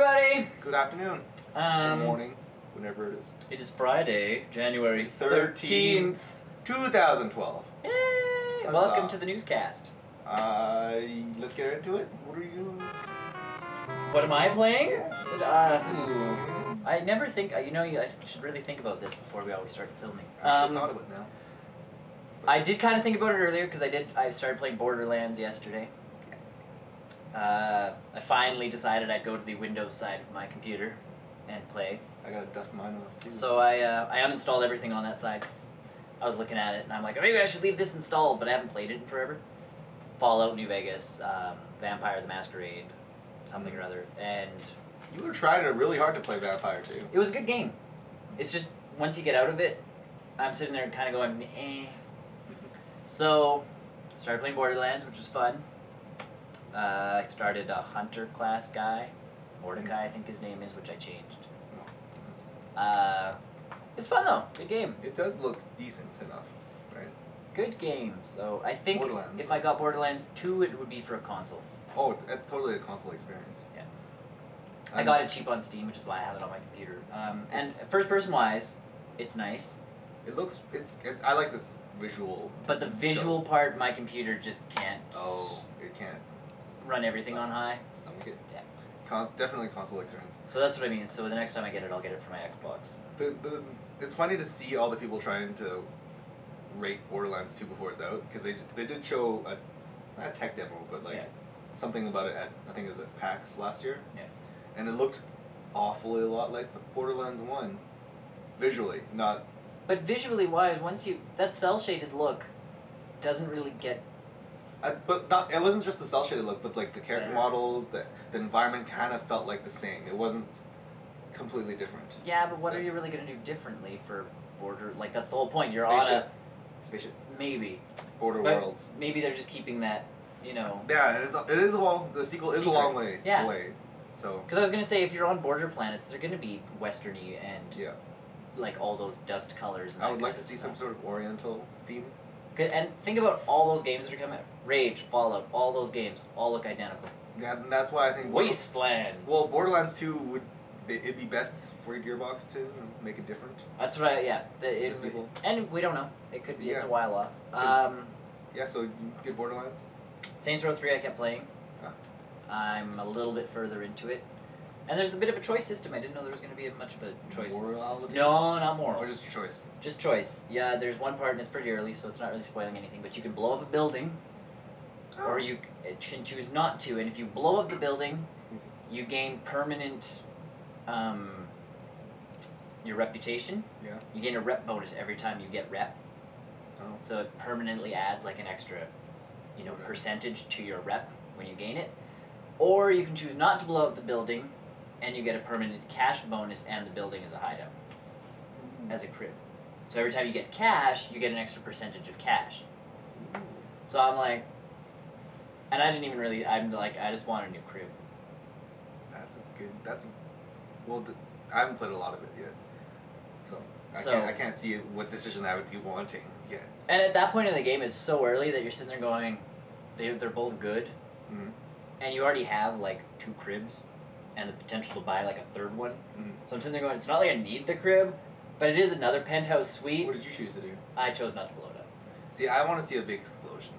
everybody! Good afternoon. Good morning, whenever it is. It is Friday, January 13th. 2012. Yay! Huzzah. Welcome to the newscast. Let's get into it. What are you... What am I playing? Yes. I never think, I should really think about this before we always start filming. I actually thought of it now. I did kind of think about it earlier because I started playing Borderlands yesterday. I finally decided I'd go to the Windows side of my computer and play. I gotta dust mine off too. So I uninstalled everything on that side 'cause I was looking at it and I'm like, maybe I should leave this installed, but I haven't played it in forever. Fallout New Vegas, Vampire the Masquerade, something or other, and... You were trying really hard to play Vampire too. It was a good game. It's just, once you get out of it, I'm sitting there kind of going, eh. So, started playing Borderlands, which was fun. I started a hunter class guy, Mordecai I think his name is, which I changed. It's fun though, good game. It does look decent enough, right? Good game. So I think Borderlands. if I got Borderlands 2, it would be for a console. Oh, that's totally a console experience. Yeah. I got it cheap on Steam, which is why I have it on my computer. And first person wise, it's nice. It looks, I like this visual. But the visual part, my computer just can't. Oh, it can't run everything on high. Stomach it. Yeah. Definitely console experience. So that's what I mean. So the next time I get it, I'll get it for my Xbox. It's funny to see all the people trying to rate Borderlands 2 before it's out, because they did show not a tech demo, but like something about it at, I think it was at PAX last year. Yeah. And it looked awfully a lot like Borderlands 1, visually, not... But visually wise, that cell shaded look doesn't really get... it wasn't just the cell shaded look, but like the character models, the environment kind of felt like the same. It wasn't completely different. Yeah, but what are you really going to do differently for like that's the whole point. You're Spaceship. on a... Spaceship. Maybe. Border Worlds. Maybe they're just keeping that, Yeah, the sequel is a long way away. So. Because I was going to say, if you're on border planets, they're going to be westerny and like all those dust colors. And I would like to see some sort of oriental theme. And think about all those games that are coming out. Rage, Fallout, all those games all look identical. Yeah, and that's why I think... Wastelands! Well, Borderlands 2 it'd be best for your Gearbox to make it different. That's what the sequel. And we don't know. It could be, it's a while off. Yeah, so you get Borderlands? Saints Row 3 I kept playing. I'm a little bit further into it. And there's a bit of a choice system. I didn't know there was going to be much of a choice. Morality? No, not moral. Or just choice? Just choice. Yeah, there's one part, and it's pretty early, so it's not really spoiling anything, but you can blow up a building, or you can choose not to, and if you blow up the building, you gain permanent, your reputation. Yeah. You gain a rep bonus every time you get rep. Oh. So it permanently adds like an extra, percentage to your rep when you gain it. Or you can choose not to blow up the building, and you get a permanent cash bonus, and the building is a hideout as a crib. So every time you get cash, you get an extra percentage of cash. So I'm like, and I didn't even really, I'm like, I just want a new crib. Well, I haven't played a lot of it yet. So I can't see what decision I would be wanting yet. And at that point in the game, it's so early that you're sitting there going, they're both good. Mm-hmm. And you already have like 2 cribs and the potential to buy like a third one. Mm-hmm. So I'm sitting there going, it's not like I need the crib, but it is another penthouse suite. What did you choose to do? I chose not to blow it up. See, I want to see a big explosion.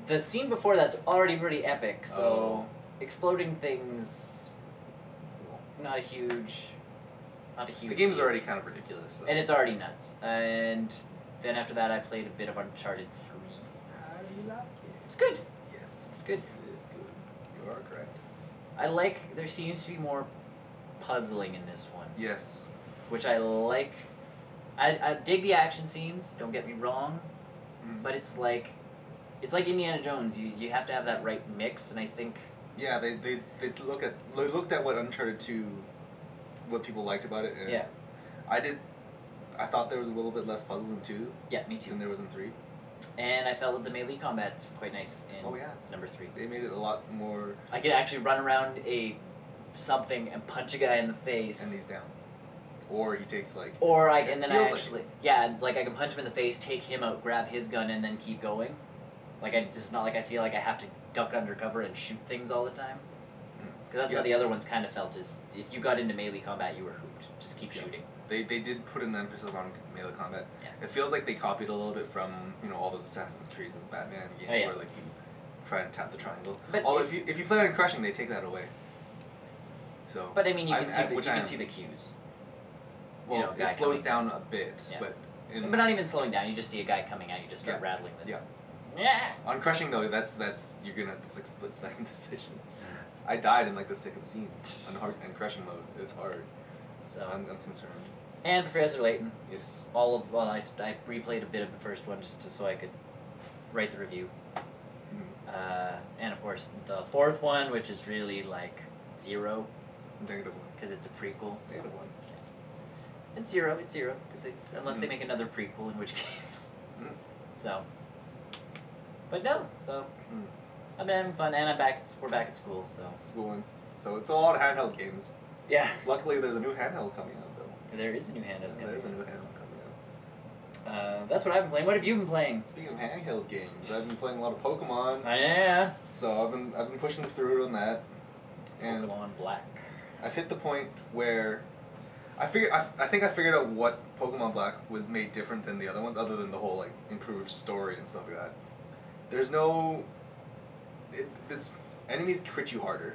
The scene before that's already pretty epic, so exploding things, not a huge The game's already kind of ridiculous. So. And it's already nuts. And then after that I played a bit of Uncharted 3. How do you like it? It's good. Yes. It's good. It is good. You are correct. There seems to be more puzzling in this one. Yes. Which I like. I dig the action scenes, don't get me wrong, but it's like Indiana Jones. You have to have that right mix, and I think... Yeah, they looked at what Uncharted 2, what people liked about it, and I thought there was a little bit less puzzles in 2. Yeah, me too. Than there was in 3. And I felt that the melee combat's quite nice in number 3. They made it a lot more... I could actually run around something and punch a guy in the face. And he's down. Or he takes like... I can punch him in the face, take him out, grab his gun, and then keep going. Like, it's not like I feel like I have to duck under cover and shoot things all the time. Because that's how the other ones kind of felt, is if you got into melee combat, you were hooped. Just keep shooting. They did put an emphasis on melee combat. Yeah. It feels like they copied a little bit from, you know, all those Assassin's Creed and Batman games where like you try and tap the triangle. But although if you play on Crushing, they take that away. So. But I mean, you can see the cues. Well, you know, it slows down a bit, but. But not even slowing down. You just see a guy coming out. You just start rattling them. Yeah. Yeah. On Crushing though, it's like split-second decisions. I died in like the second scene on Crushing mode. It's hard. So I'm concerned. And Professor Layton. Yes. I replayed a bit of the first one just so I could write the review. And of course the fourth one, which is really like 0. -1. Because it's a prequel. So. -1. It's 0. It's 0. Because unless they make another prequel, in which case. So. But no. So. I've been having fun, and we're back at school. So. Schooling. So it's all on handheld games. Yeah. Luckily, there's a new handheld coming out though. There is a new handheld coming out. There's a new handheld coming out. That's what I've been playing. What have you been playing? Speaking of handheld games, I've been playing a lot of Pokemon. Yeah. So I've been pushing through on that. And Pokemon Black. I've hit the point where I think I figured out what Pokemon Black was made different than the other ones, other than the whole like improved story and stuff like that. There's no. It's enemies crit you harder.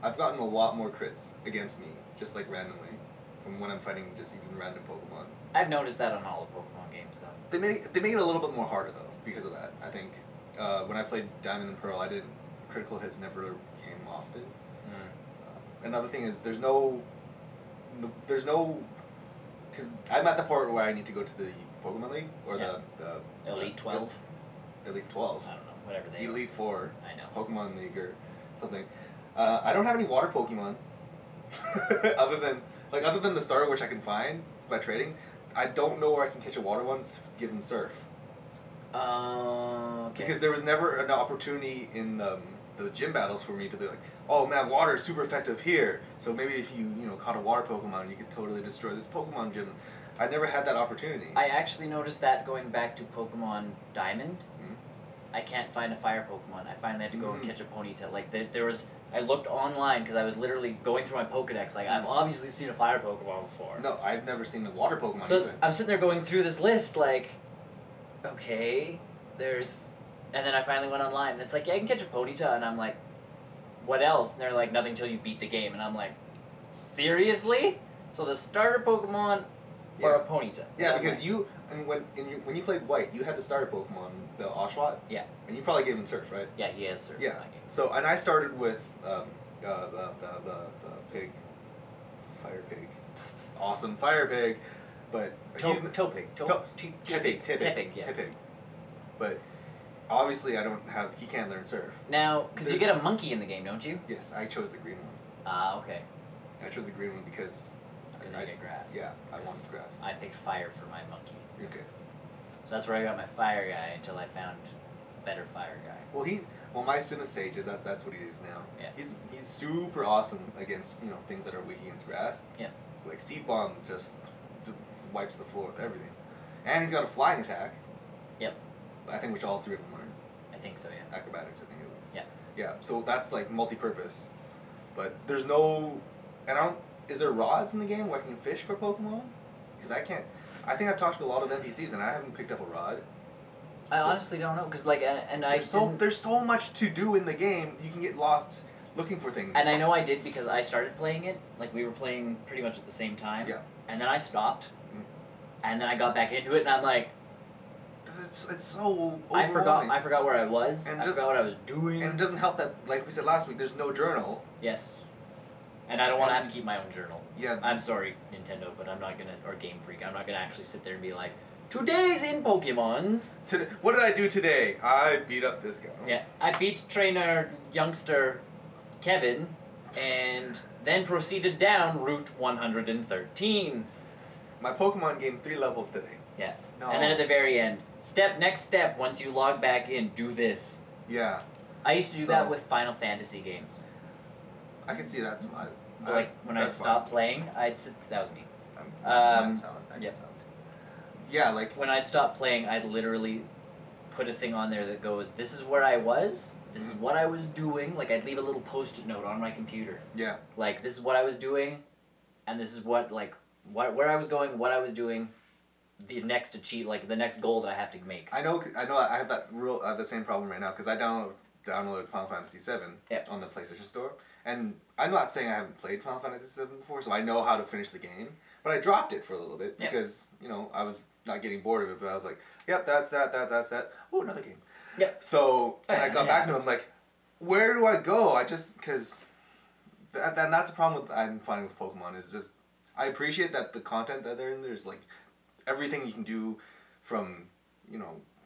I've gotten a lot more crits against me, just like randomly, from when I'm fighting just even random Pokemon. I've noticed that on all the Pokemon games, though. They make it a little bit more harder though because of that. I think when I played Diamond and Pearl, critical hits never came often. Another thing is there's no, because I'm at the part where I need to go to the Pokemon League or the Elite 12. Elite 12. I don't know, whatever they. Elite 4. I know. Pokemon League or something. I don't have any water Pokemon. other than the starter, which I can find by trading. I don't know where I can catch a water one to give him Surf. Okay. Because there was never an opportunity in the gym battles for me to be like, oh man, water is super effective here. So maybe if you caught a water Pokemon, you could totally destroy this Pokemon gym. I never had that opportunity. I actually noticed that going back to Pokemon Diamond. I can't find a fire Pokemon. I finally had to go and catch a Ponyta. Like there was, I looked online because I was literally going through my Pokedex. Like I've obviously seen a fire Pokemon before. No, I've never seen a water Pokemon. So either. I'm sitting there going through this list, like, okay, and then I finally went online and it's like, yeah, you can catch a Ponyta, and I'm like, what else? And they're like, nothing till you beat the game, and I'm like, seriously? So the starter Pokemon or a Ponyta? Yeah, because when you played White, you had the starter Pokemon, the Oshawott. Yeah. And you probably gave him Surf, right? Yeah, he has Surf. Yeah. So and I started with the pig, Fire Pig, awesome Fire Pig, but Tepig. Yeah. Tepig. But obviously, he can't learn Surf. Now, because you get a monkey in the game, don't you? Yes, I chose the green one. Ah, okay. I chose the green one because I get grass. Yeah, I wanted grass. I picked fire for my monkey. Okay. So that's where I got my fire guy until I found a better fire guy. Well, my Simisage that's what he is now. Yeah. He's super awesome against things that are weak against grass. Yeah. Like Seed Bomb just wipes the floor with everything, and he's got a flying attack. Yep. I think which all three of them learn. I think so. Yeah. Acrobatics, I think it was. Yeah. Yeah. So that's like multi-purpose, but there's no, is there rods in the game where I can fish for Pokemon? Because I can't. I think I've talked to a lot of NPCs and I haven't picked up a rod. I honestly don't know, because there's so much to do in the game. You can get lost looking for things. And I know I did because I started playing it. Like we were playing pretty much at the same time. Yeah. And then I stopped. And then I got back into it, and I'm like, it's so overwhelming. I forgot where I was. I forgot what I was doing. And it doesn't help that, like we said last week, there's no journal. Yes. And I don't want to have to keep my own journal. Yeah. I'm sorry, Nintendo, but I'm not gonna, or Game Freak, I'm not gonna actually sit there and be like, today's in Pokemons. What did I do today? I beat up this guy. Yeah, I beat trainer youngster Kevin, and then proceeded down Route 113. My Pokemon gained 3 levels today. Yeah. No. And then at the very end, next step, once you log back in, do this. Yeah. I used to do that with Final Fantasy games. I can see that's my... Like, when I stopped playing, I'd sit... That was me. I'm sound. Yeah, like... When I'd stop playing, I'd literally put a thing on there that goes, this is where I was, This is what I was doing. Like, I'd leave a little post-it note on my computer. Yeah. Like, this is what I was doing, and this is what, like, where I was going, what I was doing, the next goal that I have to make. I know. I have the same problem right now because I downloaded Final Fantasy VII on the PlayStation Store, and I'm not saying I haven't played Final Fantasy VII before, so I know how to finish the game. But I dropped it for a little bit because I was not getting bored of it. But I was like, "Yep, that's that. Oh, another game." Yep. So I got back to it. I'm like, "Where do I go?" Because that's the problem I'm finding with Pokemon is just I appreciate that the content that they're in there's like everything you can do from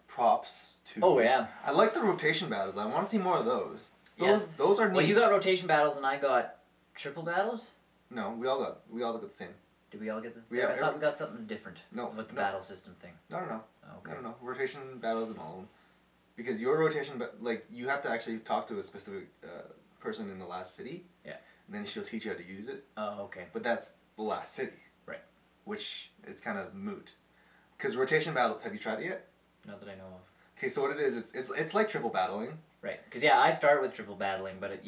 props to. Oh yeah. I like the rotation battles. I want to see more of those. Yes. Those are neat. Well, you got rotation battles and I got triple battles? No, we all got the same. Did we all get this? I thought we got something different. No. With the battle system thing. No. Oh, okay. No. Rotation battles and all of them. Because your rotation, you have to actually talk to a specific person in the last city. Yeah. And then she'll teach you how to use it. Oh, okay. But that's the last city. Right. Which, it's kind of moot. Because rotation battles, have you tried it yet? Not that I know of. Okay, so what it is, it's like triple battling. Right. Because, yeah, I start with triple battling, but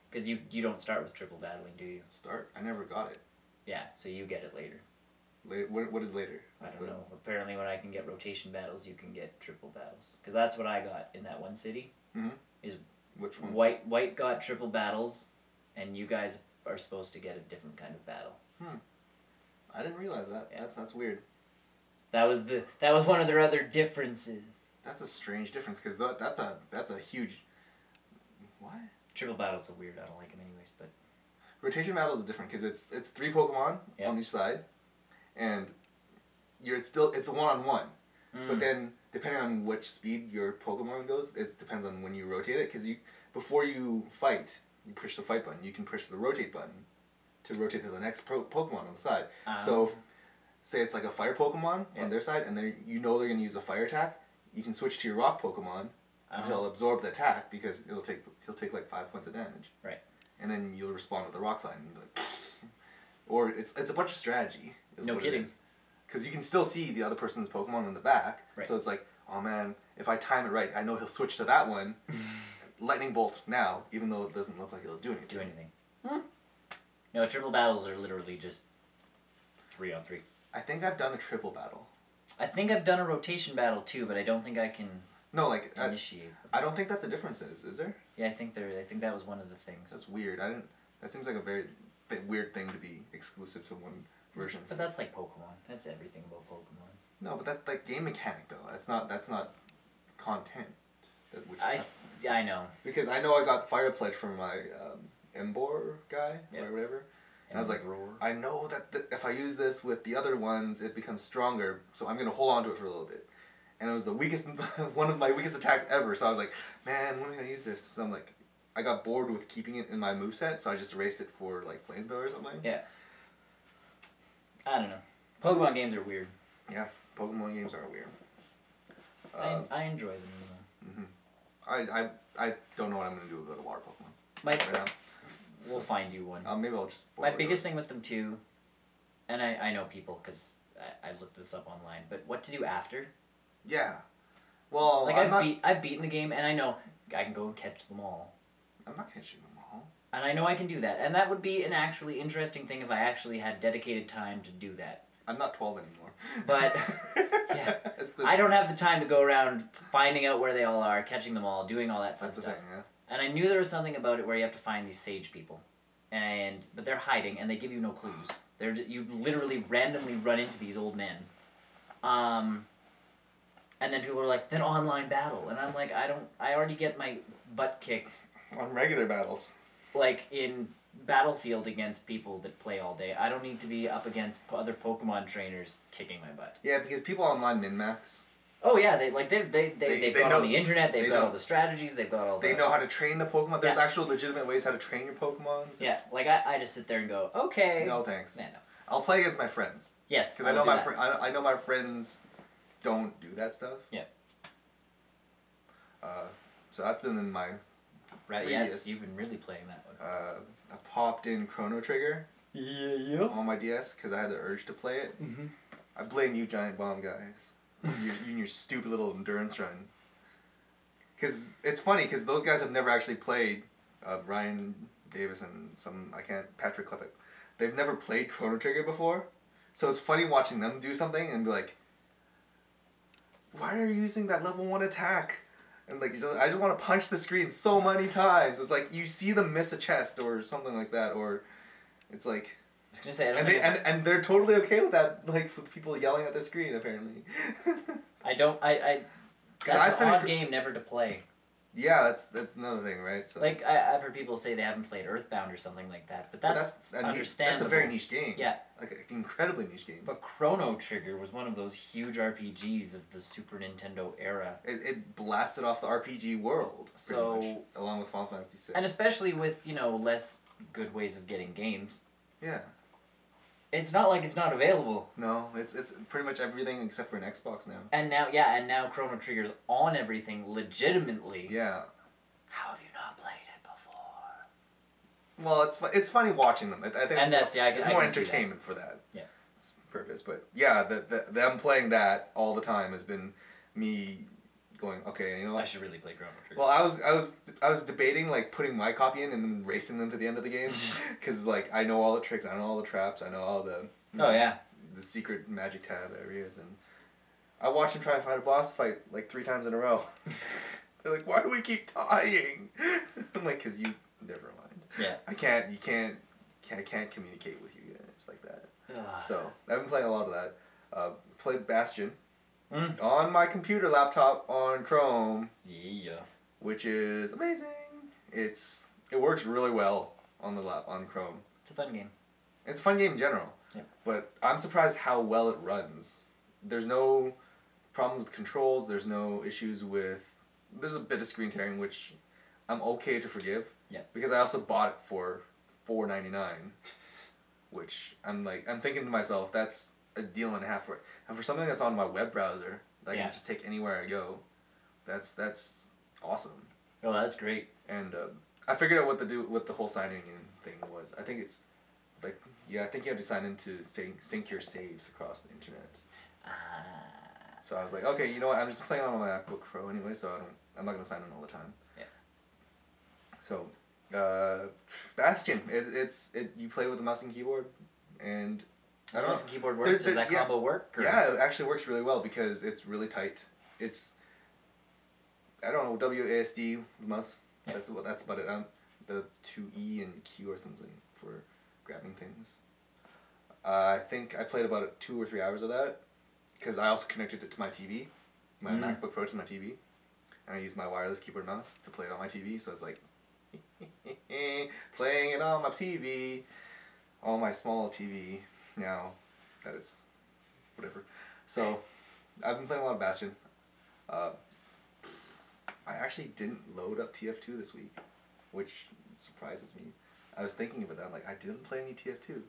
because you don't start with triple battling, do you? Start? I never got it. Yeah, so you get it later. Later? What is later? I don't know. Apparently when I can get rotation battles, you can get triple battles. Because that's what I got in that one city. Mm-hmm. Is which ones? White got triple battles, and you guys are supposed to get a different kind of battle. I didn't realize that. Yeah. That's weird. That was one of their other differences. That's a strange difference because that's a huge. What? Triple battles are weird. I don't like them anyways. But rotation battles is different because it's 3 Pokemon on each side, and it's a 1-on-1. But then depending on which speed your Pokemon goes, it depends on when you rotate it. Because before you fight, you push the fight button. You can push the rotate button to rotate to the next Pokemon on the side. So, say it's like a fire Pokemon on their side, and they're going to use a fire attack. You can switch to your rock Pokemon, and he'll absorb the attack because he'll take like 5 points of damage. Right. And then you'll respond with the rock slide, and you'll be like, or it's a bunch of strategy. No kidding. Because you can still see the other person's Pokemon in the back, so it's like, oh man, if I time it right, I know he'll switch to that one. Lightning bolt now, even though it doesn't look like it'll do anything. No, triple battles are literally just 3-on-3. I think I've done a triple battle. I think I've done a rotation battle too, but I don't think I can. No, like initiate. I don't think that's a difference. Is there? Yeah, I think that was one of the things. That's weird. That seems like a very weird thing to be exclusive to one version. But that's like Pokemon. That's everything about Pokemon. No, but that's like game mechanic though. That's not content. I know. Because I know I got Fire Pledge from my Embor guy or whatever. And I was like, I know that if I use this with the other ones, it becomes stronger, so I'm going to hold on to it for a little bit. And it was the weakest, one of my weakest attacks ever, so I was like, man, when am I going to use this? So I'm like, I got bored with keeping it in my moveset, so I just erased it for like Flamethrower or something. Yeah. I don't know. Pokemon games are weird. Yeah, Pokemon games are weird. I enjoy them, I don't know what I'm going to do about a water Pokemon right now. We'll find you one. Maybe I'll just... My biggest thing with them too, and I know people because I looked this up online, but what to do after? Yeah. Well, like I've beaten the game, and I know I can go and catch them all. I'm not catching them all. And I know I can do that, and that would be an actually interesting thing if I actually had dedicated time to do that. I'm not 12 anymore. But, yeah. I don't have the time to go around finding out where they all are, catching them all, doing all that fun stuff. That's the thing, yeah. And I knew there was something about it where you have to find these sage people. But they're hiding, and they give you no clues. You literally randomly run into these old men. And then people are like, then online battle. And I'm like, I already get my butt kicked. On regular battles. Like in Battlefield against people that play all day. I don't need to be up against other Pokemon trainers kicking my butt. Yeah, because people online min-max. Oh yeah, they've gone on the internet, they've got all the strategies, they've got all the... They know how to train the Pokemon. There's actual legitimate ways how to train your Pokemons. Yeah, like I just sit there and go, okay. No thanks. No. I'll play against my friends. Yes, because I know my friends don't do that stuff. Yeah. So that's been in my... Right, yes, you've been really playing that one. I popped in Chrono Trigger. Yeah. On my DS because I had the urge to play it. Mm-hmm. I blame you, Giant Bomb guys. You and your stupid little endurance run. Because it's funny because those guys have never actually played. Ryan Davis and Patrick Klepek. They've never played Chrono Trigger before, so it's funny watching them do something and be like, "Why are you using that level 1 attack?" And like, I just want to punch the screen so many times. It's like you see them miss a chest or something like that, or it's like. I was gonna say, and they're totally okay with that, like with people yelling at the screen. Apparently. That's an odd game never to play. Yeah, that's another thing, right? So like I've heard people say they haven't played Earthbound or something like that, but that's understandable. That's a very niche game. Yeah, like an incredibly niche game. But Chrono Trigger was one of those huge RPGs of the Super Nintendo era. It blasted off the RPG world, much, along with Final Fantasy VI. And especially with less good ways of getting games. Yeah. It's not like it's not available. No, it's pretty much everything except for an Xbox now. And now Chrono Trigger's on everything legitimately. Yeah. How have you not played it before? Well, it's funny watching them. I think it's more entertainment for that. Yeah. Purpose, but yeah, them playing that all the time has been me going, okay, you know what? I should really play Chrono Trigger. Well, I was debating like putting my copy in and then racing them to the end of the game because like I know all the tricks, I know all the traps, I know all the the secret magic tab areas, and I watched him try to fight a boss fight like 3 times in a row. They're like, why do we keep dying? I'm like, because you never mind. Yeah. I can't communicate with you guys like that. So I've been playing a lot of that. Played Bastion. On my computer laptop on Chrome. Yeah. Which is amazing. It works really well on Chrome. It's a fun game. It's a fun game in general. Yep. But I'm surprised how well it runs. There's no problems with controls. There's no issues with. There's a bit of screen tearing, which I'm okay to forgive. Yeah. Because I also bought it for $4.99, which I'm thinking to myself, that's a deal and a half for it. And for something that's on my web browser that I can just take anywhere I go, that's awesome. Oh, that's great. And I figured out what to do with the whole signing in thing was. I think it's I think you have to sign in to sync your saves across the internet. So I was like, okay, you know what? I'm just playing on my MacBook Pro anyway, so I'm not gonna sign in all the time. Yeah. So, Bastion, you play with the mouse and keyboard, and I don't know. Mouse and keyboard works. Does that combo work? Or? Yeah, it actually works really well because it's really tight. It's I don't know, WASD mouse. Yeah. That's about it. The 2E and Q are something for grabbing things. I think I played about 2 or 3 hours of that because I also connected it to my TV, my MacBook Pro to my TV, and I used my wireless keyboard and mouse to play it on my TV. So it's like playing it on my TV, on my small TV. Now that it's whatever. So I've been playing a lot of Bastion. I actually didn't load up TF2 this week, which surprises me. I was thinking about that. I'm like, I didn't play any TF2.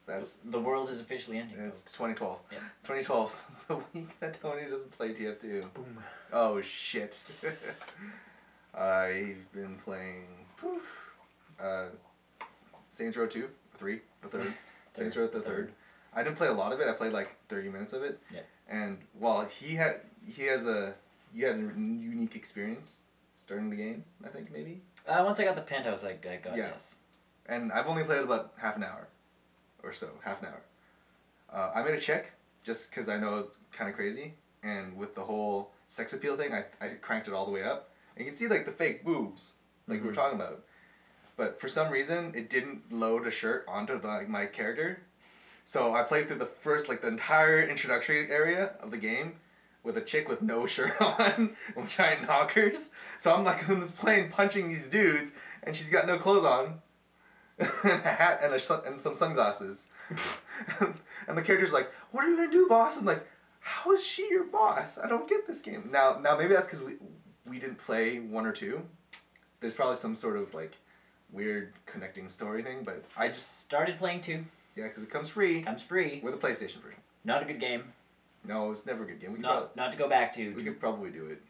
That's the world is officially ending. It's 2012. Yeah. 2012. The week that Tony doesn't play TF2. Boom. Oh shit. I've been playing Saints Row 2, 3, the third. Saints Row the third. I didn't play a lot of it. I played like 30 minutes of it. Yeah. And while you had a unique experience starting the game, I think maybe. Once I got the penthouse, I got yes. And I've only played about half an hour, or so, half an hour. I made a check just because I know it's kind of crazy, and with the whole sex appeal thing, I cranked it all the way up. And you can see like the fake boobs, like we were talking about. But for some reason, it didn't load a shirt onto my character. So I played through the entire introductory area of the game with a chick with no shirt on with giant knockers. So I'm like on this plane punching these dudes, and she's got no clothes on, and a hat and some sunglasses. And the character's like, "What are you gonna do, boss?" I'm like, "How is she your boss? I don't get this game." Now maybe that's because we didn't play 1 or 2. There's probably some sort of like weird connecting story thing, but I just started playing 2. Yeah, because it comes free. Comes free. With a PlayStation version. Not a good game. No, it's never a good game. Not to go back to. We could probably do it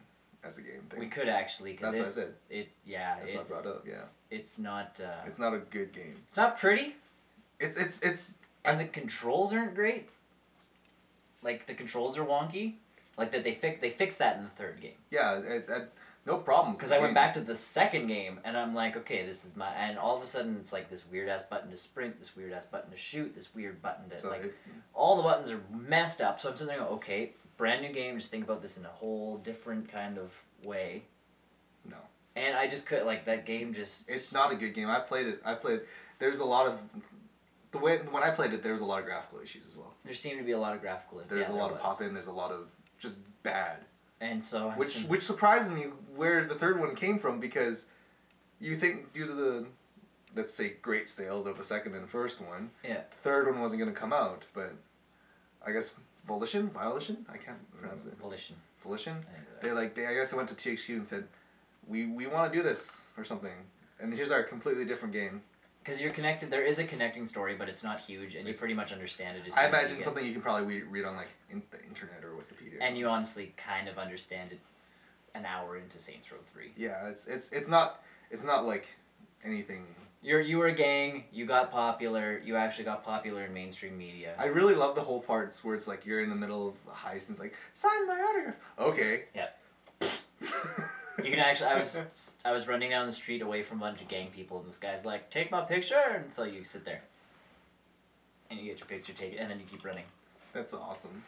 as a game thing. We could actually. That's what I said. That's what I brought up, yeah. It's not... it's not a good game. It's not pretty. It's... And the controls aren't great. Like, the controls are wonky. Like that they fixed that in the third game. Yeah, no problems. Because I went back to the second game and I'm like, okay, this is my, and all of a sudden it's like this weird ass button to sprint, this weird ass button to shoot, this weird button to all the buttons are messed up. So I'm sitting there going, okay, brand new game, just think about this in a whole different kind of way. No. And I just could that game just. It's not a good game. I played it. There's a lot of. When I played it, there was a lot of graphical issues as well. There seemed to be a lot of graphical issues. There's a lot of pop-in, there's a lot of just bad. And so... Which surprises me where the third one came from, because you think due to the, let's say, great sales of the second and the first one, the third one wasn't going to come out, but I guess Volition? I can't pronounce it. Volition? I guess they went to THQ and said, we want to do this or something, and here's our completely different game. Because you're connected, there is a connecting story, but it's not huge, and you pretty much understand it. I imagine something you can probably read on the internet or Wikipedia. And you honestly kind of understand it an hour into Saints Row 3. Yeah, it's not like anything. You were a gang. You got popular. You actually got popular in mainstream media. I really love the whole parts where it's like you're in the middle of a heist and it's like, sign my autograph. Okay. Yep. You can actually, I was running down the street away from a bunch of gang people, and this guy's like, take my picture, and so you sit there. And you get your picture taken, and then you keep running. That's awesome.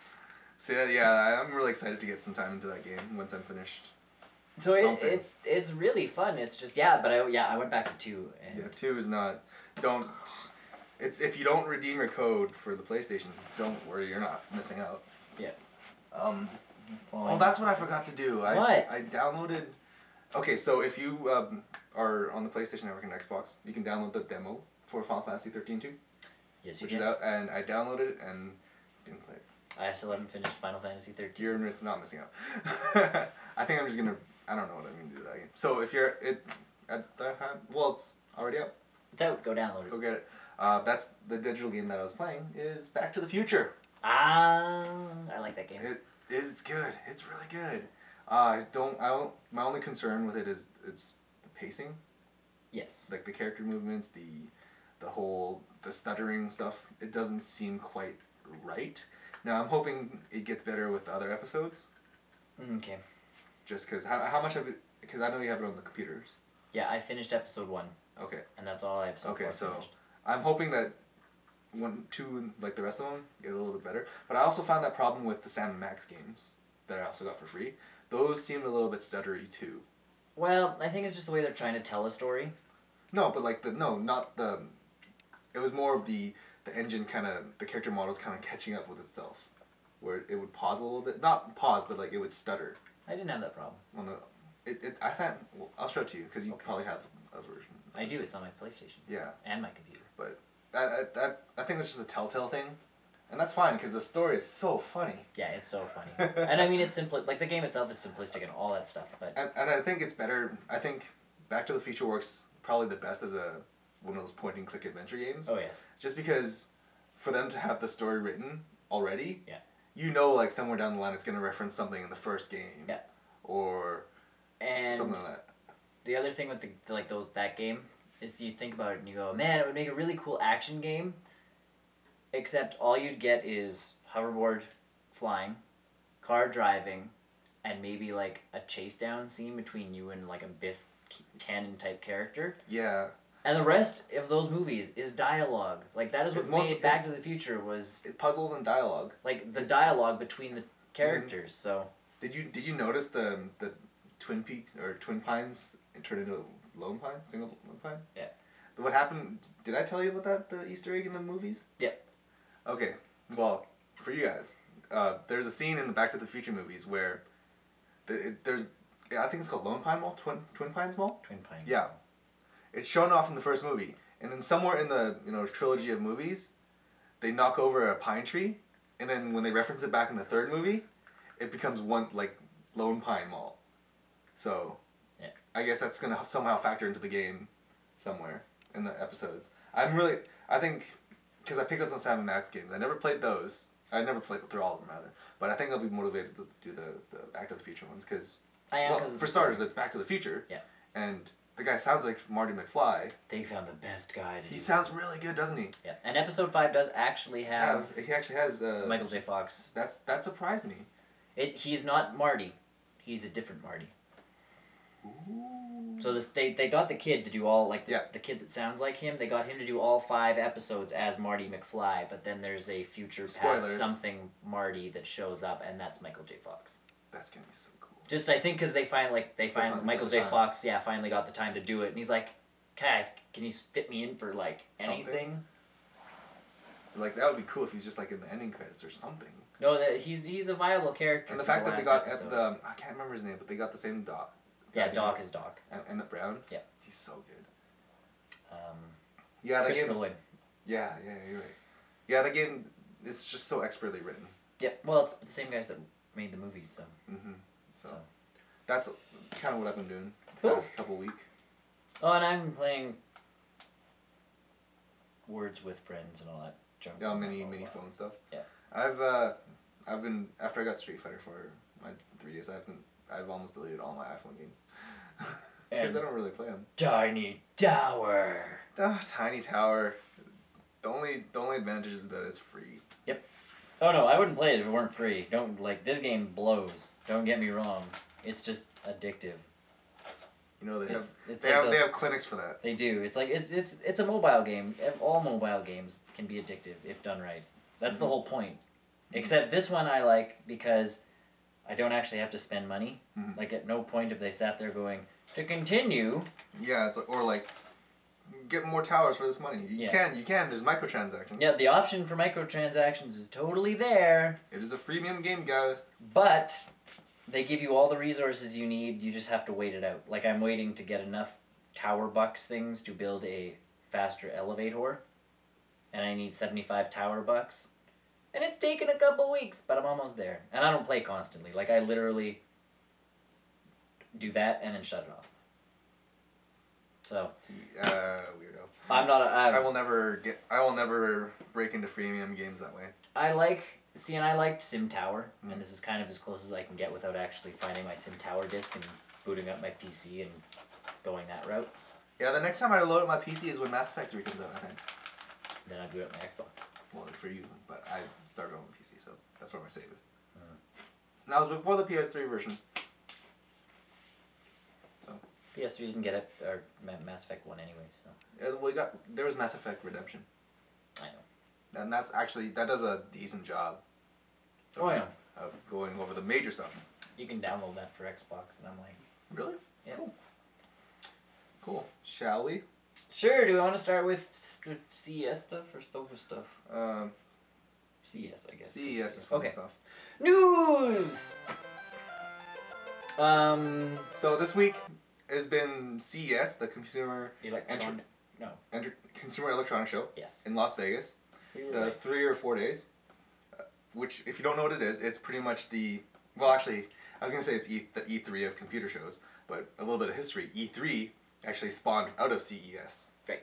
So yeah, I'm really excited to get some time into that game once I'm finished. So it's really fun. It's just, but I went back to 2. And 2 is not, if you don't redeem your code for the PlayStation, don't worry, you're not missing out. Yeah. Oh, that's what I forgot to do. What? I downloaded... Okay, so if you are on the PlayStation Network and Xbox, you can download the demo for Final Fantasy 13-2. Yes, which is out, and I downloaded it and didn't play it. I still haven't finished Final Fantasy 13. You're not missing out. I think I'm just going to... I don't know what I'm going to do with that game. So if you're... well, it's already out. It's out. Go download it. Go get it. That's the digital game that I was playing is Back to the Future. I like that game. It's good. It's really good. My only concern with it is it's the pacing. Yes. Like the character movements, the stuttering stuff. It doesn't seem quite right. Now I'm hoping it gets better with the other episodes. Okay. Just because how much of it? Because I know you have it on the computers. Yeah, I finished episode 1. Okay. And that's all I have so far so finished. I'm hoping that 1, 2, like the rest of them, get a little bit better. But I also found that problem with the Sam & Max games that I also got for free. Those seemed a little bit stuttery too. Well, I think it's just the way they're trying to tell a story. No, but like not the... It was more of the engine kind of... The character models kind of catching up with itself. Where it would pause a little bit. Not pause, but like it would stutter. I didn't have that problem. I thought... Well, I'll show it to you, because you probably have a version. I do, it's on my PlayStation. Yeah. And my computer. But I think that's just a Telltale thing. And that's fine, because the story is so funny. Yeah, it's so funny. And I mean, it's simple. Like, the game itself is simplistic and all that stuff. But and I think it's better. I think Back to the Future works probably the best as one of those point-and-click adventure games. Oh, yes. Just because for them to have the story written already, yeah, like, somewhere down the line it's going to reference something in the first game. Yeah. Or something like that. The other thing with that game is you think about it and you go, man, it would make a really cool action game. Except all you'd get is hoverboard flying, car driving, and maybe like a chase down scene between you and like a Biff Tannen type character. Yeah. And the rest of those movies is dialogue. Like that is what made Back to the Future was puzzles and dialogue. Like the dialogue between the characters. So did you notice the Twin Peaks or Twin Pines turned into Lone Pine, single Lone Pine? Yeah. What happened? Did I tell you about that? The Easter egg in the movies? Yeah. Okay, well, for you guys, there's a scene in the Back to the Future movies where there's, I think it's called Lone Pine Mall, Twin Pines Mall? Twin Pines. Yeah. It's shown off in the first movie, and then somewhere in the trilogy of movies, they knock over a pine tree, and then when they reference it back in the third movie, it becomes one, like, Lone Pine Mall. So, yeah. I guess that's going to somehow factor into the game somewhere in the episodes. I think... Because I picked up the Sam & Max games. I never played those. I never played through all of them, rather. But I think I'll be motivated to do the Back to the Future ones, because... for starters, it's Back to the Future. Yeah. And the guy sounds like Marty McFly. They found the best guy to He sounds really good, doesn't he? Yeah. And Episode 5 does actually have... He actually has... Michael J. Fox. That surprised me. He's not Marty. He's a different Marty. Ooh. So they got the kid to do all, like, the kid that sounds like him, they got him to do all 5 episodes as Marty McFly, but then there's a future past something Marty that shows up, and that's Michael J. Fox. That's gonna be so cool. Just, I think, because they find Michael J. Fox, finally got the time to do it, and he's like, guys, can you fit me in for, like, anything? Like, that would be cool if he's just, like, in the ending credits or something. No, he's a viable character. And the fact that they got I can't remember his name, but they got the same Doc. Yeah, Doc is Doc. And the Brown? Yeah. He's so good. Yeah, that game. Yeah, you're right. Yeah, the game is just so expertly written. Yeah, well, it's the same guys that made the movies, so. Mm-hmm. So that's kind of what I've been doing the past couple weeks. Oh, and I've been playing Words with Friends and all that junk. Oh, mini phone stuff. Yeah. I've been, after I got Street Fighter for my 3DS, I've almost deleted all my iPhone games. Because I don't really play them. Tiny Tower. Tiny Tower. The only advantage is that it's free. Yep. Oh no, I wouldn't play it if it weren't free. This game blows. Don't get me wrong. It's just addictive. You know, they have clinics for that. They do. It's like it's a mobile game. All mobile games can be addictive if done right. That's the whole point. Except this one I like because I don't actually have to spend money. Like, at no point have they sat there going, to continue. Yeah, it's or like, get more towers for this money. You can. There's microtransactions. Yeah, the option for microtransactions is totally there. It is a freemium game, guys. But they give you all the resources you need. You just have to wait it out. Like, I'm waiting to get enough tower bucks things to build a faster elevator. And I need 75 tower bucks. And it's taken a couple weeks, but I'm almost there. And I don't play constantly. Like, I literally do that and then shut it off. So. Weirdo. I'm not I will never break into freemium games that way. I liked Sim Tower, and this is kind of as close as I can get without actually finding my Sim Tower disc and booting up my PC and going that route. Yeah, the next time I load up my PC is when Mass Effect 3 comes out, I think. Then I boot up my Xbox. Well, for you, but I started on the PC, so that's where my save is. And that was before the PS3 version. So. PS3 didn't get it, or Mass Effect 1 anyway, so. There was Mass Effect Redemption. I know. And that does a decent job. Of going over the major stuff. You can download that for Xbox, and I'm like. Really? Yeah. Cool. Shall we? Sure. Do we want to start with CES stuff or SOPA stuff? CES, I guess. CES is fun stuff. News! So this week has been CES, the Consumer Consumer Electronics Show. Yes. In Las Vegas. The 3 or 4 days. Which, if you don't know what it is, it's pretty much well, actually, I was going to say it's the E3 of computer shows, but a little bit of history. E3 actually spawned out of CES. Right.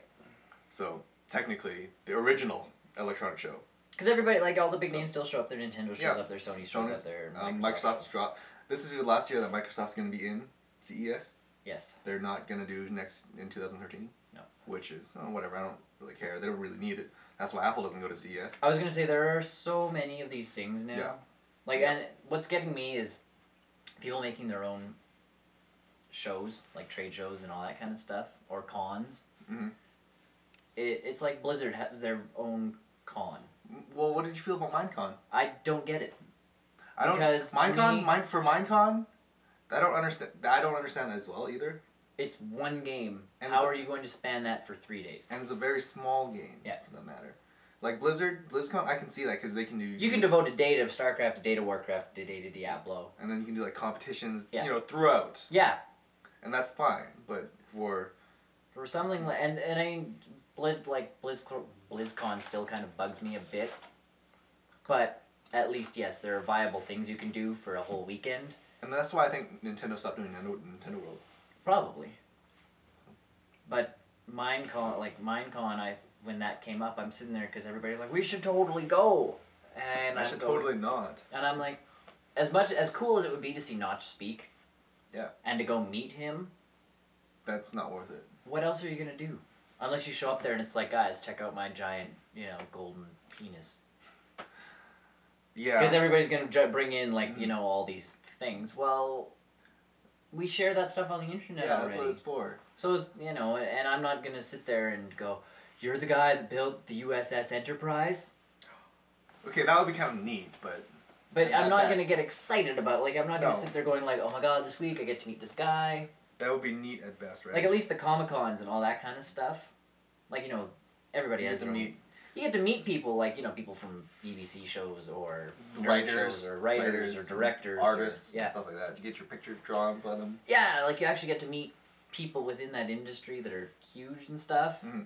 So, technically, the original electronic show. Because everybody, like, all the big names still show up there. Nintendo shows up there, Sony shows up there. Microsoft's dropped. This is the last year that Microsoft's going to be in CES. Yes. They're not going to do next in 2013. No. Which is, whatever, I don't really care. They don't really need it. That's why Apple doesn't go to CES. I was going to say, there are so many of these things now. Yeah. Like, and what's getting me is people making their own shows, like trade shows and all that kind of stuff, or cons. Mm-hmm. It's like Blizzard has their own con. Well, what did you feel about Minecon? I don't get it. For Minecon, I don't understand that as well either. It's one game. And how are you going to span that for 3 days? And it's a very small game. Yeah. For that matter. Like BlizzCon, I can see that because they can do. You can devote a day to StarCraft, a day to Warcraft, a day to Diablo. And then you can do like competitions, throughout. Yeah. And that's fine, but for something like and I mean, BlizzCon still kind of bugs me a bit, but at least yes, there are viable things you can do for a whole weekend. And that's why I think Nintendo stopped doing Nintendo World. Probably. But Minecon, when that came up, I'm sitting there because everybody's like, we should totally go. And I should totally not. And I'm like, as cool as it would be to see Notch speak. Yeah. And to go meet him. That's not worth it. What else are you going to do? Unless you show up there and it's like, guys, check out my giant, golden penis. Yeah. Because everybody's going to bring in, like, you know, all these things. Well, we share that stuff on the internet already. That's what it's for. So, you know, and I'm not going to sit there and go, you're the guy that built the USS Enterprise? Okay, that would be kind of neat, but... But I'm not going to get excited about it. Like, I'm not going to sit there going, like, oh my god, this week I get to meet this guy. That would be neat at best, right? Like, at least the Comic-Cons and all that kind of stuff. Like, you know, everybody has their own... You get to meet people, like, you know, people from BBC shows or writers or directors. Artists and stuff like that. You get your picture drawn by them. Yeah, like, you actually get to meet people within that industry that are huge and stuff. Mm-hmm.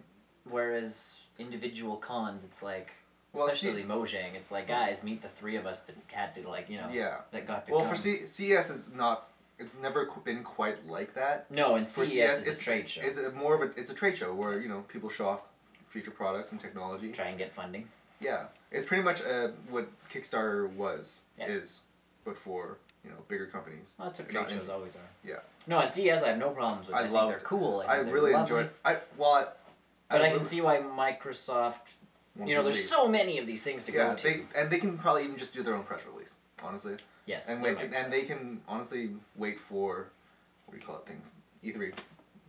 Whereas individual cons, it's like... Especially Mojang, it's like, guys, meet the three of us that had to, like, you know, that got to come. Well, for CES is not, it's never been quite like that. No, and CES is a trade show. It's more of a, it's a trade show where, you know, people show off future products and technology. Try and get funding. Yeah. It's pretty much what Kickstarter is, but for, you know, bigger companies. Well, that's what trade shows always are. Yeah. No, at CES I have no problems with it. I think they're cool. I really enjoyed it. But I can see why Microsoft... You know, there's so many of these things to go to. They can probably even just do their own press release, honestly. Yes. And they can honestly wait for, what do you call it, things, E3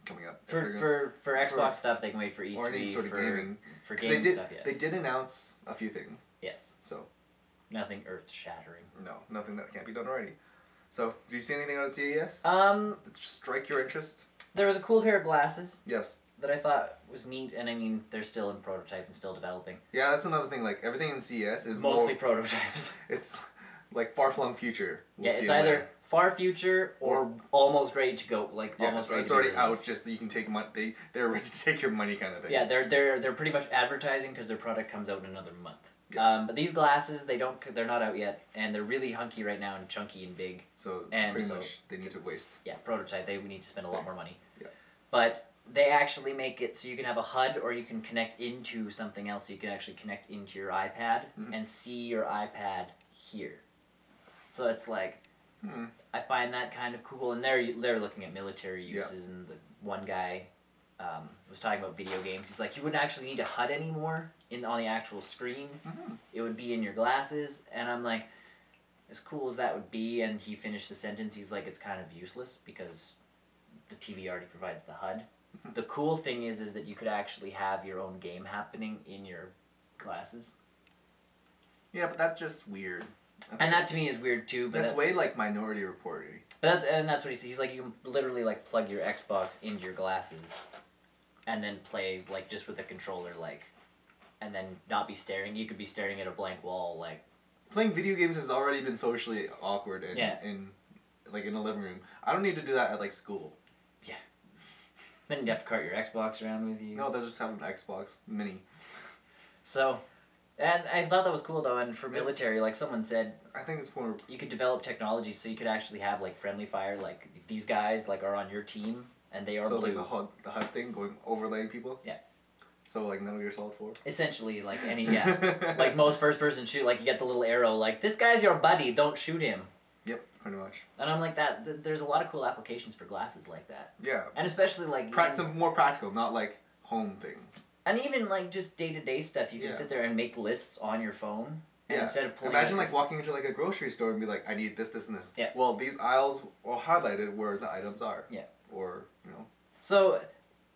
coming up. For Xbox stuff, they can wait for E3. Or any sort of gaming. For gaming stuff, yes. They did announce a few things. Yes. So. Nothing earth-shattering. No, nothing that can't be done already. So, did you see anything on CES? Strike your interest? There was a cool pair of glasses. Yes. That I thought was neat, and I mean, they're still in prototype and still developing. Yeah, that's another thing, like, everything in CES is mostly prototypes. It's, like, far-flung future. It's either far future or almost ready to go, like, almost ready to it's already out, just that you can take money, they're ready to take your money kind of thing. Yeah, they're pretty much advertising because their product comes out in another month. Yeah. But these glasses, they're not out yet, and they're really hunky right now and chunky and big. So, pretty much, they need to waste. Yeah, prototype, they need to spend a lot more money. Yeah. But... They actually make it so you can have a HUD or you can connect into something else. So you can actually connect into your iPad and see your iPad here. So it's like, I find that kind of cool. And they're looking at military uses. And the one guy was talking about video games. He's like, you wouldn't actually need a HUD anymore on the actual screen. It would be in your glasses. And I'm like, as cool as that would be. And he finished the sentence. He's like, it's kind of useless because the TV already provides the HUD. The cool thing is that you could actually have your own game happening in your glasses. Yeah, but that's just weird. And that to me is weird too. But that's way like Minority Report-y. But that's what he says. He's like, you can literally like plug your Xbox into your glasses, and then play like just with a controller, like, and then not be staring. You could be staring at a blank wall, like. Playing video games has already been socially awkward in like in a living room. I don't need to do that at like school. Yeah. Then you'd have to cart your Xbox around with you. No, they'll just have an Xbox Mini. So, and I thought that was cool though, and for military, like someone said... I think it's more... You could develop technology so you could actually have like friendly fire, like these guys like are on your team, and they are blue. So like the HUD thing, going overlaying people? Yeah. So like Metal Gear Solid 4? Essentially, like any, like most first person shoot, like you get the little arrow, like this guy's your buddy, don't shoot him. Yep, pretty much. And I'm like that. There's a lot of cool applications for glasses like that. Yeah. And especially like some more practical, not like home things. And even like just day-to-day stuff, you can sit there and make lists on your phone. And instead of pulling. Imagine like walking into like a grocery store and be like, I need this, this, and this. Yeah. Well, these aisles are highlighted where the items are. Yeah. Or you know. So,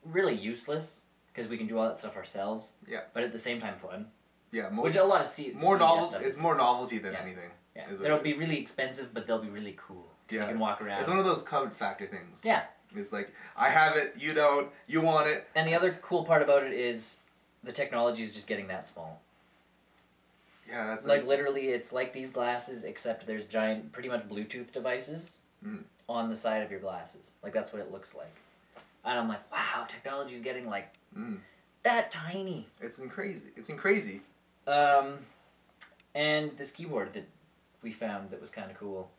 really useless because we can do all that stuff ourselves. Yeah. But at the same time, fun. Yeah. Which a lot of It's more novelty than anything. Yeah, they'll be really expensive, but they'll be really cool. Yeah. You can walk around. It's one of those covered factor things. Yeah. It's like, I have it, you don't, you want it. And the other cool part about it is the technology is just getting that small. Yeah, that's like literally, it's like these glasses, except there's giant, pretty much Bluetooth devices on the side of your glasses. Like, that's what it looks like. And I'm like, wow, technology's getting like that tiny. It's crazy. It's crazy. And this keyboard that we found that was kind of cool.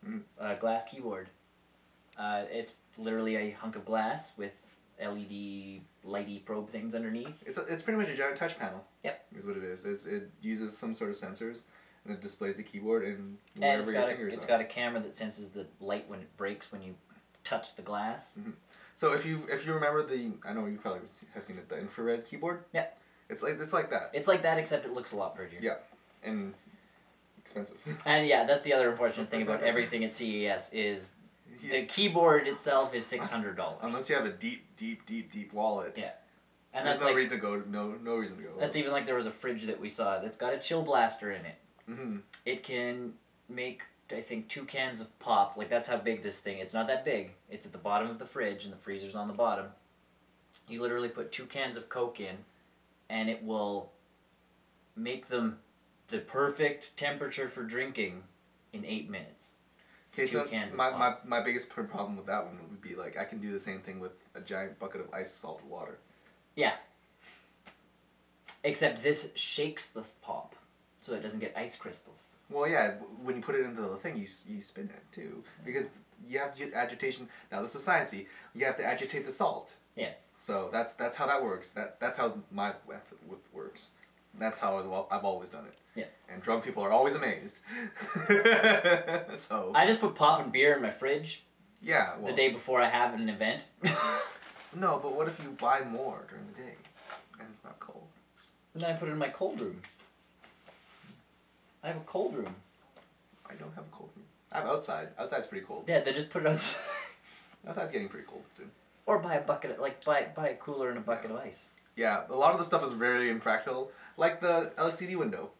Glass keyboard. It's literally a hunk of glass with LED lighty probe things underneath. It's pretty much a giant touch panel. Yep. Is what it is. It uses some sort of sensors and it displays the keyboard and wherever your fingers are. It's got a camera that senses the light when it breaks when you touch the glass. So if you remember I know you probably have seen it, the infrared keyboard. Yep. It's like that. It's like that, except it looks a lot prettier. Yeah, and expensive. And yeah, that's the other unfortunate thing about everything at CES is the keyboard itself is $600. Unless you have a deep wallet. Yeah. And there's that's no like, reason to go. No reason to go. That's even like there was a fridge that we saw that's got a chill blaster in it. Mm-hmm. It can make, I think, 2 cans of pop. Like, that's how big this thing. It's not that big. It's at the bottom of the fridge, and the freezer's on the bottom. You literally put 2 cans of Coke in, and it will make them the perfect temperature for drinking in 8 minutes. Okay, so my biggest problem with that one would be like I can do the same thing with a giant bucket of ice salted water. Yeah. Except this shakes the pop, so it doesn't get ice crystals. Well, yeah, when you put it into the thing, you spin it too, because you have to get agitation. Now this is sciencey. You have to agitate the salt. Yes. So that's how that works. That's how my method works. That's how I've always done it. Yeah. And drunk people are always amazed. So. I just put pop and beer in my fridge. Yeah. Well, the day before I have an event. No, but what if you buy more during the day, and it's not cold? And then I put it in my cold room. I have a cold room. I don't have a cold room. I have outside. Outside's pretty cold. Yeah, they just put it outside. Outside's getting pretty cold soon. Or buy a bucket of, buy a cooler and a bucket of ice. Yeah, a lot of the stuff is very impractical. Like the LCD window.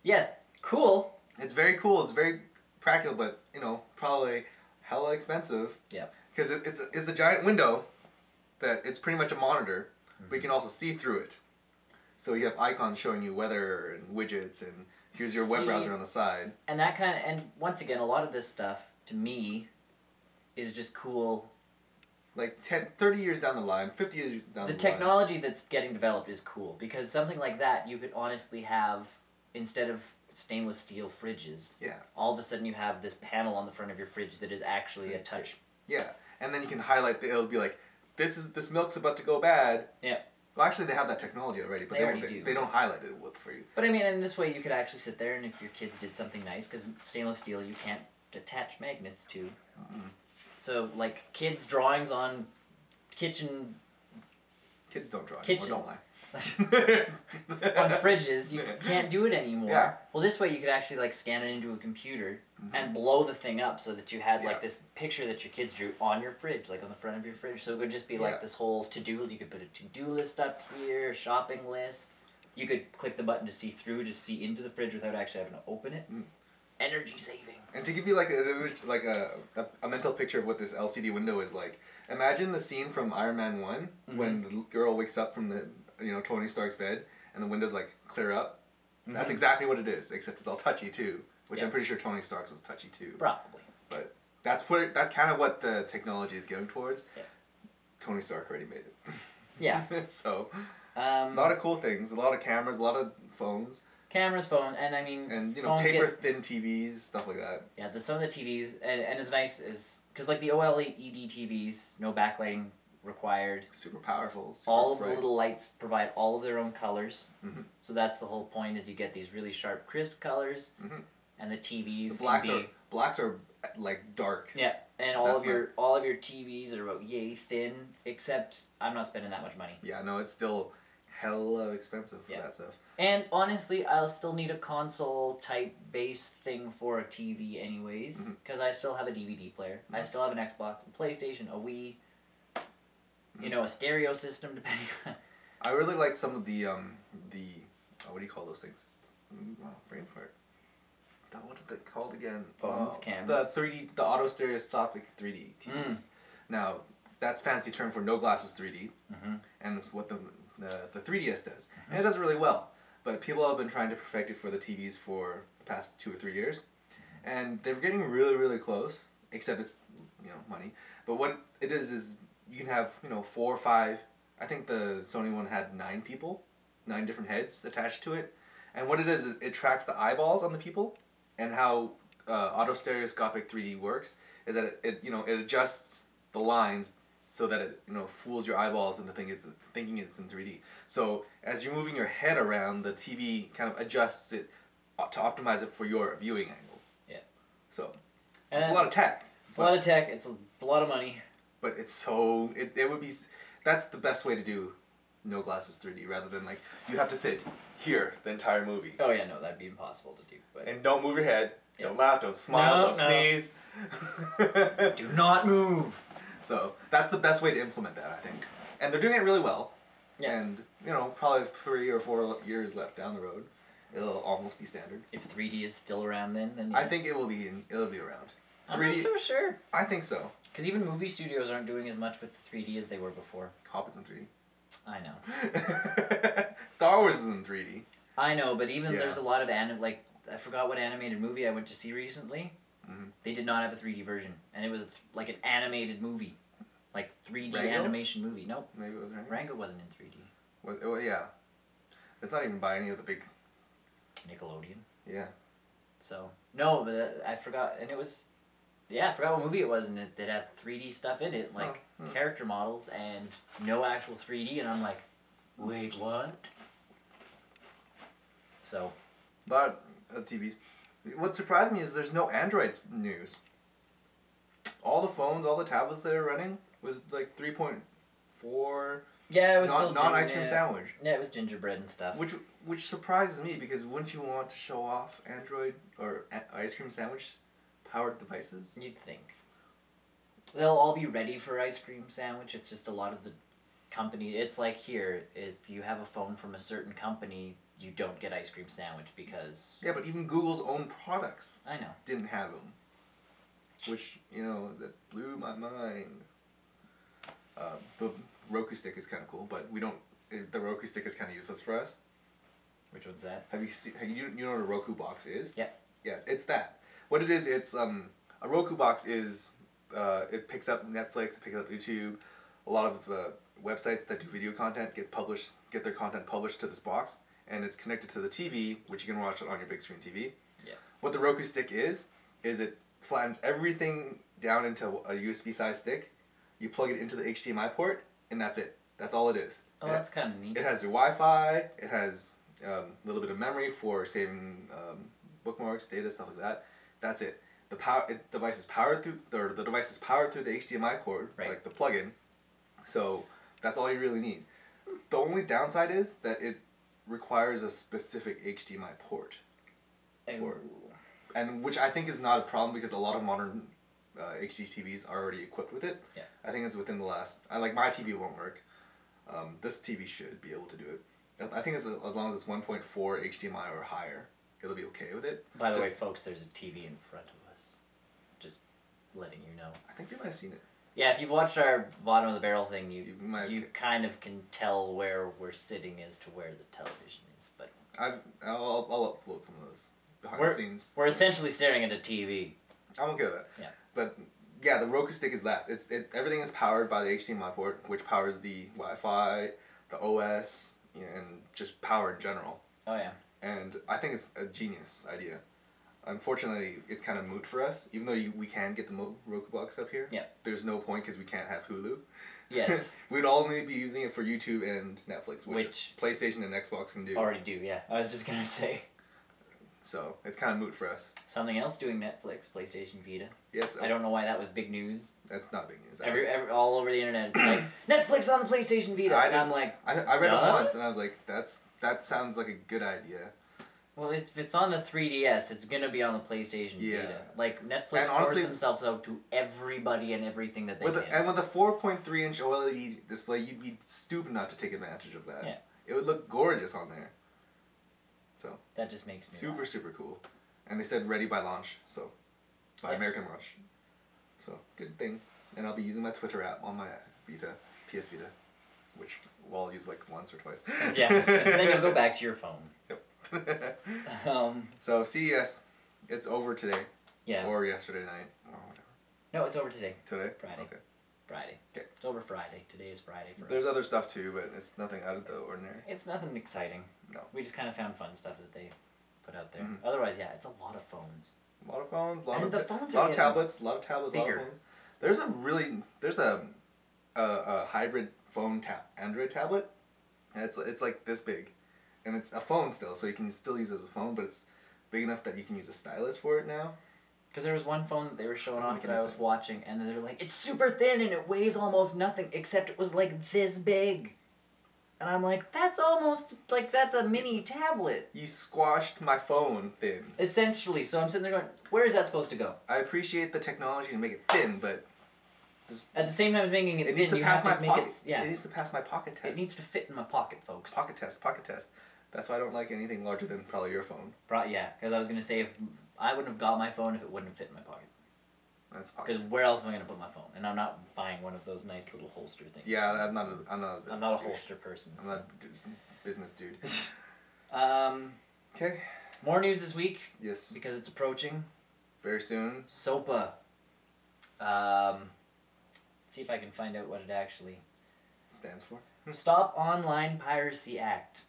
Yes, cool. It's very cool. It's very practical, but probably hella expensive. Yeah. Because it's a giant window that it's pretty much a monitor, but you can also see through it. So you have icons showing you weather and widgets, and here's your web browser on the side. And and once again, a lot of this stuff to me is just cool. Like 30 years down the line, 50 years down the line. The technology that's getting developed is cool, because something like that you could honestly have, instead of stainless steel fridges, all of a sudden you have this panel on the front of your fridge that is actually a touch. Yeah, and then you can highlight, it'll be like, this milk's about to go bad. Yeah. Well, actually, they have that technology already, but they don't highlight it for you. But I mean, in this way, you could actually sit there, and if your kids did something nice, because stainless steel you can't attach magnets to. Mm-hmm. So, like, kids' drawings on kitchen... Kids don't draw anymore, don't lie. On fridges, you can't do it anymore. Yeah. Well, this way you could actually, scan it into a computer and blow the thing up so that you had, this picture that your kids drew on your fridge, on the front of your fridge. So it would just be, this whole to-do. You could put a to-do list up here, a shopping list. You could click the button to see through, to see into the fridge without actually having to open it. Energy saving. And to give you an image, a mental picture of what this LCD window is like, imagine the scene from Iron Man 1 when the girl wakes up from the Tony Stark's bed and the windows clear up. That's exactly what it is, except it's all touchy too, which I'm pretty sure Tony Stark's was touchy too. Probably. But that's kind of what the technology is going towards. Yeah. Tony Stark already made it. Yeah. So a lot of cool things, a lot of cameras, a lot of phones. Cameras, phone, and I mean, and paper-thin TVs, stuff like that. Yeah, some of the TVs, and it's nice is because the OLED TVs, no backlighting required. Super powerful. All of the little lights provide all of their own colors, so that's the whole point. Is you get these really sharp, crisp colors, and the TVs. The blacks are dark. Yeah, and all of your TVs are about yay thin. Except I'm not spending that much money. Yeah, no, it's still hella expensive for that stuff. And honestly, I'll still need a console-type base thing for a TV anyways, because I still have a DVD player. I still have an Xbox, a PlayStation, a Wii, a stereo system, depending on... I really like some of the what do you call those things? Brain fart. What are they called again? Phones, cameras. The auto stereoscopic 3D TVs. Now, that's fancy term for no glasses 3D, and it's what the 3DS does. And it does it really well. But people have been trying to perfect it for the TVs for the past 2 or 3 years. And they're getting really, really close, except it's, money. But what it is you can have, 4 or 5, I think the Sony one had 9 different heads attached to it. And what it is, it tracks the eyeballs on the people, and how auto stereoscopic 3D works is that it adjusts the lines so that it fools your eyeballs into thinking it's in 3D. So as you're moving your head around, the TV kind of adjusts it to optimize it for your viewing angle. Yeah. So it's a lot of tech. It's a lot of tech. It's a lot of money. But it's it would be, that's the best way to do no glasses 3D rather than like you have to sit here the entire movie. Oh yeah, no, that'd be impossible to do. But and don't move your head. Yeah. Don't laugh. Don't smile. Don't sneeze. Do not move. So that's the best way to implement that, I think. And they're doing it really well. Yeah. And probably 3 or 4 years left down the road, it'll almost be standard. If 3D is still around, then yes. I think it will be. It'll be around. 3D, I'm not so sure. I think so. Because even movie studios aren't doing as much with 3D as they were before. Hobbit's in 3D. I know. Star Wars is in 3D. I know, but even there's a lot of I forgot what animated movie I went to see recently. Mm-hmm. They did not have a 3D version, and it was like an animated movie, like 3D Rango? Animation movie. Nope. Maybe it was Rango. Rango wasn't in 3D. Well, yeah. It's not even by any of the big. Nickelodeon. Yeah. So no, but I forgot, and it was. Yeah, I forgot what movie it was, and it had 3D stuff in it, like character models, and no actual 3D, and I'm like, wait, what? So. But TVs. What surprised me is there's no Android news. All the phones, all the tablets that are running was like 3.4. Yeah, it was still not ice cream sandwich. Yeah, it was gingerbread and stuff. Which surprises me because wouldn't you want to show off Android or ice cream sandwich powered devices? You'd think. They'll all be ready for ice cream sandwich. It's just a lot of the company. It's like here, if you have a phone from a certain company, you don't get ice cream sandwich because. Yeah, but even Google's own products. I know. Didn't have them. Which that blew my mind. The Roku stick is kind of cool, but we don't. The Roku stick is kind of useless for us. Which one's that? Have you seen? You know what a Roku box is? Yeah. Yeah, it's that. What it is, it's a Roku box is it picks up Netflix, it picks up YouTube, a lot of websites that do video content get their content published to this box, and it's connected to the TV, which you can watch it on your big screen TV. Yeah. What the Roku stick is it flattens everything down into a USB size stick. You plug it into the HDMI port, and that's it. That's all it is. Oh, that's kind of neat. It has your Wi-Fi. It has a little bit of memory for saving bookmarks, data, stuff like that. That's it. The device is powered through the HDMI cord, right. Like the plug-in. So that's all you really need. The only downside is that it requires a specific HDMI port. And which I think is not a problem because a lot of modern HD TVs are already equipped with it. Yeah. I think it's within the last. My TV won't work. This TV should be able to do it. I think as long as it's 1.4 HDMI or higher, it'll be okay with it. By the way, folks, there's a TV in front of us. Just letting you know. I think you might have seen it. Yeah, if you've watched our bottom of the barrel thing, you kind of can tell where we're sitting as to where the television is. But I'll upload some of those behind the scenes. We're essentially staring at a TV. I'm okay with that. Yeah. But yeah, the Roku stick is that. Everything is powered by the HDMI port, which powers the Wi-Fi, the OS, and just power in general. Oh yeah. And I think it's a genius idea. Unfortunately, it's kind of moot for us. Even though we can get the Roku box up here, there's no point because we can't have Hulu. Yes. We'd only be using it for YouTube and Netflix, which PlayStation and Xbox can do. Already do, yeah. I was just going to say. So, it's kind of moot for us. Something else doing Netflix, PlayStation Vita. Yes. I don't know why that was big news. That's not big news. All over the internet, it's like, Netflix on the PlayStation Vita. I'm like, I read it once and I was like, that sounds like a good idea. Well, if it's on the 3DS, it's going to be on the PlayStation Vita. Like, Netflix forced themselves out to everybody and everything that they can. And with a 4.3-inch OLED display, you'd be stupid not to take advantage of that. Yeah. It would look gorgeous on there. So that just makes me super cool. And they said ready by launch, so by American launch. So, good thing. And I'll be using my Twitter app on my Vita, PS Vita, which I'll use like once or twice. Yeah, and then you'll go back to your phone. Yep. So CES, it's over today. Yeah. Or yesterday night, or whatever. No, it's over today. Today? Friday. Okay. Friday. Okay. It's over Friday. Today is Friday for There's other stuff too, but it's nothing out of the ordinary. It's nothing exciting. No. We just kind of found fun stuff that they put out there. Mm-hmm. Otherwise, yeah, it's a lot of phones. A lot of phones, a lot of tablets, bigger. a lot of phones. There's a hybrid phone Android tablet, and it's like this big, and it's a phone still, so you can still use it as a phone, but it's big enough that you can use a stylus for it now. Because there was one phone that they were showing off that I was watching, and they're like, it's super thin and it weighs almost nothing, except it was like this big. And I'm like, that's almost, like, that's a mini tablet. You squashed my phone thin. Essentially. So I'm sitting there going, where is that supposed to go? I appreciate the technology to make it thin, but... At the same time as making it thin, you have to make it... Yeah. It needs to pass my pocket test. It needs to fit in my pocket, folks. Pocket test. That's why I don't like anything larger than probably your phone. Yeah, because I was going to say, if I wouldn't have got my phone if it wouldn't have fit in my pocket. That's pocket. Because where else am I going to put my phone? And I'm not buying one of those nice little holster things. Yeah, I'm not a holster person. I'm not a business dude. Okay. More news this week. Yes. Because it's approaching. Very soon. SOPA. See if I can find out what it actually stands for. Stop Online Piracy Act.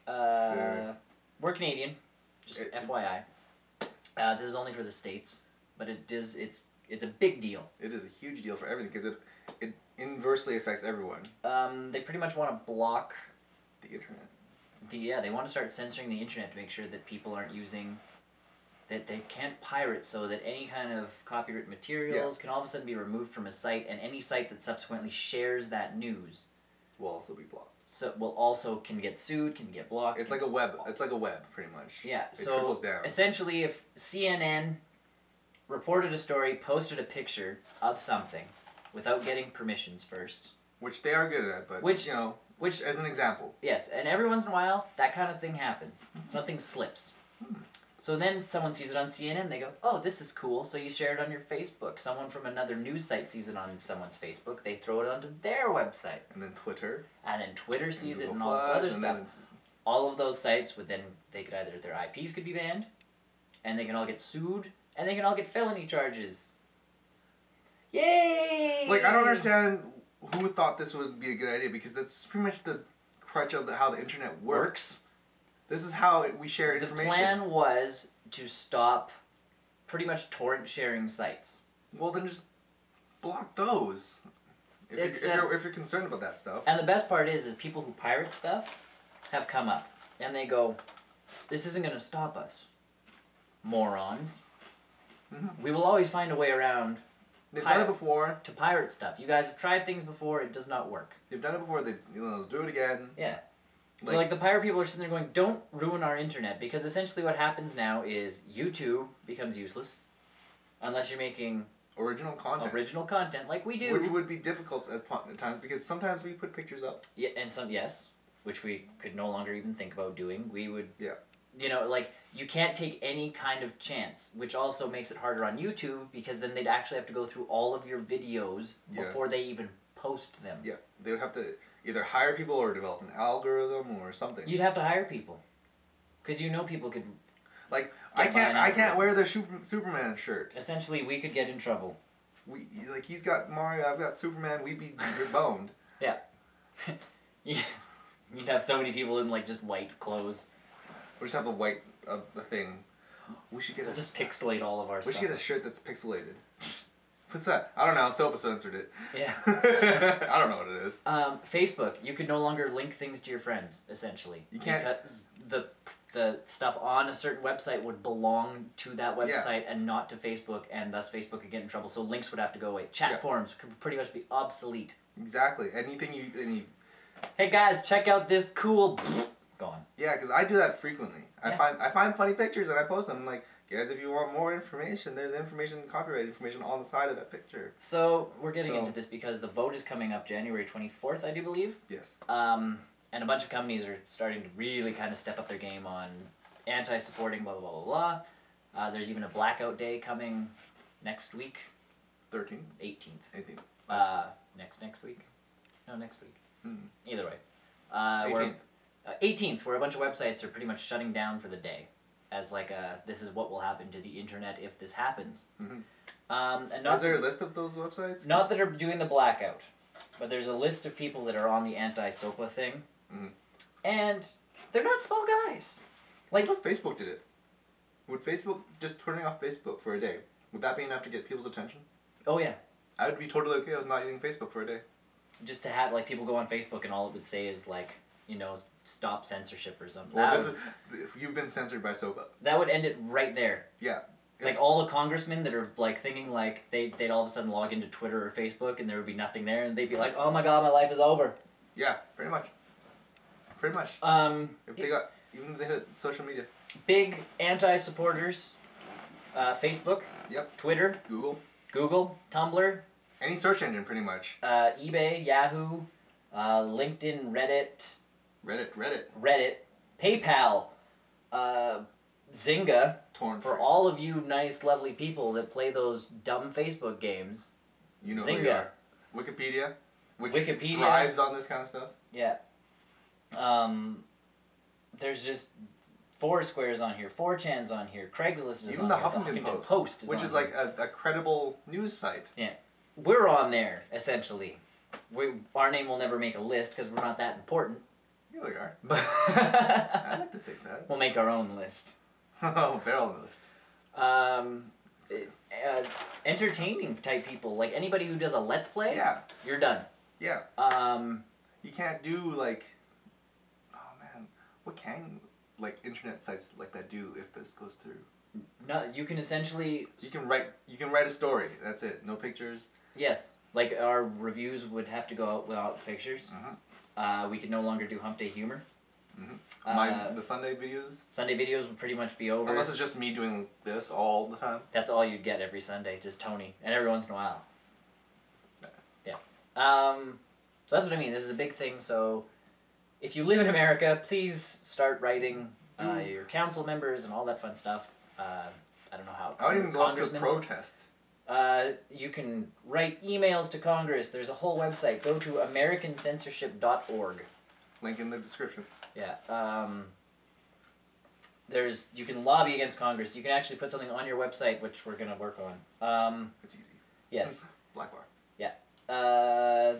We're Canadian, just FYI. This is only for the States, but it's a big deal. It is a huge deal for everything because it inversely affects everyone. They pretty much want to block the internet. They want to start censoring the internet to make sure that people aren't using, that they can't pirate, so that any kind of copyright materials can all of a sudden be removed from a site, and any site that subsequently shares that news will also be blocked. So can get sued, can get blocked. It's like a web, pretty much. Yeah, it trickles down. Essentially, if CNN reported a story, posted a picture of something without getting permissions first, which they are good at, but as an example. Yes, and every once in a while, that kind of thing happens. Something slips. So then someone sees it on CNN, they go, oh, this is cool, so you share it on your Facebook. Someone from another news site sees it on someone's Facebook, they throw it onto their website. And then Twitter. And then Twitter sees it and all this other stuff. All of those sites would then, their IPs could be banned, and they can all get sued, and they can all get felony charges. Yay! Like, I don't understand who thought this would be a good idea, because that's pretty much the crutch of how the internet works. This is how we share information. The plan was to stop pretty much torrent sharing sites. Well, then just block those. If you're concerned about that stuff. And the best part is people who pirate stuff have come up. And they go, this isn't going to stop us. Morons. Mm-hmm. We will always find a way around. They've done it before. To pirate stuff. You guys have tried things before. It does not work. They've done it before. They'll do it again. Yeah. So, the pirate people are sitting there going, don't ruin our internet, because essentially what happens now is YouTube becomes useless unless you're making original content like we do. Which would be difficult at times, because sometimes we put pictures up. Yeah, and which we could no longer even think about doing. We would, you can't take any kind of chance, which also makes it harder on YouTube, because then they'd actually have to go through all of your videos before they even post them. Yeah, they would have to either hire people or develop an algorithm or something. You'd have to hire people, because people could. Like I can't wear the Superman shirt. Essentially, we could get in trouble. He's got Mario, I've got Superman. We'd be boned. Yeah. You'd have so many people in just white clothes. We just have the thing. We should get just pixelate all of our stuff. We should get a shirt that's pixelated. What's that? I don't know. SOPA censored it. Yeah. I don't know what it is. Facebook. You could no longer link things to your friends, essentially. You can't. Because the stuff on a certain website would belong to that website and not to Facebook, and thus Facebook could get in trouble. So links would have to go away. Chat forums could pretty much be obsolete. Exactly. Anything Hey guys, check out this cool... Gone. Yeah, because I do that frequently. I find funny pictures and I post them. I'm like, guys, if you want more information, there's copyright information on the side of that picture. So we're getting into this because the vote is coming up January 24th, I do believe. Yes. And a bunch of companies are starting to really kind of step up their game on anti-supporting blah, blah, blah, blah, blah. There's even a blackout day coming next week. 13th? 18th. Next week? No, next week. Either way. 18th. 18th, where a bunch of websites are pretty much shutting down for the day, as this is what will happen to the internet if this happens. Mm-hmm. Is there a list of those websites? Not that are doing the blackout, but there's a list of people that are on the anti-SOPA thing, and they're not small guys. What if Facebook did it? Would Facebook just turning off Facebook for a day? Would that be enough to get people's attention? Oh yeah. I would be totally okay with not using Facebook for a day. Just to have people go on Facebook and all it would say is stop censorship or something. Well, you've been censored by SOPA. That would end it right there. Yeah. All the congressmen that are thinking they'd all of a sudden log into Twitter or Facebook and there would be nothing there and they'd be like, oh my god, my life is over. Yeah, pretty much. pretty much. If they got, even if they hit social media. Big anti-supporters, Facebook. Yep. Twitter. Google. Tumblr. Any search engine, pretty much. eBay, Yahoo, LinkedIn, Reddit, PayPal, Zynga. For all of you nice, lovely people that play those dumb Facebook games. You know Zynga. who you are. Wikipedia, which thrives on this kind of stuff. Yeah. There's just Foursquare's on here, 4chan's on here, Craigslist is even on the here. Huffington Post is which on is here. like a credible news site. Yeah. We're on there, essentially. Our name will never make a list because we're not that important. Yeah, we are. I like to think that. We'll make our own list. Oh, barrel list. Entertaining type people, like anybody who does a Let's Play, yeah, you're done. Yeah. You can't do like, oh man, what can like internet sites like that do if this goes through? No, you can essentially. You can write a story. That's it. No pictures. Yes, like our reviews would have to go out without pictures. We could no longer do Hump Day humor. The Sunday videos? Sunday videos would pretty much be over. Unless it's just me doing this all the time. That's all you'd get every Sunday, just Tony. And every once in a while. Yeah. So that's what I mean. This is a big thing. So if you live in America, please start writing your council members and all that fun stuff. I don't know how. I don't even go up to protest. You can write emails to Congress. There's a whole website. Go to americancensorship.org. Link in the description. Yeah. You can lobby against Congress. You can actually put something on your website, which we're going to work on. It's easy. Yes. Black bar. Yeah.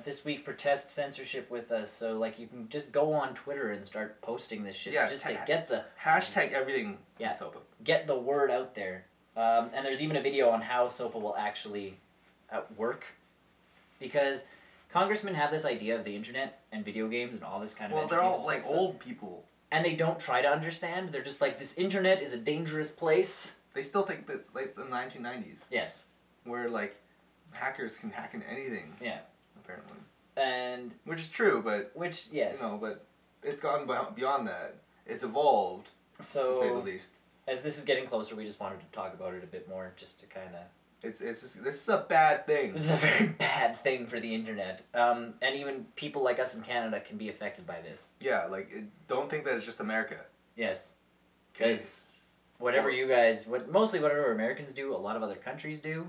This week, protest censorship with us. So, like, you can just go on Twitter and start posting this shit. Yeah, just to get the... Hashtag everything SOPA. Get the word out there. And there's even a video on how SOPA will actually work. Because congressmen have this idea of the internet and video games and all this kind of... Well, they're all, like, old people. And they don't try to understand. They're just like, this internet is a dangerous place. They still think that it's the 1990s. Yes. Where, like, hackers can hack into anything. Yeah. Apparently. And... Which is true, but... Which, yes. You know, but it's gone beyond that. It's evolved, to say the least. As this is getting closer, we just wanted to talk about it a bit more, just to kind of... This is a bad thing. This is a very bad thing for the internet. And even people like us in Canada can be affected by this. Yeah, like, don't think that it's just America. Yes. Because whatever you guys... mostly whatever Americans do, a lot of other countries do.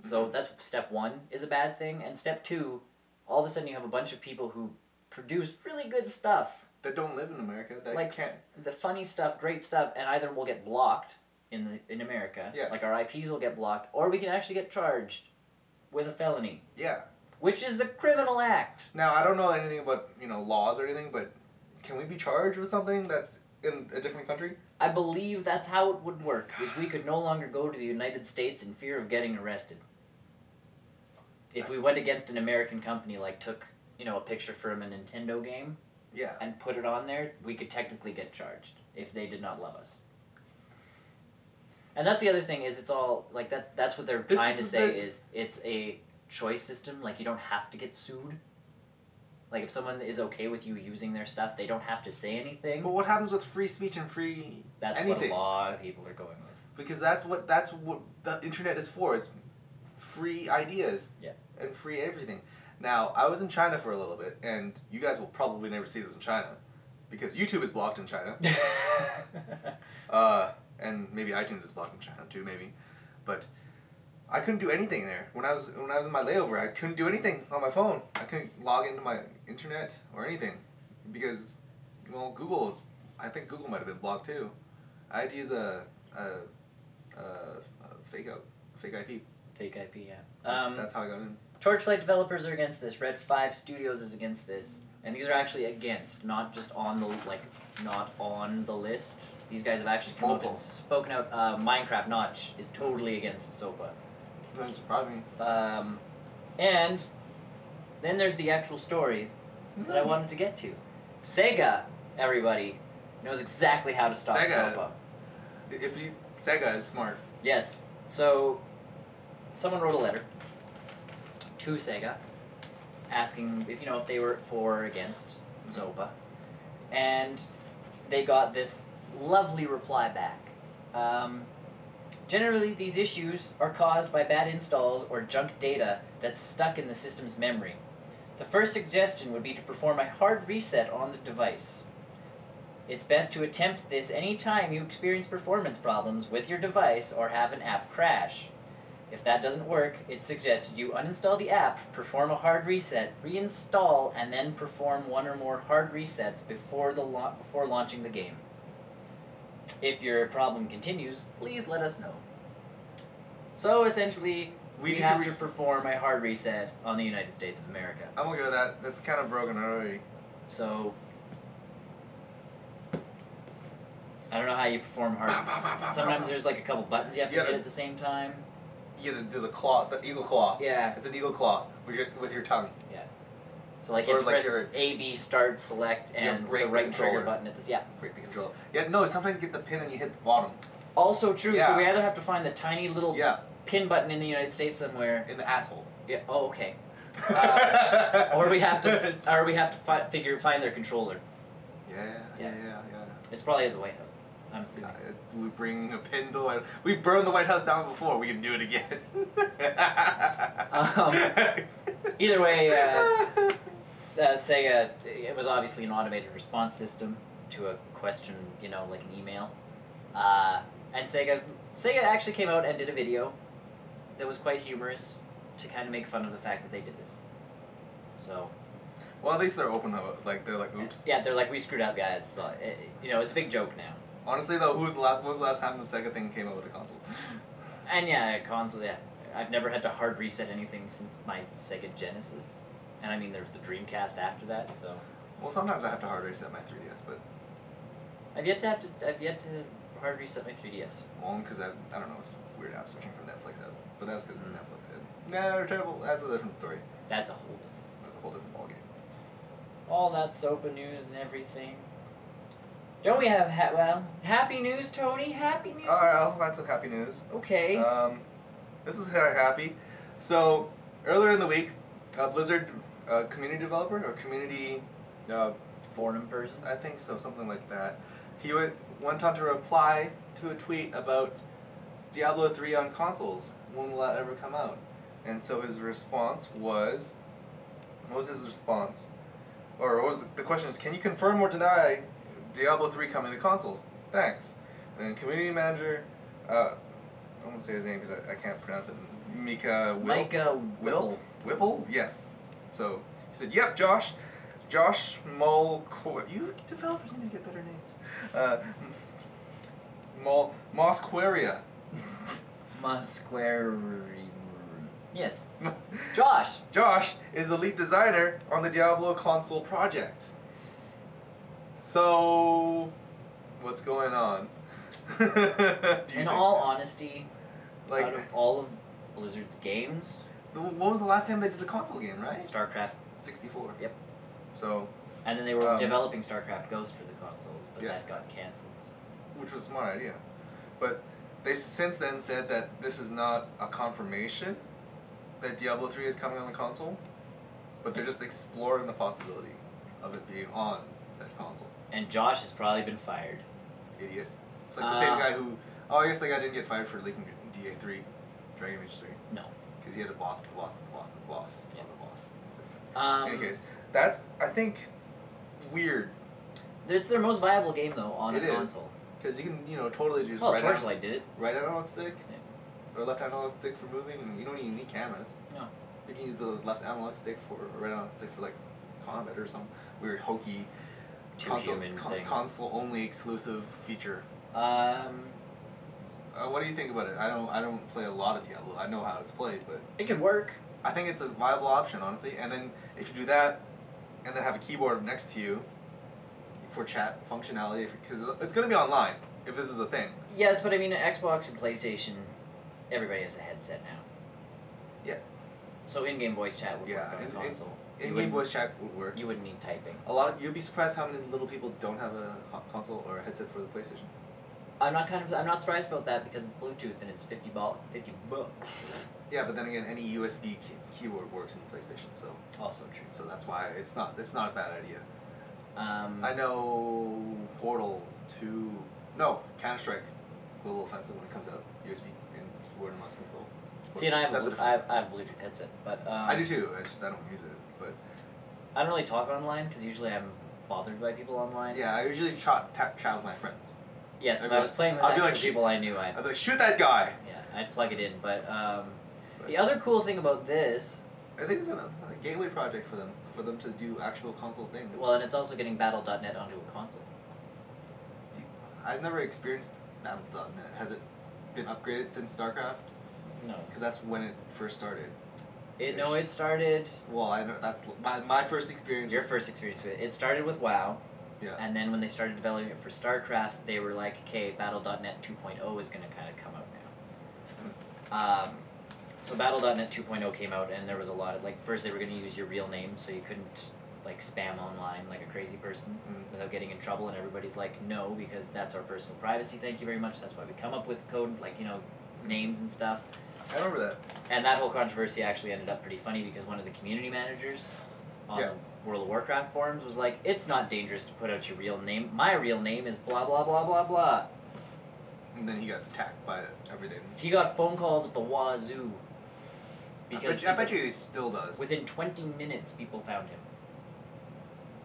So that's step one is a bad thing. And step two, all of a sudden you have a bunch of people who produce really good stuff. That don't live in America. That like, can't... The funny stuff, great stuff, and either we'll get blocked in America, like our IPs will get blocked, or we can actually get charged with a felony. Yeah. Which is the criminal act. Now, I don't know anything about, laws or anything, but can we be charged with something that's in a different country? I believe that's how it would work, is we could no longer go to the United States in fear of getting arrested. If we went against an American company, like took, a picture from a Nintendo game, and put it on there, we could technically get charged if they did not love us. And that's the other thing, is it's all, like, that's what they're trying to say, is it's a choice system, like, you don't have to get sued. Like, if someone is okay with you using their stuff, they don't have to say anything. But what happens with free speech and free anything? What a lot of people are going with. Because that's what the internet is for. It's free ideas. Yeah. And free everything. Now, I was in China for a little bit, and you guys will probably never see this in China, because YouTube is blocked in China. And maybe iTunes is blocked in China too, maybe. But I couldn't do anything there. When I was in my layover, I couldn't do anything on my phone. I couldn't log into my internet or anything, because Google I think Google might have been blocked too. I had to use a fake IP. Fake IP, yeah. That's how I got in. Torchlight developers are against this. Red 5 Studios is against this. And these are actually against, not just on the, not on the list. These guys have actually come out and spoken out. Minecraft Notch is totally against SOPA. Doesn't surprise me. And then there's the actual story that I wanted to get to. Sega, everybody, knows exactly how to stop SOPA. Sega is smart. Yes. So, someone wrote a letter to Sega asking if they were for or against SOPA. and they got this lovely reply back. Generally, these issues are caused by bad installs or junk data that's stuck in the system's memory. The first suggestion would be to perform a hard reset on the device. It's best to attempt this any time you experience performance problems with your device or have an app crash. If that doesn't work, it's suggested you uninstall the app, perform a hard reset, reinstall, and then perform one or more hard resets before launching the game. If your problem continues, please let us know. So essentially, we have to perform a hard reset on the United States of America. I'm okay with that. That's kind of broken already. So, I don't know how you perform hard. Sometimes there's like a couple buttons you have to hit at the same time. You have to do the claw, the eagle claw. Yeah. It's an eagle claw with your tongue. Yeah. So like you have to press A, B, start, select, and the right trigger button at this. Yeah. Break the controller. Yeah. No. Sometimes you get the pin and you hit the bottom. Also true. Yeah. So we either have to find the tiny little yeah. pin button in the United States somewhere. In the asshole. Yeah. Oh, okay. Or we have to find their controller. Yeah. It's probably at the White House. I'm assuming. We bring a pin to the White House. We've burned the White House down before. We can do it again. Either way, Sega, it was obviously an automated response system to a question, like an email. And Sega actually came out and did a video that was quite humorous to kind of make fun of the fact that they did this. So. Well, at least they're open about it. Like, they're like, oops. Yeah, they're like, we screwed up, guys. So, it's a big joke now. Honestly, though, when was the last time the Sega thing came out with a console? And yeah, a console, yeah. I've never had to hard reset anything since my Sega Genesis. And I mean, there's the Dreamcast after that, so. Well, sometimes I have to hard reset my 3DS, but. I've yet to hard reset my 3DS. Well, because I don't know, it's weird app switching from Netflix out. But that's because Netflix said, nah, they're terrible. That's a different story. That's a whole difference. That's a whole different ballgame. All that SOPA news and everything. Don't we have, happy news, Tony? Happy news? Alright, I'll find some happy news. Okay. This is happy. So, earlier in the week, Blizzard, community developer, or community... forum person? I think so, something like that. He went on to reply to a tweet about Diablo 3 on consoles. When will that ever come out? And so his response was... What was his response? The question is, can you confirm or deny Diablo 3 coming to consoles? Thanks. And community manager, I won't say his name because I can't pronounce it. Micah Whipple? Yes. So he said, yep, Josh Mulqueria. You developers need to get better names. Mosqueria. Yes. Josh. Josh is the lead designer on the Diablo console project. So, what's going on? In all honesty, out of all of Blizzard's games... When was the last time they did a console game, right? StarCraft 64. Yep. So... And then they were developing StarCraft Ghost for the consoles, but yes. that got cancelled. Which was a smart idea. But they since then said that this is not a confirmation that Diablo 3 is coming on the console, but they're just exploring the possibility of it being on said console. And Josh has probably been fired. Idiot. It's like the same guy who... Oh, I guess that guy didn't get fired for leaking DA3, Dragon Age 3. No. Because he had a boss, the boss. Yeah. The boss. So, in any case, that's, I think, weird. It's their most viable game, though, on a console. Because you can, totally just Torchlight did it. Right analog stick, or left analog stick for moving, and you don't even need cameras. No. You can use the left analog stick or right analog stick for, like, combat or some weird hokey console only exclusive feature. What do you think about it? I don't play a lot of Diablo. I know how it's played, but it could work. I think it's a viable option, honestly. And then if you do that, and then have a keyboard next to you for chat functionality, because it's going to be online if this is a thing. Yes, but I mean, Xbox and PlayStation, everybody has a headset now. Yeah. So in-game voice chat would work on a console. In-game voice chat would work. You wouldn't need typing. You'd be surprised how many little people don't have a console or a headset for the PlayStation. I'm not surprised about that because it's Bluetooth and it's $50. Yeah, but then again, any USB keyboard works in the PlayStation, so. Also true. So that's why it's not a bad idea. I know Portal 2. No, Counter-Strike Global Offensive when it comes out. USB and keyboard and mouse control. See, and I have a Bluetooth headset, but I do too. It's just I don't use it, but I don't really talk online because usually I'm bothered by people online. Yeah, I usually chat with my friends. Yes, if I was playing with actual people I knew, I'd be like, shoot that guy! Yeah, I'd plug it in, but the other cool thing about this... I think it's a gateway project for them to do actual console things. Well, and it's also getting Battle.net onto a console. I've never experienced Battle.net. Has it been upgraded since StarCraft? No. Because that's when it first started. No, it started... Well, I know that's my first experience. Your first experience with it. It started with WoW. Yeah. And then when they started developing it for StarCraft, they were like, okay, Battle.net 2.0 is going to kind of come out now. So Battle.net 2.0 came out, and there was a lot of, like, first they were going to use your real name, so you couldn't, like, spam online like a crazy person without getting in trouble, and everybody's like, no, because that's our personal privacy, thank you very much, that's why we come up with code, like, you know, names and stuff. I remember that. And that whole controversy actually ended up pretty funny, because one of the community managers on the World of Warcraft forums was like, it's not dangerous to put out your real name, my real name is blah blah blah blah blah. And then he got attacked by everything. He got phone calls at the wazoo. Because I bet you he still does. Within 20 minutes, people found him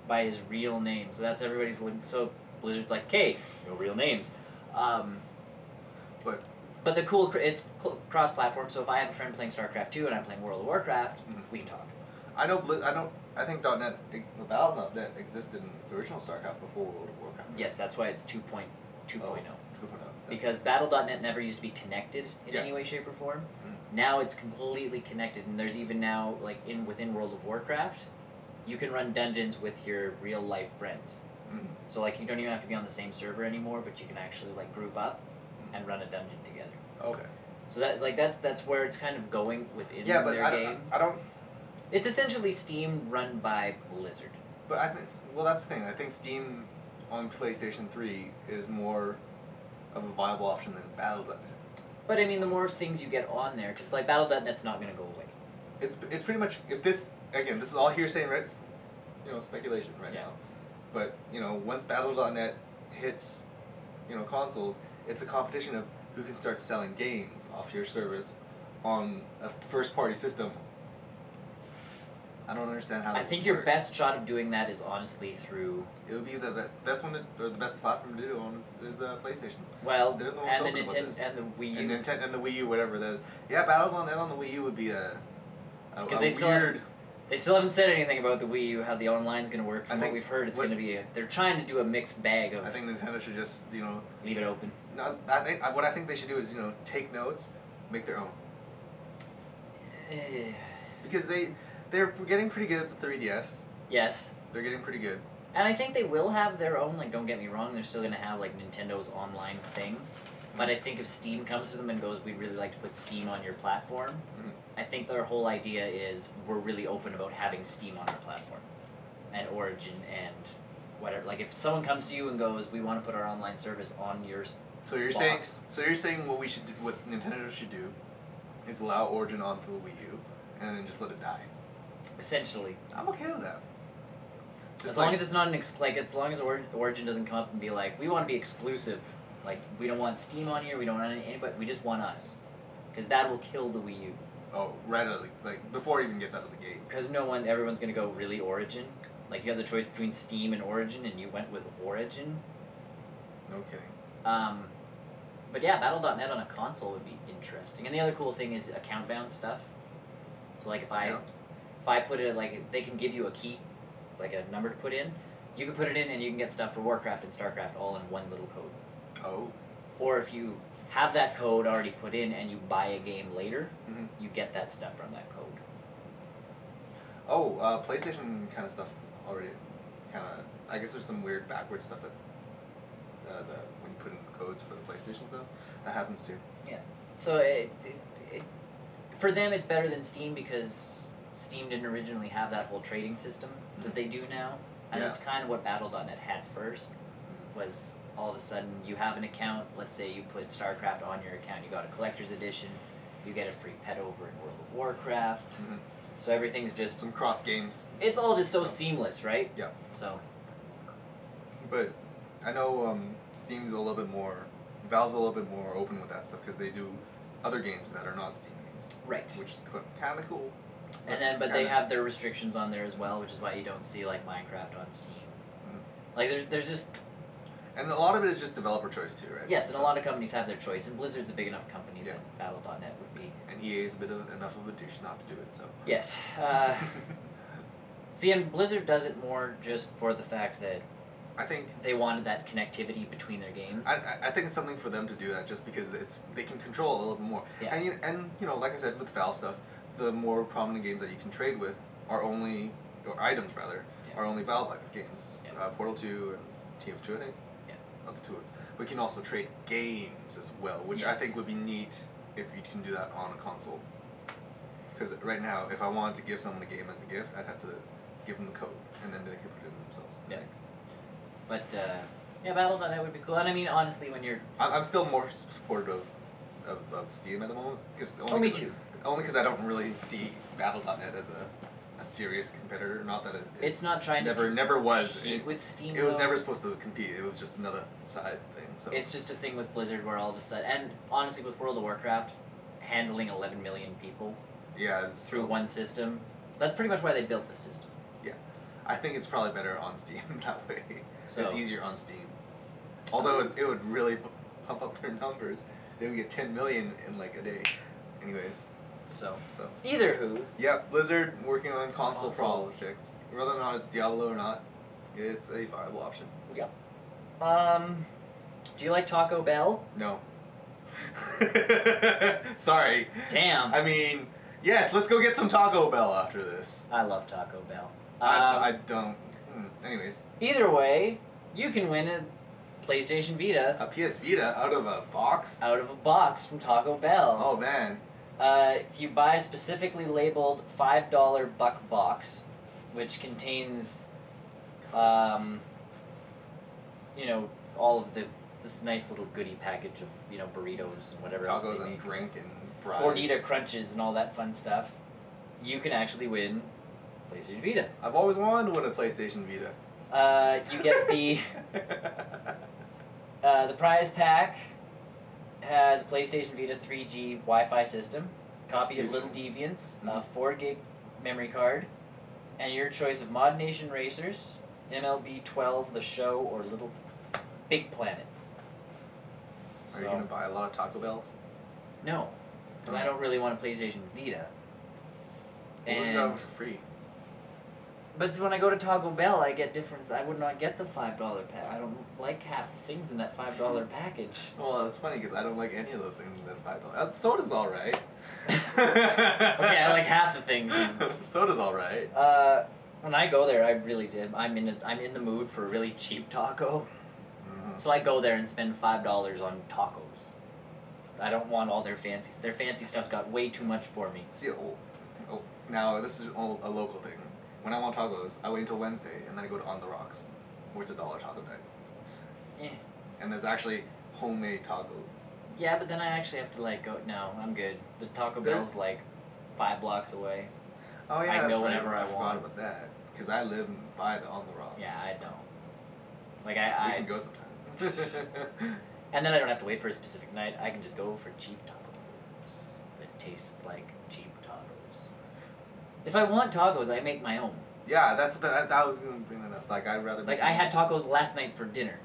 by his real name. So that's everybody's. So Blizzard's like, "Okay, no real names." But the cool, it's cross-platform. So if I have a friend playing StarCraft 2 and I'm playing World of Warcraft, we can talk. I think .net, the Battle.net existed in the original StarCraft before World of Warcraft. Yes, that's why it's 2.0. 2.0. Because Battle.net never used to be connected in any way, shape, or form. Now it's completely connected, and there's even now, like, within World of Warcraft, you can run dungeons with your real-life friends. So, like, you don't even have to be on the same server anymore, but you can actually, like, group up and run a dungeon together. Okay. So that's where it's kind of going within their game. I don't... It's essentially Steam run by Blizzard. But I think, well, that's the thing. I think Steam on PlayStation 3 is more of a viable option than Battle.net. But I mean, the more things you get on there, because like Battle.net's not going to go away. It's pretty much, if this, again, this is all hearsay and speculation right now. But, once Battle.net hits, consoles, it's a competition of who can start selling games off your service on a first-party system. I don't understand how that I think your best shot of doing that is honestly through... It would be the best one, or the best platform to do it on is PlayStation. Well, They're the most and the open about Nintendo this. and the Wii U. And the Wii U, whatever that is. Yeah, Battle.net on the Wii U would be a weird... They still haven't said anything about the Wii U, how the online's going to work. From what we've heard, it's going to be they're trying to do a mixed bag of... I think Nintendo should just, leave it open. No, what I think they should do is, take notes, make their own. Because they're getting pretty good at the 3DS. Yes. They're getting pretty good. And I think they will have their own, like, don't get me wrong, they're still going to have, like, Nintendo's online thing. But I think if Steam comes to them and goes, we'd really like to put Steam on your platform, I think their whole idea is we're really open about having Steam on our platform. And Origin and whatever. Like, if someone comes to you and goes, we want to put our online service on your So you're saying what what Nintendo should do is allow Origin onto the Wii U and then just let it die. Essentially. I'm okay with that. As long as it's not as long as Origin doesn't come up and be like, we want to be exclusive. Like, we don't want Steam on here, we don't want anybody, we just want us. Because that will kill the Wii U. Oh, right out of like before it even gets out of the gate. Because everyone's going to go, really, Origin? Like, you have the choice between Steam and Origin, and you went with Origin? No kidding. But yeah, Battle.net on a console would be interesting. And the other cool thing is account-bound stuff. So, like, if I put it, like, they can give you a key, like a number to put in. You can put it in and you can get stuff for Warcraft and StarCraft all in one little code. Oh. Or if you have that code already put in and you buy a game later, you get that stuff from that code. Oh, PlayStation kind of stuff already. I guess there's some weird backward stuff that when you put in the codes for the PlayStation stuff, that happens too. Yeah. So for them, it's better than Steam because Steam didn't originally have that whole trading system that they do now. And that's kind of what Battle.net had first, was all of a sudden you have an account, let's say you put StarCraft on your account, you got a collector's edition, you get a free pet over in World of Warcraft. So everything's just... Some cross games. It's all just so seamless, right? Yeah. So... But I know Steam's a little bit more, Valve's a little bit more open with that stuff because they do other games that are not Steam games. Right. Which is kind of cool. And then, but they have their restrictions on there as well, which is why you don't see like Minecraft on Steam. Like there's just. And a lot of it is just developer choice too, right? Yes, and a lot of companies have their choice, and Blizzard's a big enough company that Battle.net would be. And EA is enough of a douche not to do it, so. Yes. See, and Blizzard does it more just for the fact that I think they wanted that connectivity between their games. I think it's something for them to do that just because they can control it a little bit more. Yeah. And you know, like I said, with Valve stuff, the more prominent games that you can trade with are only, or items rather, are only Valve games. Yeah. Portal 2 and TF2, I think. Yeah. Not the two ones. But you can also trade games as well, which I think would be neat if you can do that on a console. Because right now, if I wanted to give someone a game as a gift, I'd have to give them the code, and then they could put it in themselves. Yeah. But, yeah, Battle.net would be cool. And I mean, honestly, when you're... I'm still more supportive of Steam at the moment. Me too. Only because I don't really see Battle.net as a serious competitor. Not that it's not trying to never was compete with Steam. It was never supposed to compete. It was just another side thing. So it's just a thing with Blizzard where all of a sudden, and honestly, with World of Warcraft, handling 11 million people. Yeah, through one system. That's pretty much why they built the system. Yeah, I think it's probably better on Steam that way. So, it's easier on Steam. Although it would really pump up their numbers. They would get 10 million in like a day. Anyways. So. Either who. Yeah, Blizzard working on console projects. Whether or not it's Diablo or not, it's a viable option. Yeah. Do you like Taco Bell? No. Sorry. Damn. I mean, yes, let's go get some Taco Bell after this. I love Taco Bell. I don't. Anyways. Either way, you can win a PlayStation Vita. A PS Vita out of a box? Out of a box from Taco Bell. Oh, man. If you buy a specifically labeled $5 buck box, which contains, you know, all of this nice little goodie package of, you know, burritos and whatever else Tacos and drink and fries. Gordita crunches and all that fun stuff. You can actually win PlayStation Vita. I've always wanted to win a PlayStation Vita. You get the prize pack has a PlayStation Vita 3G Wi-Fi system, copy of Little Deviants, a 4 gig memory card, and your choice of Mod Nation Racers, MLB 12, The Show, or Little Big Planet. Are you going to buy a lot of Taco Bells? No, because I don't really want a PlayStation Vita. And for free. But when I go to Taco Bell, I get different. I would not get the $5 pack. I don't like half the things in that $5 package. Well, it's funny because I don't like any of those things in that $5. Soda's all right. Okay, I like half the things. Soda's all right. When I go there, I really did. I'm in the mood for a really cheap taco. So I go there and spend $5 on tacos. I don't want all their fancy. Their fancy stuff's got way too much for me. See, now this is all a local thing. When I want tacos, I wait until Wednesday and then I go to On the Rocks, where it's $1 taco night. Yeah. And there's actually homemade tacos. Yeah, but then I actually have to go. No, I'm good. The Taco Bell's 5 blocks away. Oh yeah, I can that's go right. whenever I want. forgot about that because I live by the On the Rocks. Yeah, I so. know. We can go sometime. And then I don't have to wait for a specific night. I can just go for cheap tacos that taste like cheap tacos. If I want tacos, I make my own. Yeah, that was gonna bring that up. I'd rather. I had tacos last night for dinner,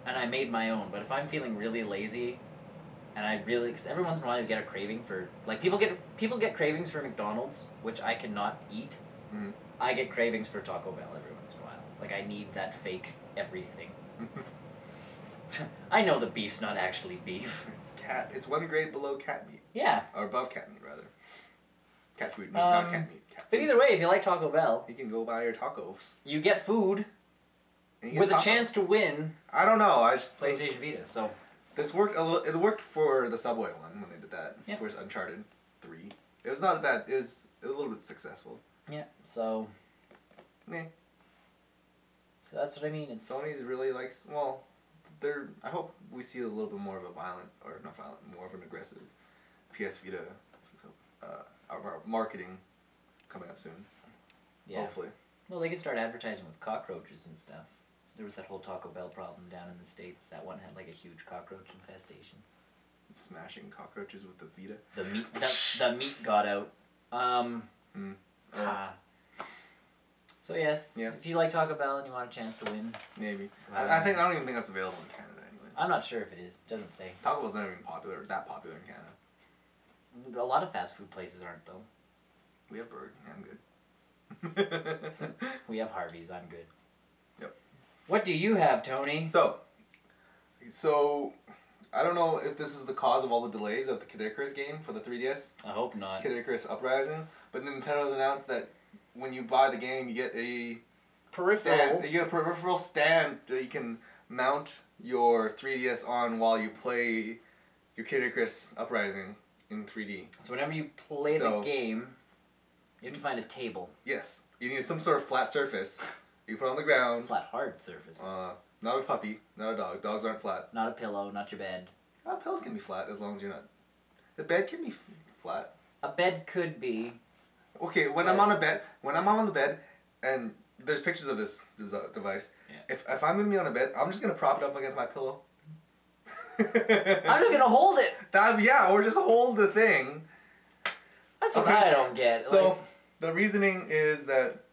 and I made my own. But if I'm feeling really lazy, and cause every once in a while you get a craving for people get cravings for McDonald's, which I cannot eat. Mm-hmm. I get cravings for Taco Bell every once in a while. I need that fake everything. I know the beef's not actually beef. It's one grade below cat meat. Yeah. Or above cat meat, rather. Cat food meat, not cat meat. But either way, if you like Taco Bell, you can go buy your tacos. You get food with a chance to win. I don't know. I just PlayStation Vita. So this worked a little. It worked for the Subway one when they did that. Yeah. For Uncharted 3. It was not bad. It was a little bit successful. Yeah. So. Meh. So that's what I mean. Sony's really I hope we see a little bit more of a more of an aggressive PS Vita marketing coming up soon. Yeah. Hopefully. Well, they could start advertising with cockroaches and stuff. There was that whole Taco Bell problem down in the States. That one had like a huge cockroach infestation. Smashing cockroaches with the Vita. The meat got out. So yes, if you like Taco Bell and you want a chance to win, maybe. I don't even think that's available in Canada anyway. I'm not sure if it is. It doesn't say. Taco Bell's not even that popular in Canada. A lot of fast food places aren't though. We have Burger King. I'm good. We have Harvey's. I'm good. Yep. What do you have, Tony? So I don't know if this is the cause of all the delays of the Kid Icarus game for the 3DS. I hope not. Kid Icarus Uprising, but Nintendo's announced that when you buy the game, you get a peripheral. You get a peripheral stand that you can mount your 3DS on while you play your Kid Icarus Uprising in 3D. So whenever you play the game, you have to find a table. Yes, you need some sort of flat surface. You put it on the ground. Flat, hard surface. Not a puppy, not a dog. Dogs aren't flat. Not a pillow, not your bed. Pillows can be flat as long as you're not. The bed can be flat. A bed could be. Okay, when I'm on the bed, and there's pictures of this device. Yeah. If I'm gonna be on a bed, I'm just gonna prop it up against my pillow. I'm just gonna hold it. Or just hold the thing. That's what I don't get. So the reasoning is that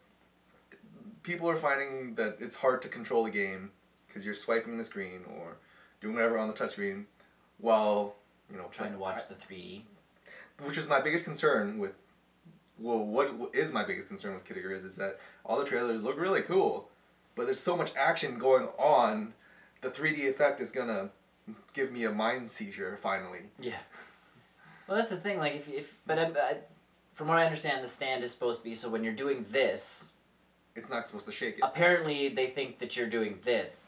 people are finding that it's hard to control the game because you're swiping the screen or doing whatever on the touchscreen while trying to watch the 3D. Which is my biggest concern with. Well, what is my biggest concern with Kid Icarus is that all the trailers look really cool, but there's so much action going on, the 3D effect is gonna give me a mind seizure finally. Yeah. Well, that's the thing. Like, from what I understand, the stand is supposed to be so when you're doing this, it's not supposed to shake it. Apparently, they think that you're doing this.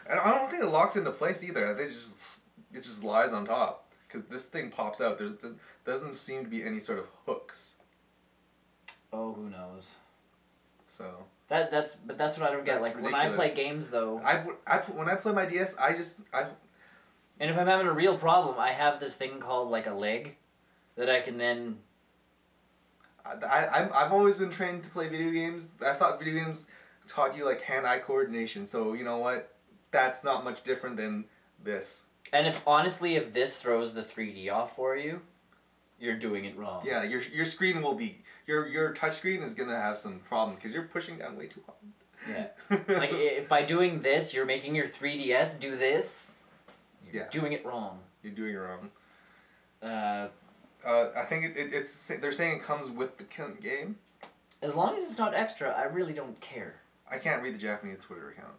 And I don't think it locks into place either. I think it just lies on top. Because this thing pops out. There doesn't seem to be any sort of hooks. Oh, who knows? So that's what I don't get. Like ridiculous. When I play games, though, when I play my DS, and if I'm having a real problem, I have this thing called like a leg, that I can then. I've always been trained to play video games. I thought video games taught you like hand-eye coordination. So you know what? That's not much different than this. And if this throws the 3D off for you, you're doing it wrong. Yeah, your screen will be your touch screen is gonna have some problems because you're pushing down way too hard. Yeah, like if by doing this you're making your 3DS do this, you're doing it wrong. You're doing it wrong. I think they're saying it comes with the game. As long as it's not extra, I really don't care. I can't read the Japanese Twitter account.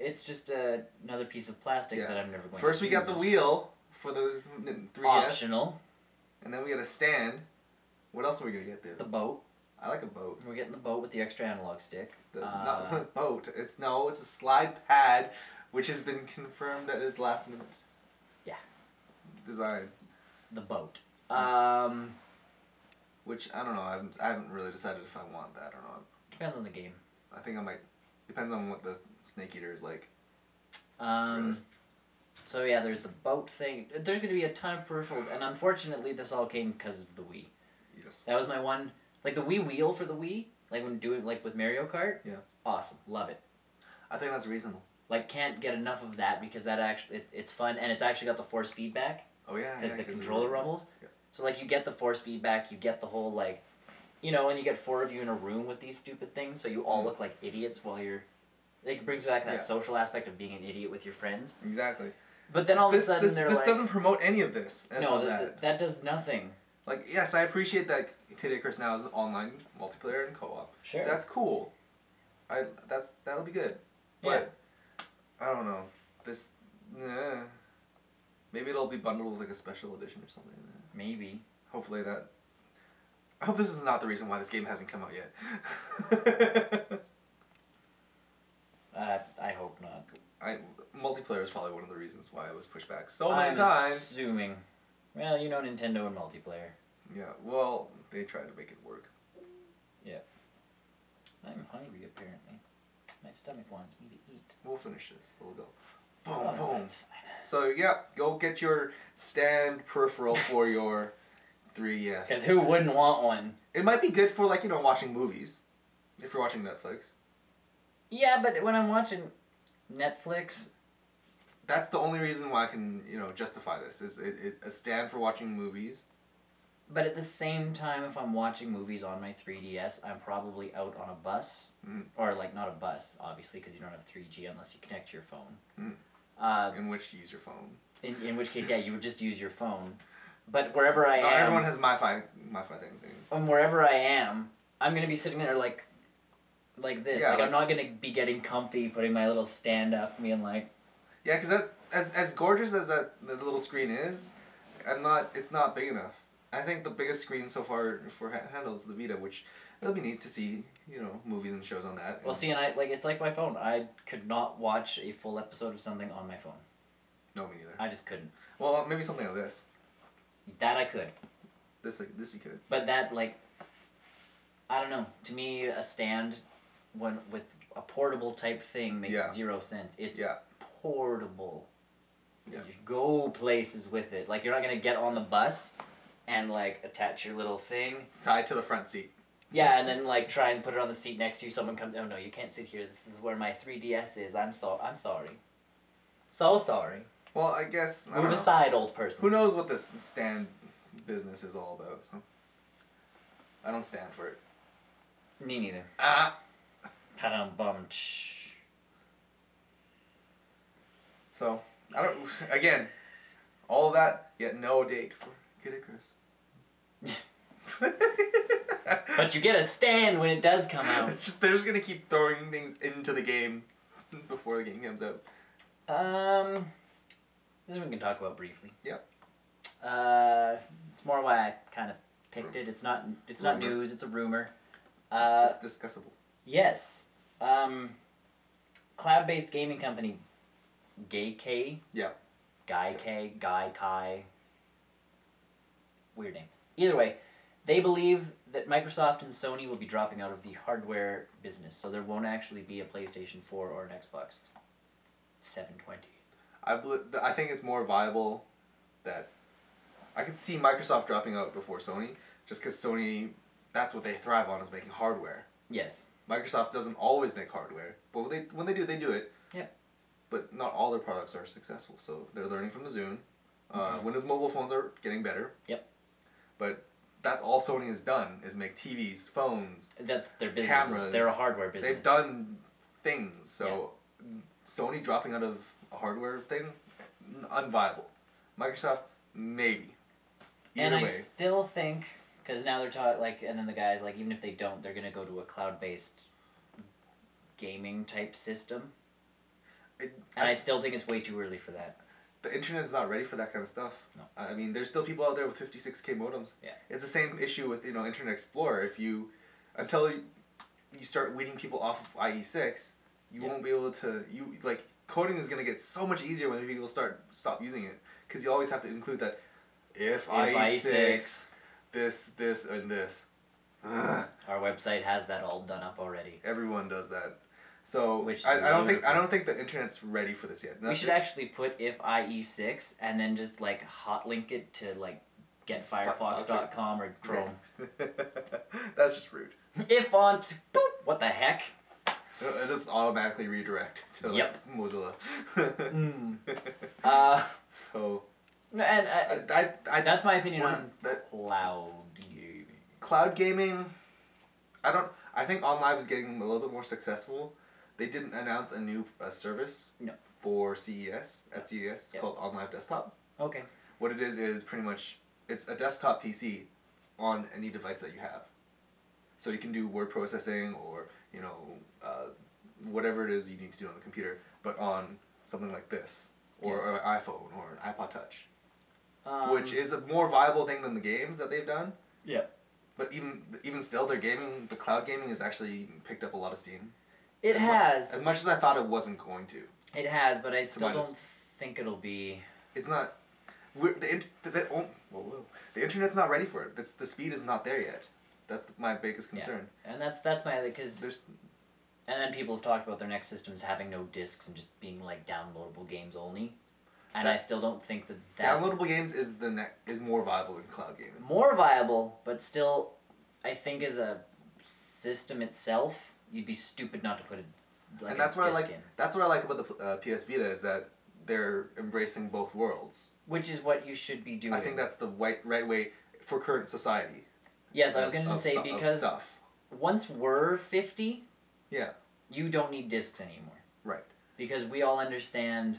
It's just another piece of plastic that I'm never going to use. First we got the wheel for the 3DS. Optional. And then we got a stand. What else are we going to get there? The boat. I like a boat. We're getting the boat with the extra analog stick. Not a boat. It's a slide pad, which has been confirmed that is last minute. Yeah. Design. The boat. Which, I don't know. I haven't really decided if I want that or not. Depends on the game. I think I might. Depends on what the Snake Eater is like. So yeah, there's the boat thing. There's going to be a ton of peripherals, and unfortunately, this all came because of the Wii. Yes. That was my one, like the Wii wheel for the Wii, like when doing like with Mario Kart. Yeah. Awesome, love it. I think that's reasonable. Like can't get enough of that because that actually it's fun and it's actually got the force feedback. Oh yeah. Because the controller rumbles. Yeah. So like you get the force feedback, you get the whole like, and you get 4 of you in a room with these stupid things, so you all look like idiots while you're. It brings back that social aspect of being an idiot with your friends. Exactly. But then all of a sudden this doesn't promote any of this. No, that does nothing. Like, yes, I appreciate that Kid Icarus now is online multiplayer and co-op. Sure. That's cool. That'll be good. But I don't know. Maybe it'll be bundled with like a special edition or something. Maybe. Hopefully that. I hope this is not the reason why this game hasn't come out yet. I hope not. Multiplayer is probably one of the reasons why it was pushed back so many times. I'm assuming. Well, Nintendo and multiplayer. Yeah, well, they tried to make it work. Yeah. I'm hungry, apparently. My stomach wants me to eat. We'll finish this. We'll go. Boom, boom. That's fine. So, go get your stand peripheral for your 3DS. Because who wouldn't want one? It might be good for, watching movies. If you're watching Netflix. Yeah, but when I'm watching Netflix... That's the only reason why I can, justify this, is a stand for watching movies. But at the same time, if I'm watching movies on my 3DS, I'm probably out on a bus. Mm. Or, like, not a bus, obviously, because you don't have 3G unless you connect to your phone. Mm. In which you use your phone. In which case, yeah, you would just use your phone. But wherever I am... Everyone has MiFi things. And wherever I am, I'm going to be sitting there like this. Yeah, I'm not going to be getting comfy, putting my little stand up, being like... Yeah, because as gorgeous as the little screen is, it's not big enough. I think the biggest screen so far for handheld is the Vita, which it'll be neat to see, movies and shows on that. Well, see, and it's like my phone. I could not watch a full episode of something on my phone. No, me neither. I just couldn't. Well, maybe something like this. That I could. This you could. But that, I don't know. To me, a stand with a portable type thing makes zero sense. It's portable. Yeah. You go places with it. Like, you're not going to get on the bus and, attach your little thing. Tied to the front seat. Yeah, and then, try and put it on the seat next to you. Someone comes, oh, no, you can't sit here. This is where my 3DS is. I'm sorry. So sorry. Well, I guess... Move aside, old person. Who knows what this stand business is all about, so... I don't stand for it. Me neither. Padam-bum. So, again, all of that, yet no date for Kid Icarus. But you get a stand when it does come out. It's just, they're just gonna keep throwing things into the game before the game comes out. This one we can talk about briefly. Yep. It's more why I kind of picked it. It's not news, it's a rumor. It's discussable. Yes. Cloud-based gaming company Gaikai. Yeah. Gaikai. Weird name. Either way, they believe that Microsoft and Sony will be dropping out of the hardware business, so there won't actually be a PlayStation 4 or an Xbox 720. I think it's more viable that I could see Microsoft dropping out before Sony, just because Sony, that's what they thrive on, is making hardware. Yes. Microsoft doesn't always make hardware, but when they do, they do it. Yep. But not all their products are successful, so they're learning from the Zune. Windows mobile phones are getting better. Yep. But that's all Sony has done, is make TVs, phones, that's their business. Cameras. They're a hardware business. They've done things, so Sony dropping out of a hardware thing, unviable. Microsoft, maybe. Either way. I still think, because now they're talking, and then the guys, even if they don't, they're going to go to a cloud-based gaming type system. I still think it's way too early for that. The internet's not ready for that kind of stuff. No. I mean, there's still people out there with 56K modems. Yeah. It's the same issue with, Internet Explorer. Until you start weeding people off of IE6, you won't be able to, coding is going to get so much easier when people stop using it. Because you always have to include that, if IE6, this, and this. Our website has that all done up already. Everyone does that. So I don't think the internet's ready for this yet. We should actually put if IE6 and then just hot link it to getfirefox.com or Chrome. That's just rude. If on boop, what the heck? It just automatically redirect to Mozilla. So. And that's my opinion on cloud gaming. Cloud gaming, I think OnLive is getting a little bit more successful. They didn't announce a new service for CES called OnLive Desktop. Okay. What it is pretty much, it's a desktop PC on any device that you have. So you can do word processing or, whatever it is you need to do on the computer, but on something like this, or an iPhone or an iPod Touch. Which is a more viable thing than the games that they've done. Yeah. But even still, the cloud gaming has actually picked up a lot of steam. It has. As much as I thought it wasn't going to. It has, but I still don't think it'll be... It's not... The internet's not ready for it. The speed is not there yet. That's my biggest concern. Yeah. And that's my... Because... And then people have talked about their next systems having no discs and just being downloadable games only. And I still don't think that's... Downloadable games is more viable than cloud gaming. More viable, but still, I think as a system itself, you'd be stupid not to put like and that's what I like. That's what I like about the PS Vita is that they're embracing both worlds. Which is what you should be doing. I think that's the right way for current society. Yes, I was going to say because once we're 50, you don't need discs anymore. Right. Because we all understand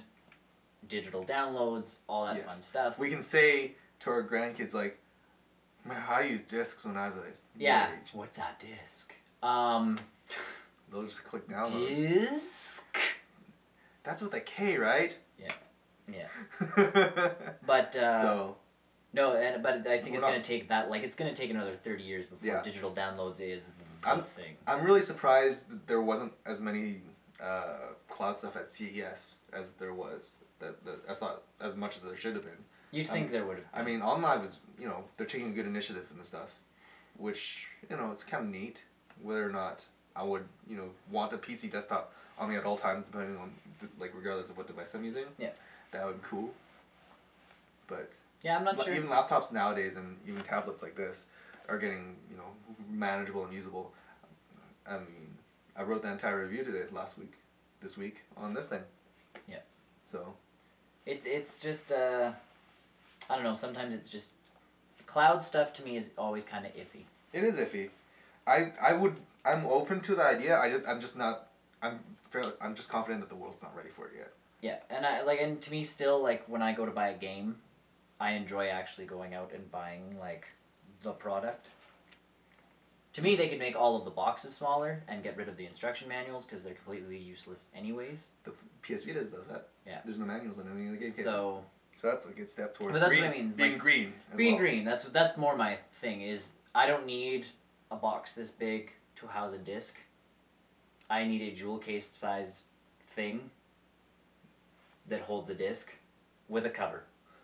digital downloads, all that fun stuff. We can say to our grandkids, like, man, I used discs when I was age. What's a disc? They'll just click download. Disc? That's with a K, right? Yeah. But, so... No, but I think it's going to take that, like, it's going to take another 30 years before digital downloads is the thing. I'm really surprised that there wasn't as many cloud stuff at CES as there was. That's not as much as there should have been. You'd think there would have been. I mean, OnLive is, they're taking a good initiative in the stuff, which, it's kind of neat. Whether or not I would, want a PC desktop on me at all times, depending on, like, regardless of what device I'm using. Yeah. That would be cool. But... Yeah, I'm not sure. Even laptops nowadays and even tablets like this are getting, manageable and usable. I mean, I wrote the entire review this week on this thing. Yeah. So. It's just, I don't know, sometimes it's just, cloud stuff to me is always kind of iffy. It is iffy. I'm open to the idea, I'm just confident that the world's not ready for it yet. Yeah, and to me still, like, when I go to buy a game, I enjoy actually going out and buying, like, the product. To me, they could make all of the boxes smaller and get rid of the instruction manuals because they're completely useless anyways. The PS Vita does that. Yeah. There's no manuals in any of the game cases. So that's a good step towards that's what I mean. Being like, green as being well. green. That's more my thing is I don't need a box this big to house a disc. I need a jewel cased sized thing that holds a disc with a cover.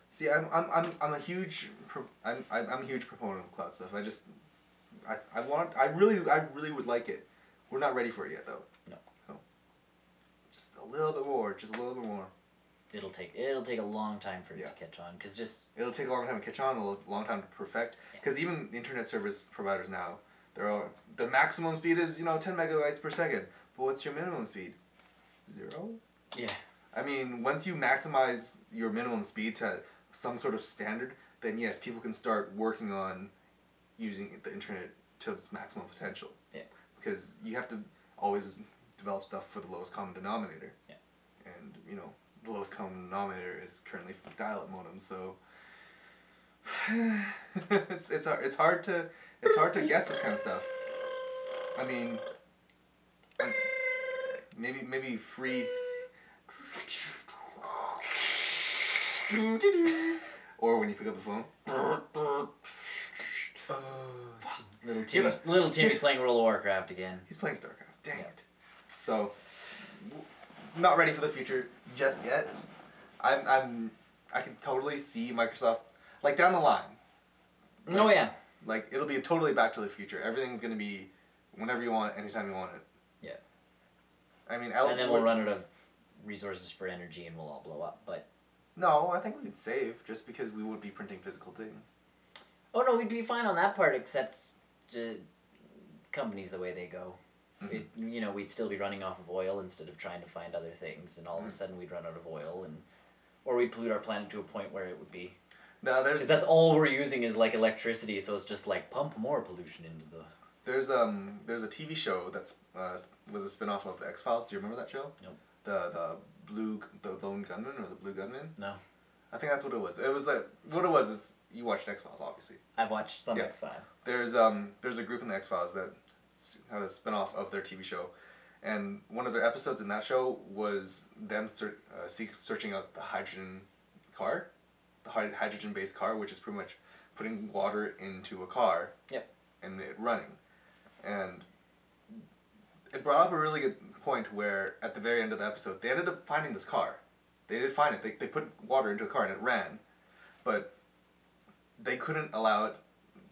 See, I'm a huge proponent of cloud stuff. I really would like it. We're not ready for it yet though. No. So just a little bit more. It'll take a long time for it to catch on it'll take a long time to catch on, a long time to perfect. Because even internet service providers now, the maximum speed is 10 megabytes per second. But what's your minimum speed? 0? Yeah. I mean, once you maximize your minimum speed to some sort of standard, then yes, people can start working on using the internet to its maximum potential. Yeah. Because you have to always develop stuff for the lowest common denominator. Yeah. And, the lowest common denominator is currently dial-up modems, so it's hard to guess this kind of stuff. I mean, maybe free. Or when you pick up the phone. Little Timmy's playing World of Warcraft again. He's playing StarCraft. Dang it. So, not ready for the future just yet. I can totally see Microsoft like down the line. Like, oh yeah. Like it'll be totally Back to the Future. Everything's gonna be whenever you want, anytime you want it. Yeah. I mean, and then we'll run out of resources for energy and we'll all blow up. But no, I think we'd save just because we would be printing physical things. Oh no, we'd be fine on that part, except companies the way they go. Mm-hmm. We'd still be running off of oil instead of trying to find other things, and all of a sudden we'd run out of oil, or we'd pollute our planet to a point where it would be. Because that's all we're using is like electricity, so it's just like pump more pollution into the. There's a TV show that's was a spin-off of the X-Files. Do you remember that show? No. The Lone Gunman or the Blue Gunman? No. I think that's what it was. It was like what it was is you watched X-Files, obviously. I've watched some X-Files. There's a group in the X-Files that had a spin-off of their TV show, and one of their episodes in that show was them searching out the hydrogen car, the hydrogen-based car, which is pretty much putting water into a car. Yep. And it running, and it brought up a really good point where at the very end of the episode they ended up finding this car. They did find it. They put water into a car and it ran, but they couldn't allow it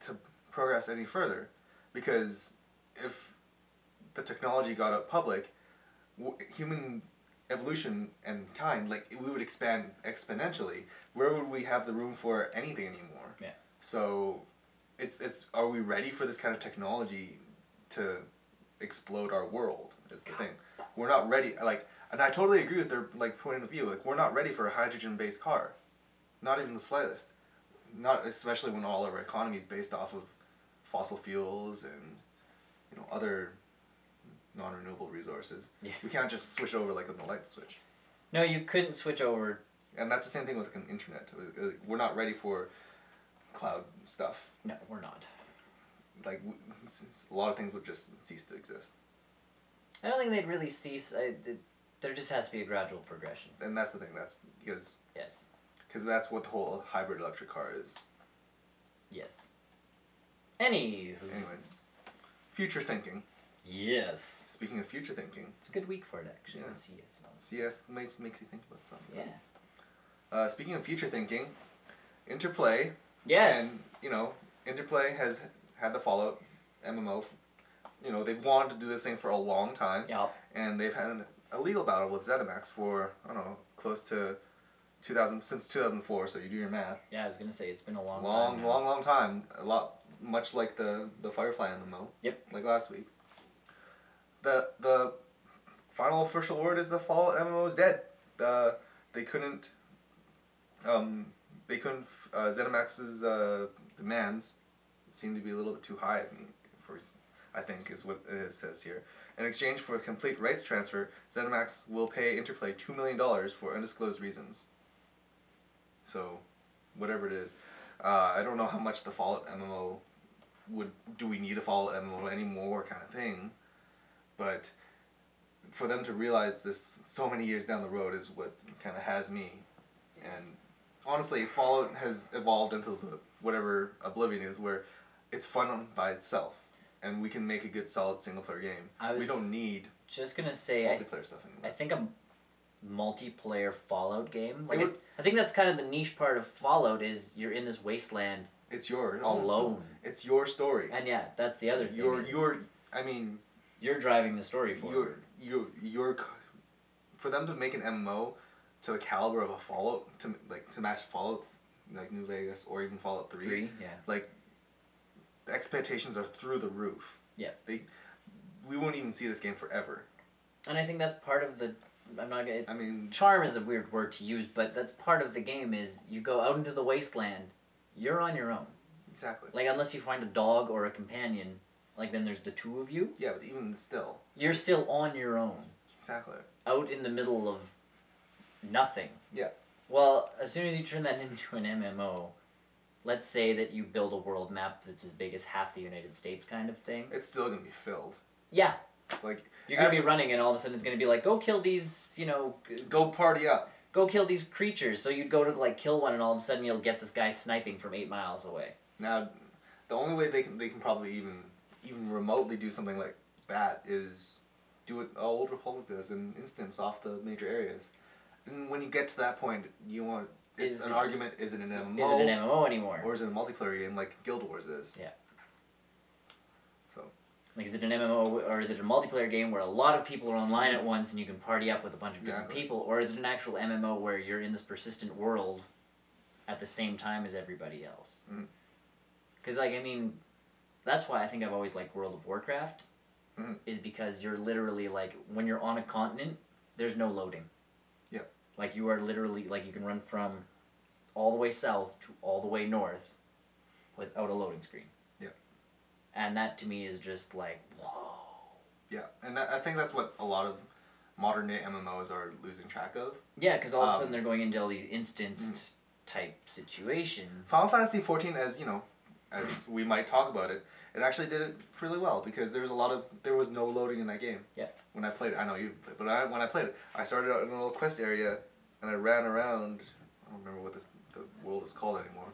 to progress any further because if the technology got out public, human evolution and kind, like we would expand exponentially. Where would we have the room for anything anymore? Yeah. So it's are we ready for this kind of technology to explode our world is the thing. we're not ready. Like, and I totally agree with their like point of view. Like, we're not ready for a hydrogen-based car, not even the slightest. Not especially when all of our economy is based off of fossil fuels and other non-renewable resources. Yeah. We can't just switch over like on the light switch. No, you couldn't switch over. And that's the same thing with the internet. We're not ready for cloud stuff. No, we're not. Like, a lot of things would just cease to exist. I don't think they'd really cease. There just has to be a gradual progression. And that's the thing. That's because... Yes. Because that's what the whole hybrid electric car is. Yes. Anyways. Future thinking. Yes. Speaking of future thinking. It's a good week for it, actually. Yeah. CS makes you think about something. Yeah. Speaking of future thinking, Interplay. Yes. And, Interplay has had the Fallout MMO. They've wanted to do this thing for a long time. Yep. And they've had a legal battle with ZeniMax for, I don't know, close to since 2004, so you do your math. Yeah, I was going to say, it's been a long time. A lot, much like the Firefly MMO. Yep. Like last week. The final official word is the Fallout MMO is dead. They couldn't ZeniMax's demands seem to be a little bit too high, I think is what it says here. In exchange for a complete rights transfer, ZeniMax will pay Interplay $2 million for undisclosed reasons. So, whatever it is. I don't know how much the Fallout MMO do we need a Fallout MMO anymore kind of thing, but for them to realize this so many years down the road is what kind of has me. And honestly, Fallout has evolved into whatever Oblivion is, where it's fun by itself, and we can make a good solid single player game. We don't need just gonna say multiplayer stuff anymore. I think a multiplayer Fallout game, I think that's kind of the niche part of Fallout, is you're in this wasteland. It's your alone. It's your story. And yeah, that's the other thing. You're driving the story forward. You're for them to make an MMO to the caliber of a Fallout, to match Fallout, like New Vegas or even Fallout 3. Yeah. Like, the expectations are through the roof. Yeah. We won't even see this game forever. And I think that's part of the... charm is a weird word to use, but that's part of the game. Is you go out into the wasteland, you're on your own. Exactly. Like, unless you find a dog or a companion, then there's the two of you. Yeah, but even still, you're still on your own. Exactly. Out in the middle of nothing. Yeah. Well, as soon as you turn that into an MMO, let's say that you build a world map that's as big as half the United States kind of thing. It's still going to be filled. Yeah. Like, you're going to be running, and all of a sudden it's going to be like, go kill these, go party up. Go kill these creatures. So you'd go to, kill one, and all of a sudden you'll get this guy sniping from 8 miles away. Now, the only way they can probably even remotely do something like that is do what Old Republic does and instance off the major areas. And when you get to that point, is it an MMO? Is it an MMO anymore? Or is it a multiplayer game like Guild Wars is? Yeah. So. Is it an MMO, or is it a multiplayer game where a lot of people are online at once and you can party up with a bunch of different people? Or is it an actual MMO where you're in this persistent world at the same time as everybody else? Because, that's why I think I've always liked World of Warcraft, is because you're literally, when you're on a continent, there's no loading. Yeah. You are literally, you can run from all the way south to all the way north without a loading screen. Yeah. And that, to me, is just whoa. Yeah, and I think that's what a lot of modern-day MMOs are losing track of. Yeah, because all of a sudden they're going into all these instanced-type situations. Final Fantasy XIV, as we might talk about it, it actually did it really well, because there was no loading in that game. Yeah. When I played it, I know you didn't play it, but when I played it, I started out in a little quest area, and I ran around, I don't remember what the world is called anymore,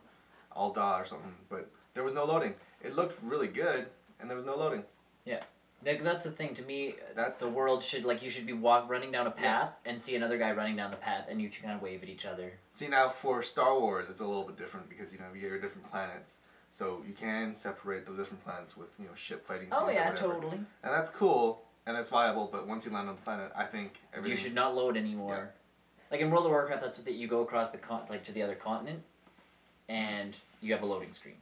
Alda or something, but there was no loading. It looked really good, and there was no loading. Yeah. That's the thing, to me, the world should, you should be running down a path and see another guy running down the path, and you two kind of wave at each other. See, now for Star Wars, it's a little bit different, because, you're different planets. So you can separate the different planets with, ship fighting scenes. Oh yeah, totally. And that's cool, and that's viable, but once you land on the planet, I think everything... You should not load anymore. Yeah. In World of Warcraft, that's what you go across to the other continent, and you have a loading screen.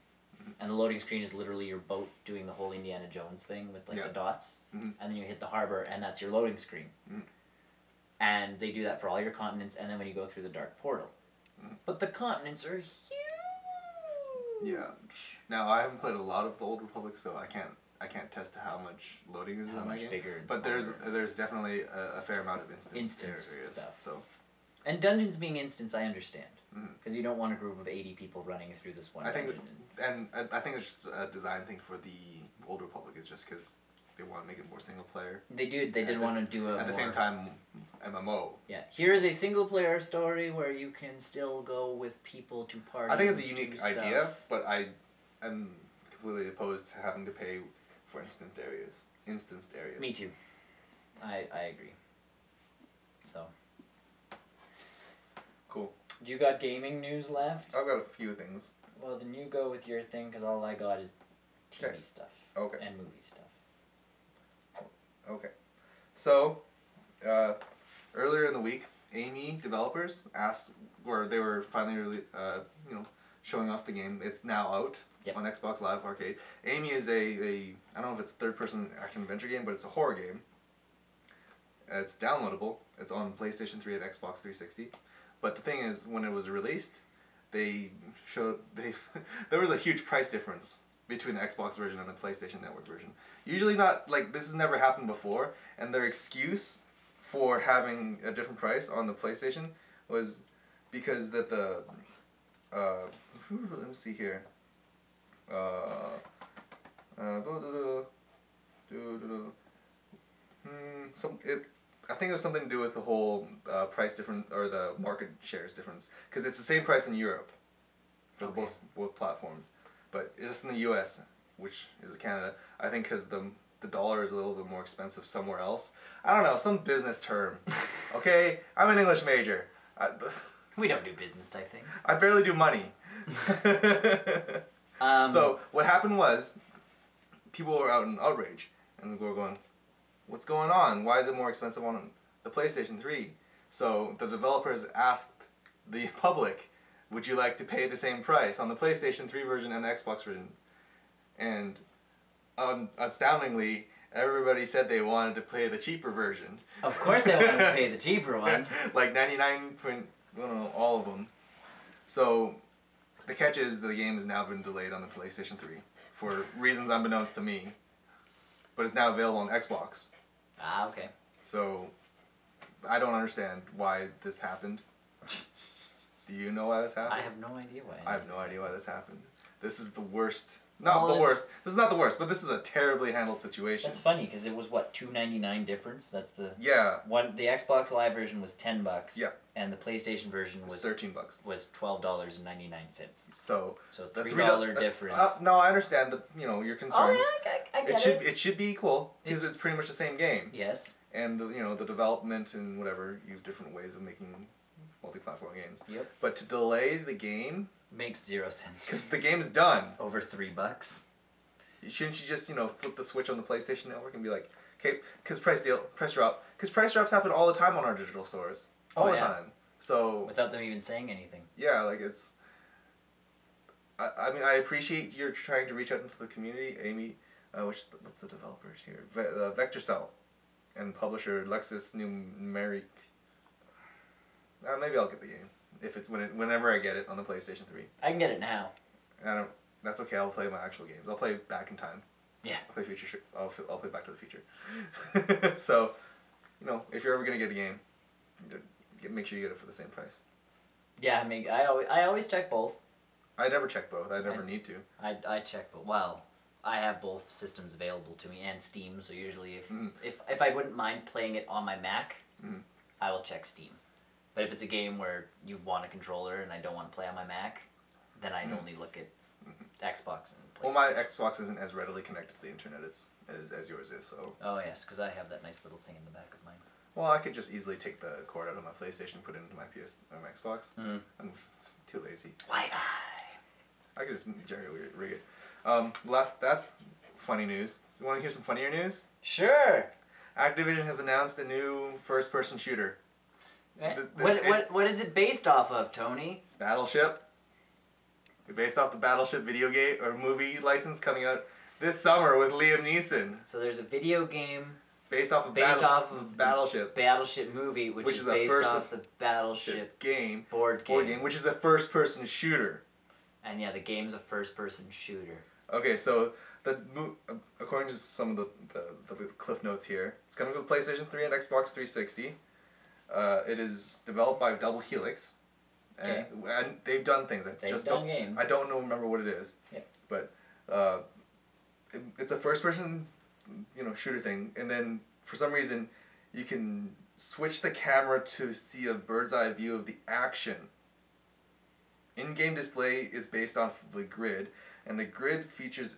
and the loading screen is literally your boat doing the whole Indiana Jones thing with like the dots, and then you hit the harbor, and that's your loading screen. And they do that for all your continents, and then when you go through the Dark Portal. But the continents are huge! Yeah. Now, I haven't played a lot of the Old Republic, so I can't test how much loading is on that game. Bigger but there's definitely a fair amount of instance areas. Stuff. So. And dungeons being instance, I understand. Because you don't want a group of 80 people running through this one dungeon. I think it's just a design thing for the Old Republic, is just because they want to make it more single player. They did want to do at the same time MMO. Yeah, here is a single player story where you can still go with people to party. I think it's a unique idea, but I am completely opposed to having to pay for instanced areas. Me too. I agree. So. Cool. Do you got gaming news left? I've got a few things. Well, then you go with your thing, because all I got is TV stuff. Okay. And movie stuff. Okay. So, earlier in the week, Amy developers asked, or they were finally really, showing off the game. It's now out on Xbox Live Arcade. Amy is I don't know if it's a third-person action-adventure game, but it's a horror game. It's downloadable. It's on PlayStation 3 and Xbox 360. But the thing is, when it was released, there was a huge price difference between the Xbox version and the PlayStation Network version. Usually not, like, this has never happened before, and their excuse for having a different price on the PlayStation was because that let me see here. I think it was something to do with the whole price difference, or the market shares difference, because it's the same price in Europe for both platforms, but just in the U.S., which is Canada, I think because the dollar is a little bit more expensive somewhere else. I don't know, some business term. Okay, I'm an English major. We don't do business type things. I barely do money. So what happened was, people were out in outrage, and they were going, what's going on? Why is it more expensive on the PlayStation 3? So the developers asked the public, would you like to pay the same price on the PlayStation 3 version and the Xbox version? And astoundingly, everybody said they wanted to play the cheaper version. Of course they wanted to pay the cheaper one. Like 99 point, I don't know, all of them. So the catch is the game has now been delayed on the PlayStation 3 for reasons unbeknownst to me. But it's now available on Xbox. Ah, okay. So I don't understand why this happened. Do you know why this happened? I have no idea why. I have no idea why this happened. This is the worst. Not the worst. This is not the worst, but this is a terribly handled situation. That's funny because it was what, $2.99 difference. That's the one. The Xbox Live version was $10. Yeah. And the PlayStation version was $13. Was $12.99. So the $3 difference. No, I understand your concerns. Oh yeah, I get it. It should be equal because it's pretty much the same game. Yes. And the development and whatever, you have different ways of making multi-platform games. Yep. But to delay the game makes zero sense. Because the game's done. Over $3. Shouldn't you just flip the switch on the PlayStation Network and be like, okay, because price drop. Because price drops happen all the time on our digital stores. All the time. So without them even saying anything. Yeah, like it's. I mean, I appreciate you're trying to reach out into the community, Amy. What's the developers here? Vector Cell, and publisher Lexus Numeric. Maybe I'll get the game if it's whenever I get it on the PlayStation 3. I can get it now. That's okay. I'll play my actual games. I'll play Back in Time. Yeah. I'll play I'll play Back to the Future. So, if you're ever gonna get a game, make sure you get it for the same price. Yeah, I mean, I always check both. I never check both. I never need to. I check both. Well, I have both systems available to me and Steam. So usually, if I wouldn't mind playing it on my Mac, I will check Steam. But if it's a game where you want a controller and I don't want to play on my Mac, then I'd only look at Xbox and PlayStation. Well, my Xbox isn't as readily connected to the internet as yours is, so. Oh yes, because I have that nice little thing in the back of mine. Well, I could just easily take the cord out of my PlayStation and put it into my Xbox. I'm too lazy. Wi-Fi. I could just jerry-rig it. That's funny news. You want to hear some funnier news? Sure. Activision has announced a new first-person shooter. What is it based off of, Tony? It's Battleship. based off the Battleship video game or movie license coming out this summer with Liam Neeson. So there's a video game based off of Battleship. Battleship movie, which is based off the Battleship game board game, which is a first-person shooter. And yeah, the game's a first-person shooter. Okay, so according to some of the cliff notes here, it's coming to the PlayStation 3 and Xbox 360. It is developed by Double Helix. Okay. And they've done things. Games. I don't remember what it is. Yep. But it's a first-person, shooter thing. And then for some reason, you can switch the camera to see a bird's eye view of the action. In-game display is based off of the grid, and the grid features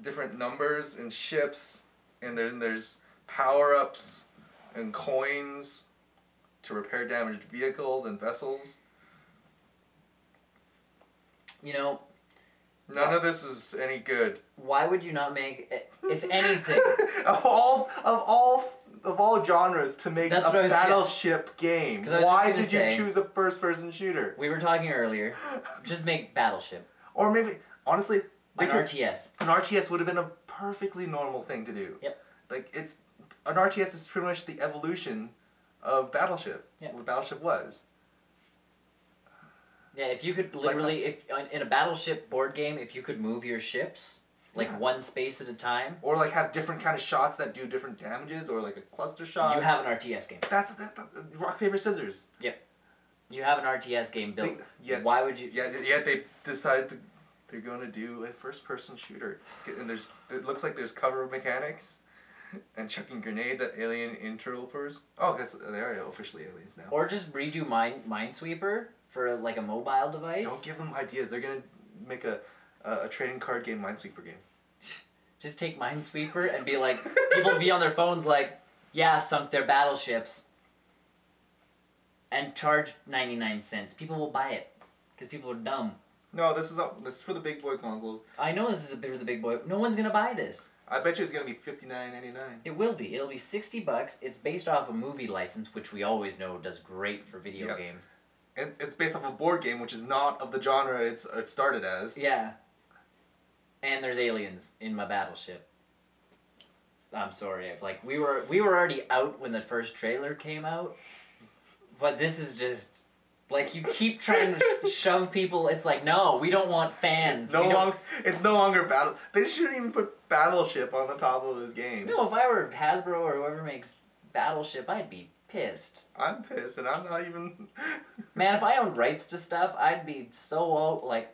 different numbers and ships, and then there's power-ups and coins to repair damaged vehicles and vessels. None of this is any good. Why would you not make, if anything, of all genres to make a Battleship game? Why did you choose a first-person shooter? We were talking earlier. Just make Battleship. Or maybe, honestly, an RTS. An RTS would have been a perfectly normal thing to do. Yep. Like an RTS is pretty much the evolution of Battleship. Yeah. What Battleship was. Yeah, if you could literally, in a Battleship board game, if you could move your ships, one space at a time. Or have different kind of shots that do different damages, or a cluster shot. You have an RTS game. That's rock, paper, scissors. Yep. You have an RTS game built. Why would you? Yeah, they decided they're going to do a first-person shooter. And it looks like there's cover mechanics. And chucking grenades at alien interlopers. Oh, I guess they are officially aliens now. Or just redo Minesweeper for a mobile device. Don't give them ideas. They're gonna make a trading card game Minesweeper game. Just take Minesweeper and be like, people be on their phones yeah, sunk their battleships. And charge 99 cents. People will buy it because people are dumb. No, this is for the big boy consoles. I know this is a bit for the big boy. No one's gonna buy this. I bet you it's gonna be $59.99. It will be. It'll be $60. It's based off a movie license, which we always know does great for video games. It's based off a board game, which is not of the genre it started as. Yeah. And there's aliens in my Battleship. I'm sorry. We were already out when the first trailer came out, but this is just you keep trying to shove people. It's no, we don't want fans. It's no longer battle. They shouldn't even put Battleship on the top of this game. No, if I were Hasbro or whoever makes Battleship, I'd be pissed. I'm pissed, and I'm not even. Man, if I owned rights to stuff, I'd be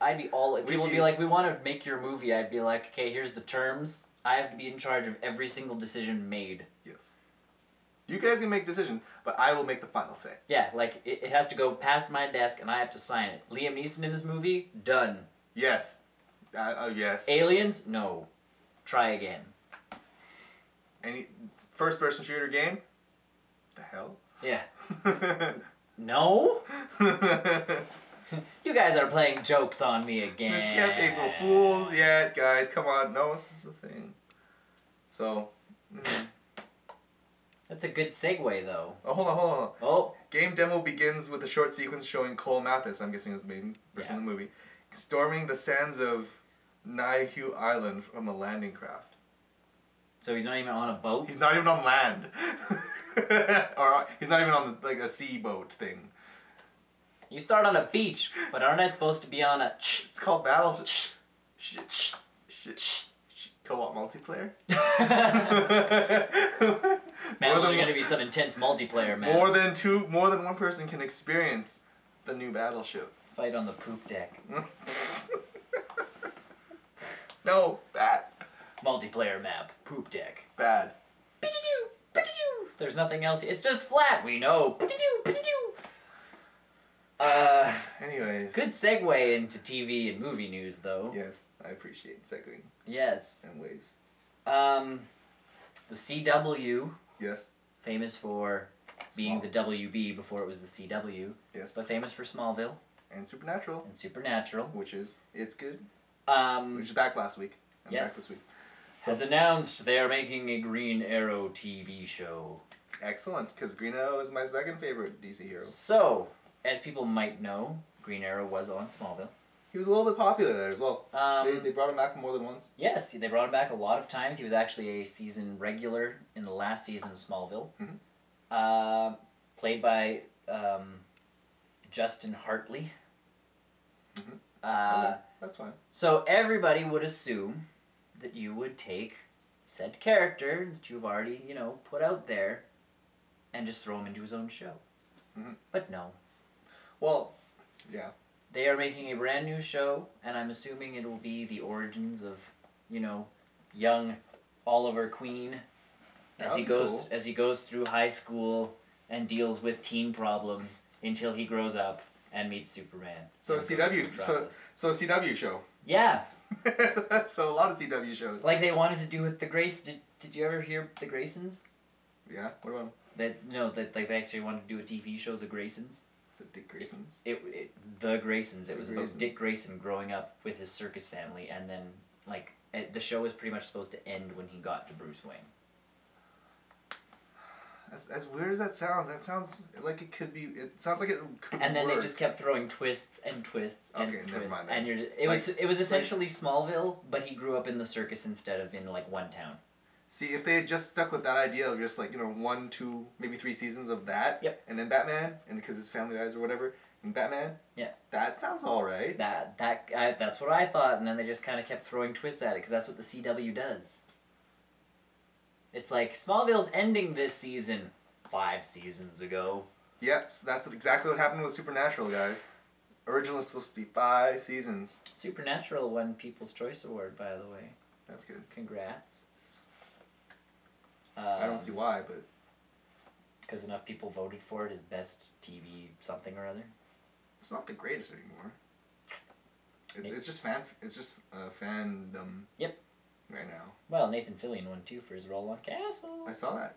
I'd be all. People would be like, "We want to make your movie." I'd be like, "Okay, here's the terms. I have to be in charge of every single decision made." Yes. You guys can make decisions, but I will make the final say. Yeah, it has to go past my desk, and I have to sign it. Liam Neeson in this movie? Done. Yes. Yes. Aliens? No. Try again. Any first-person shooter game? The hell? Yeah. No? You guys are playing jokes on me again. This kept April Fools yet, guys. Come on. No, this is a thing. So... That's a good segue, though. Oh, hold on. Oh. Game demo begins with a short sequence showing Cole Mathis, I'm guessing is the main person in the movie, storming the sands of Niue Island from a landing craft. So he's not even on a boat? He's not even on land. Or he's not even on a sea boat thing. You start on a beach, but aren't I supposed to be on a... It's called Battleship. Co-op multiplayer? Man, there's going to be some intense multiplayer, man. More than one person can experience the new Battleship. Fight on the poop deck. No, bad. Multiplayer map, poop deck. Bad. There's nothing else. It's just flat. We know. Anyways. Good segue into TV and movie news, though. Yes, I appreciate segueing. Yes. And ways. The CW. Yes. Famous for being the WB before it was the CW. Yes. But famous for Smallville. And Supernatural. It's good. Which is back last week. And yes. Back this week. Has announced they are making a Green Arrow TV show. Excellent, because Green Arrow is my second favorite DC hero. So, as people might know, Green Arrow was on Smallville. He was a little bit popular there as well. They brought him back more than once. Yes, they brought him back a lot of times. He was actually a season regular in the last season of Smallville. Mm-hmm. Played by Justin Hartley. Mm-hmm. Okay, that's fine. So everybody would assume that you would take said character that you've already, put out there and just throw him into his own show. Mm-hmm. But no. Well, yeah. They are making a brand new show, and I'm assuming it will be the origins of, young Oliver Queen as he goes through high school and deals with teen problems until he grows up and meets Superman. So CW show. Yeah. So a lot of CW shows. Like they wanted to do with the Grace. Did you ever hear the Graysons? Yeah. What about them? They actually wanted to do a TV show, The Graysons. The Dick Graysons. The Graysons. It was about Dick Grayson growing up with his circus family, and then the show was pretty much supposed to end when he got to Bruce Wayne. As weird as that sounds like it could be. It sounds like it could. And then work. they just kept throwing twists and twists and twists. Never mind. And it was essentially Smallville, but he grew up in the circus instead of in one town. See, if they had just stuck with that idea of just 1, 2, maybe 3 seasons of that, yep. And then Batman, and because his family dies or whatever, and Batman, yeah, that sounds all right. That's what I thought, and then they just kind of kept throwing twists at it because that's what the CW does. It's like Smallville's ending this season 5 seasons ago. Yep, so that's exactly what happened with Supernatural, guys. Originally was supposed to be 5 seasons. Supernatural won People's Choice Award, by the way. That's good. Congrats. I don't see why, but... Because enough people voted for it as best TV something or other. It's not the greatest anymore. It's just fandom. Yep. Right now. Well, Nathan Fillion won too for his role on Castle. I saw that.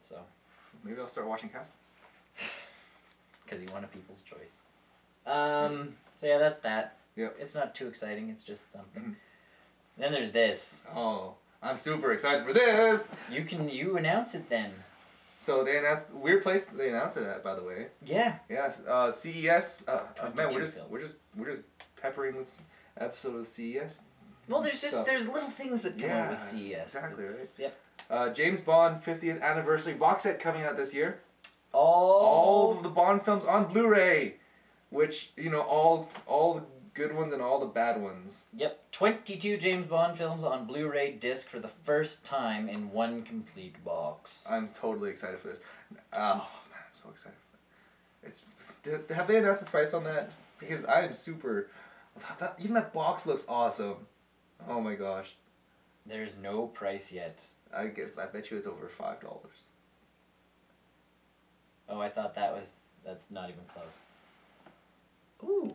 So. Maybe I'll start watching Castle. Because he won a People's Choice. So yeah, that's that. Yep. It's not too exciting. It's just something. Mm-hmm. Then there's this. Oh, I'm super excited for this. You announce it then. So they announced weird place they announced it at, by the way. Yeah. Yeah. CES. Man, we're just peppering this episode of CES. Well, there's little things that come out with CES. Exactly right. Yep. James Bond 50th anniversary box set coming out this year. All All of the Bond films on Blu-ray, which all the good ones and all the bad ones. Yep, 22 James Bond films on Blu-ray disc for the first time in one complete box. I'm totally excited for this. Oh man, I'm so excited for it. Have they announced the price on that? Because I am super. Even that box looks awesome. Oh my gosh. There's no price yet. I bet you it's over $5. Oh, I thought that's not even close. Ooh.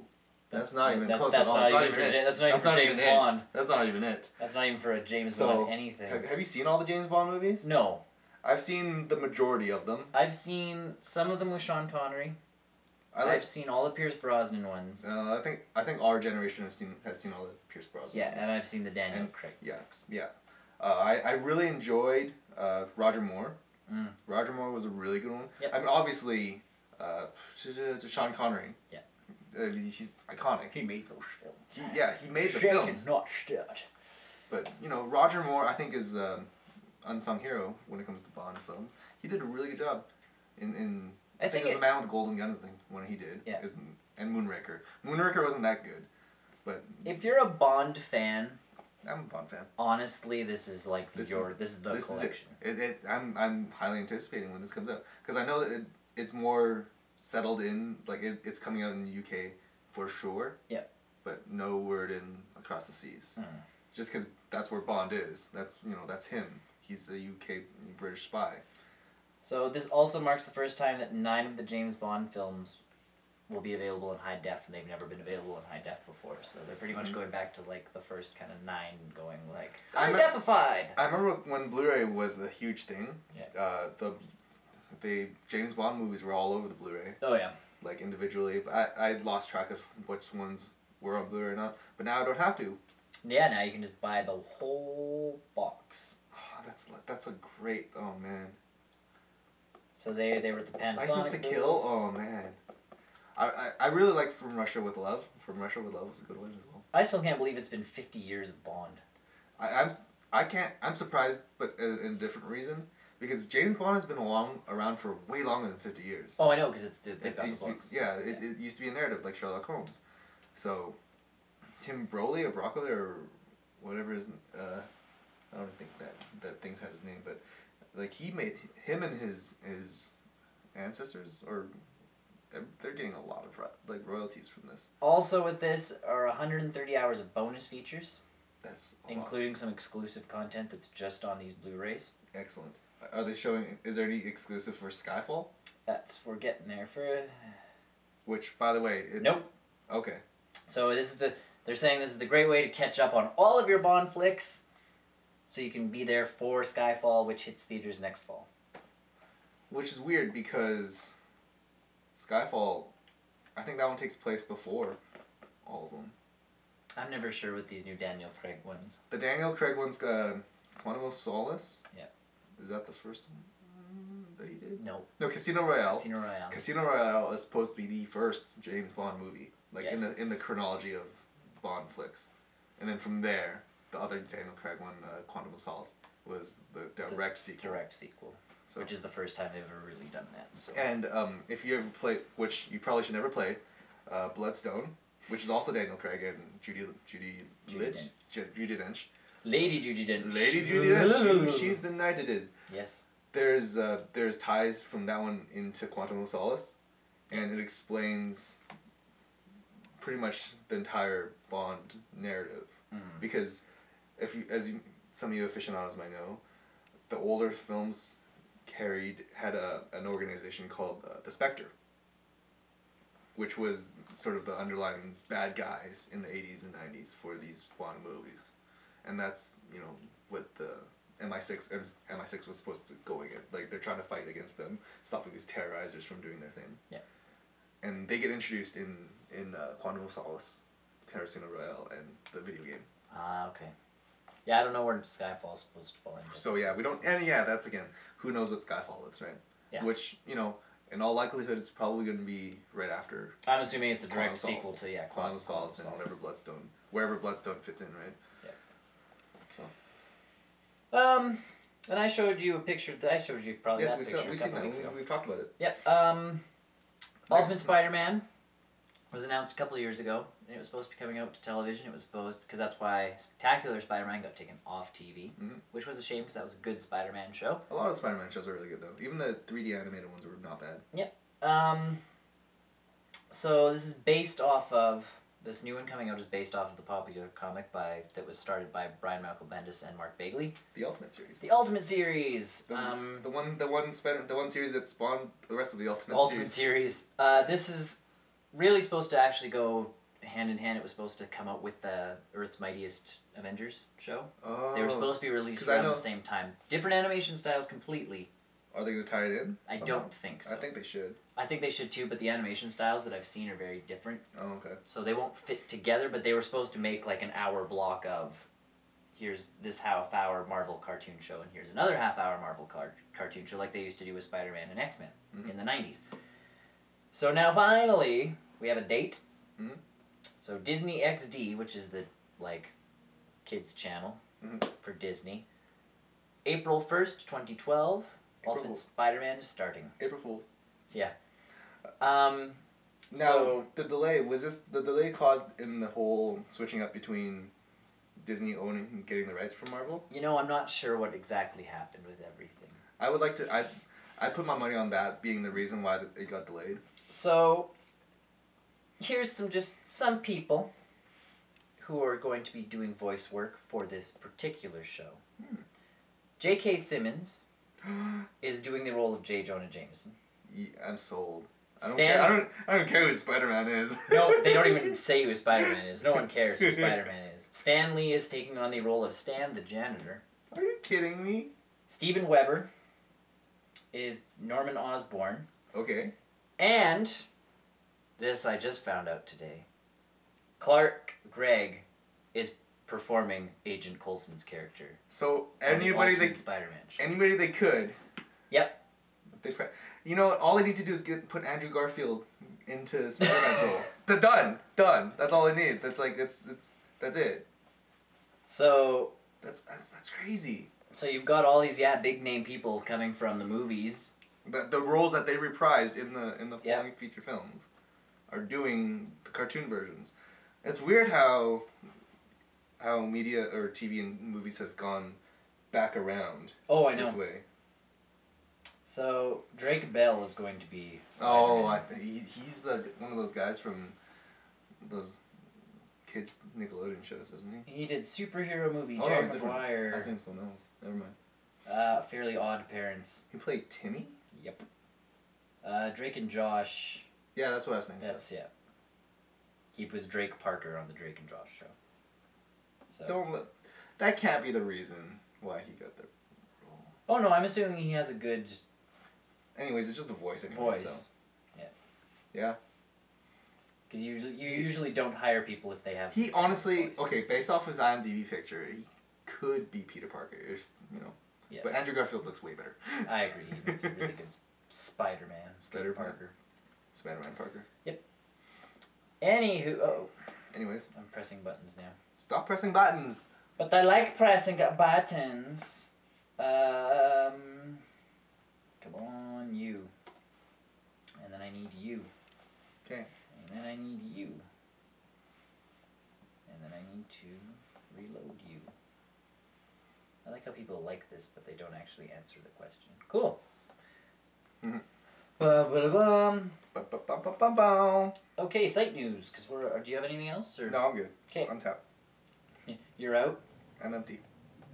That's not even close at all. That's not even it. That's not even for James Bond. That's not even it. That's not even for a James Bond anything. Have you seen all the James Bond movies? No. I've seen the majority of them. I've seen some of them with Sean Connery. I've seen all the Pierce Brosnan ones. I think our generation has seen all the Pierce Brosnan ones. And I've seen the Daniel Craig. Yeah. I really enjoyed Roger Moore. Mm. Roger Moore was a really good one. Yep. I mean, obviously, Sean Connery. Yeah. He's iconic. He made those films. He made the Shaken, films. not stirred. But Roger Moore, I think, is unsung hero when it comes to Bond films. He did a really good job. I think it was The Man with the Golden Gun is the one he did. Yeah. And Moonraker. Moonraker wasn't that good, but if you're a Bond fan, I'm a Bond fan. Honestly, this is this is the collection. I'm highly anticipating when this comes out because I know that it's more settled in. It's coming out in the UK for sure. Yeah. But no word across the seas. Mm. Just because that's where Bond is. That's him. He's a UK British spy. So this also marks the first time that 9 of the James Bond films will be available in high def, and they've never been available in high def before. So they're pretty much going back to the first kind of 9, going high defified. I remember when Blu-ray was a huge thing. Yeah. The James Bond movies were all over the Blu-ray. Oh yeah. Individually, but I lost track of which ones were on Blu-ray or not. But now I don't have to. Yeah, now you can just buy the whole box. Oh, that's a great. Oh man. So they were at the Panasonic. License to Kill. Oh man. I really like From Russia with Love from Russia with Love was a good one as well. I still can't believe it's been 50 years of Bond. I'm surprised, but in a different reason. Because James Bond has been around for way longer than 50 years. Oh, I know, because they've got the books. It used to be a narrative like Sherlock Holmes. So, Tim Broley or Broccoli or whatever his, I don't think that thing has his name, but like he made him and his ancestors, or they're getting a lot of like royalties from this. Also with this are 130 hours of bonus features. That's including some exclusive content that's just on these Blu-rays. Excellent. Are they showing? Is there any exclusive for Skyfall? We're getting there for. Which, by the way, it's nope. Okay. So they're saying this is the great way to catch up on all of your Bond flicks, so you can be there for Skyfall, which hits theaters next fall. Which is weird because Skyfall, I think that one takes place before all of them. I'm never sure with these new Daniel Craig ones. The Daniel Craig one's Quantum of Solace. Yeah. Is that the first one that he did? No. No, Casino Royale. Casino Royale. Casino Royale is supposed to be the first James Bond movie, like yes. in the chronology of Bond flicks, and then from there, the other Daniel Craig one, Quantum of Solace, was the direct sequel. Direct sequel. So, which is the first time they've ever really done that. So. And if you ever played, which you probably should never play, Bloodstone, which is also Daniel Craig and Judi Dench. Lady Judi Dench. Lady Judi Dench. She's been knighted. Yes. There's ties from that one into Quantum of Solace, and it explains pretty much the entire Bond narrative. Because some of you aficionados might know, the older films had an organization called the Spectre, which was sort of the underlying bad guys in the 80s and 90s for these Bond movies. And that's, what the MI6 was supposed to go against. Like, they're trying to fight against them, stopping these terrorizers from doing their thing. Yeah. And they get introduced in Quantum of Solace, Casino Royale, and the video game. Ah, okay. Yeah, I don't know where Skyfall's supposed to fall into. So yeah, we don't, and yeah, that's again, who knows what Skyfall is, right? Yeah. Which, in all likelihood, it's probably going to be right after. I'm assuming it's a direct sequel to, Quantum of Solace and whatever Bloodstone, wherever Bloodstone fits in, right? Yeah. So. And I showed you a picture, I showed you probably that picture. Yes, we've seen that, we've talked about it. Yep, Ultimate Spider-Man was announced a couple of years ago, and it was supposed to be coming out to television. It was supposed, because that's why Spectacular Spider-Man got taken off TV, which was a shame because that was a good Spider-Man show. A lot of Spider-Man shows are really good, though. Even the 3D animated ones were not bad. Yep. So this is based off of, this new one coming out is based off of the popular comic that was started by Brian Michael Bendis and Mark Bagley. The Ultimate Series. The Ultimate Series. The one series that spawned the rest of the Ultimate Series. Ultimate Series. This is really supposed to actually go hand in hand. It was supposed to come out with the Earth's Mightiest Avengers show. Oh. They were supposed to be released around the same time. Different animation styles completely. Are they going to tie it in? I don't think so. I think they should. I think they should too, but the animation styles that I've seen are very different. Oh, okay. So they won't fit together, but they were supposed to make like an hour block of, here's this half-hour Marvel cartoon show, and here's another half-hour Marvel cartoon show, like they used to do with Spider-Man and X-Men in the 90s. So now finally, we have a date. So Disney XD, which is the, kids channel for Disney. April 1st, 2012, Ultimate Spider-Man is starting. April Fool's. Yeah. Now, the delay caused in the whole switching up between Disney owning and getting the rights from Marvel? I'm not sure what exactly happened with everything. I would like to, I put my money on that being the reason why it got delayed. So, here's some people who are going to be doing voice work for this particular show. J.K. Simmons is doing the role of J. Jonah Jameson. Yeah, I'm sold. I don't care who Spider-Man is. No, they don't even say who Spider-Man is. No one cares who Spider-Man is. Stan Lee is taking on the role of Stan the janitor. Are you kidding me? Steven Weber is Norman Osborn. Okay. And, this I just found out today, Clark Gregg is performing Agent Coulson's character. So anybody they Spider-Man show. Anybody they could. Yep. You know what? All they need to do is put Andrew Garfield into Spider-Man's role. They're done. That's all they need. That's it. So that's crazy. So you've got all these big name people coming from the movies. The roles that they reprised in the following feature films are doing the cartoon versions. It's weird how media or TV and movies has gone back around. Oh, I know. This way. So Drake Bell is going to be Spider-Man. He's one of those guys from those kids Nickelodeon shows, isn't he? He did superhero movie. Jerry Maguire. His name's something else. Never mind. Fairly Odd Parents. He played Timmy? Yep. Drake and Josh. Yeah, that's what I was thinking. He was Drake Parker on the Drake and Josh show. So. That can't be the reason why he got the role. Oh no, I'm assuming he has a good. Anyways, it's just the voice anyway. So. Yeah. Yeah. Because you usually don't hire people if they have. He honestly, based off his IMDb picture, he could be Peter Parker if you know. Yes. But Andrew Garfield looks way better. I agree. He makes a really good Spider-Man. Parker. Spider-Man Parker. Yep. Anywho, anyways, I'm pressing buttons now. Stop pressing buttons. But I like pressing buttons. Come on, you. And then I need you. Okay. And then I need you. And then I need to reload you. I like how people like this, but they don't actually answer the question. Cool. Mm-hmm. Okay, site news. Do you have anything else? Or? No, I'm good. Okay. I'm tapped. You're out? I'm empty.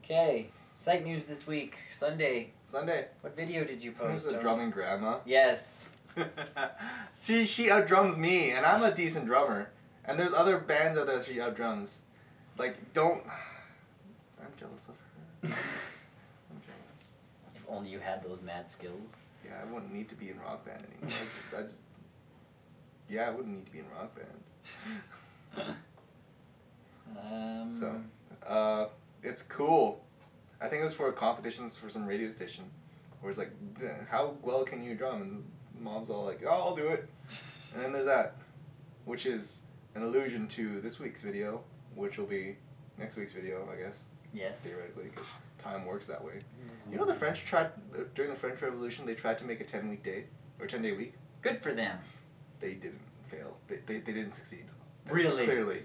Okay. Site news this week. Sunday. What video did you post? There's a drumming grandma. Yes. she outdrums me, and I'm a decent drummer. And there's other bands out there that she outdrums. I'm jealous of her. I'm jealous. If only you had those mad skills. Yeah, I wouldn't need to be in rock band anymore. I wouldn't need to be in rock band. So, it's cool. I think it was for a competition for some radio station, where it's like, how well can you drum? And the mom's all like, oh, I'll do it. And then there's that, which is an allusion to this week's video, which will be next week's video, I guess. Yes. Theoretically, because time works that way. Mm-hmm. You know, the French during the French Revolution, they tried to make a 10-week day, or 10-day week. Good for them. They didn't fail. They didn't succeed. Really? Clearly.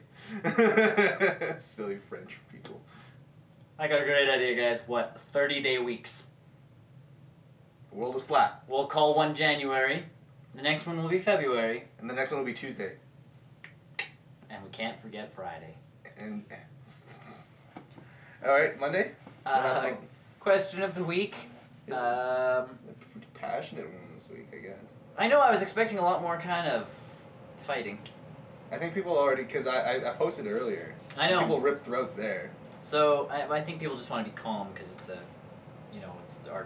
Silly French people. I got a great idea, guys. 30-day weeks. The world is flat. We'll call one January. The next one will be February. And the next one will be Tuesday. And we can't forget Friday. And all right, Monday. Question of the week. A pretty passionate one this week, I guess. I know. I was expecting a lot more kind of fighting. I think people already, because I posted earlier. I know. People ripped throats there. So I think people just want to be calm because it's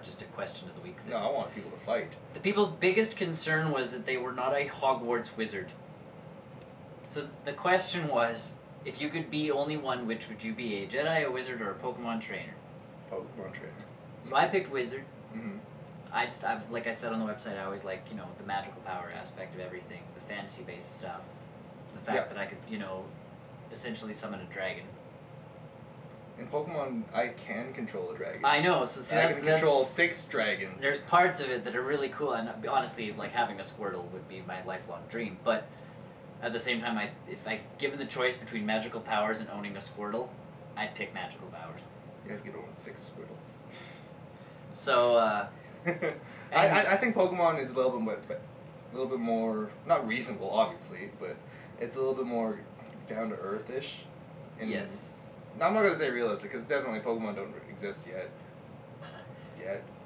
just a question of the week thing. No, I want people to fight. The people's biggest concern was that they were not a Hogwarts wizard. So the question was, if you could be only one, which would you be? A Jedi, a wizard, or a Pokemon trainer? Pokemon trainer. So I picked wizard. Mm-hmm. I've like I said on the website, I always like, the magical power aspect of everything, the fantasy-based stuff. The fact that I could, essentially summon a dragon. In Pokemon, I can control a dragon. I know, so see, I can control 6 dragons. There's parts of it that are really cool, and honestly, like having a Squirtle would be my lifelong dream. But at the same time, if I given the choice between magical powers and owning a Squirtle, I'd pick magical powers. You have to get over 6 Squirtles. So, I think Pokemon is a little bit more, not reasonable, obviously, but it's a little bit more down to earth-ish. Yes. Now, I'm not going to say realistic, because definitely Pokemon don't exist yet.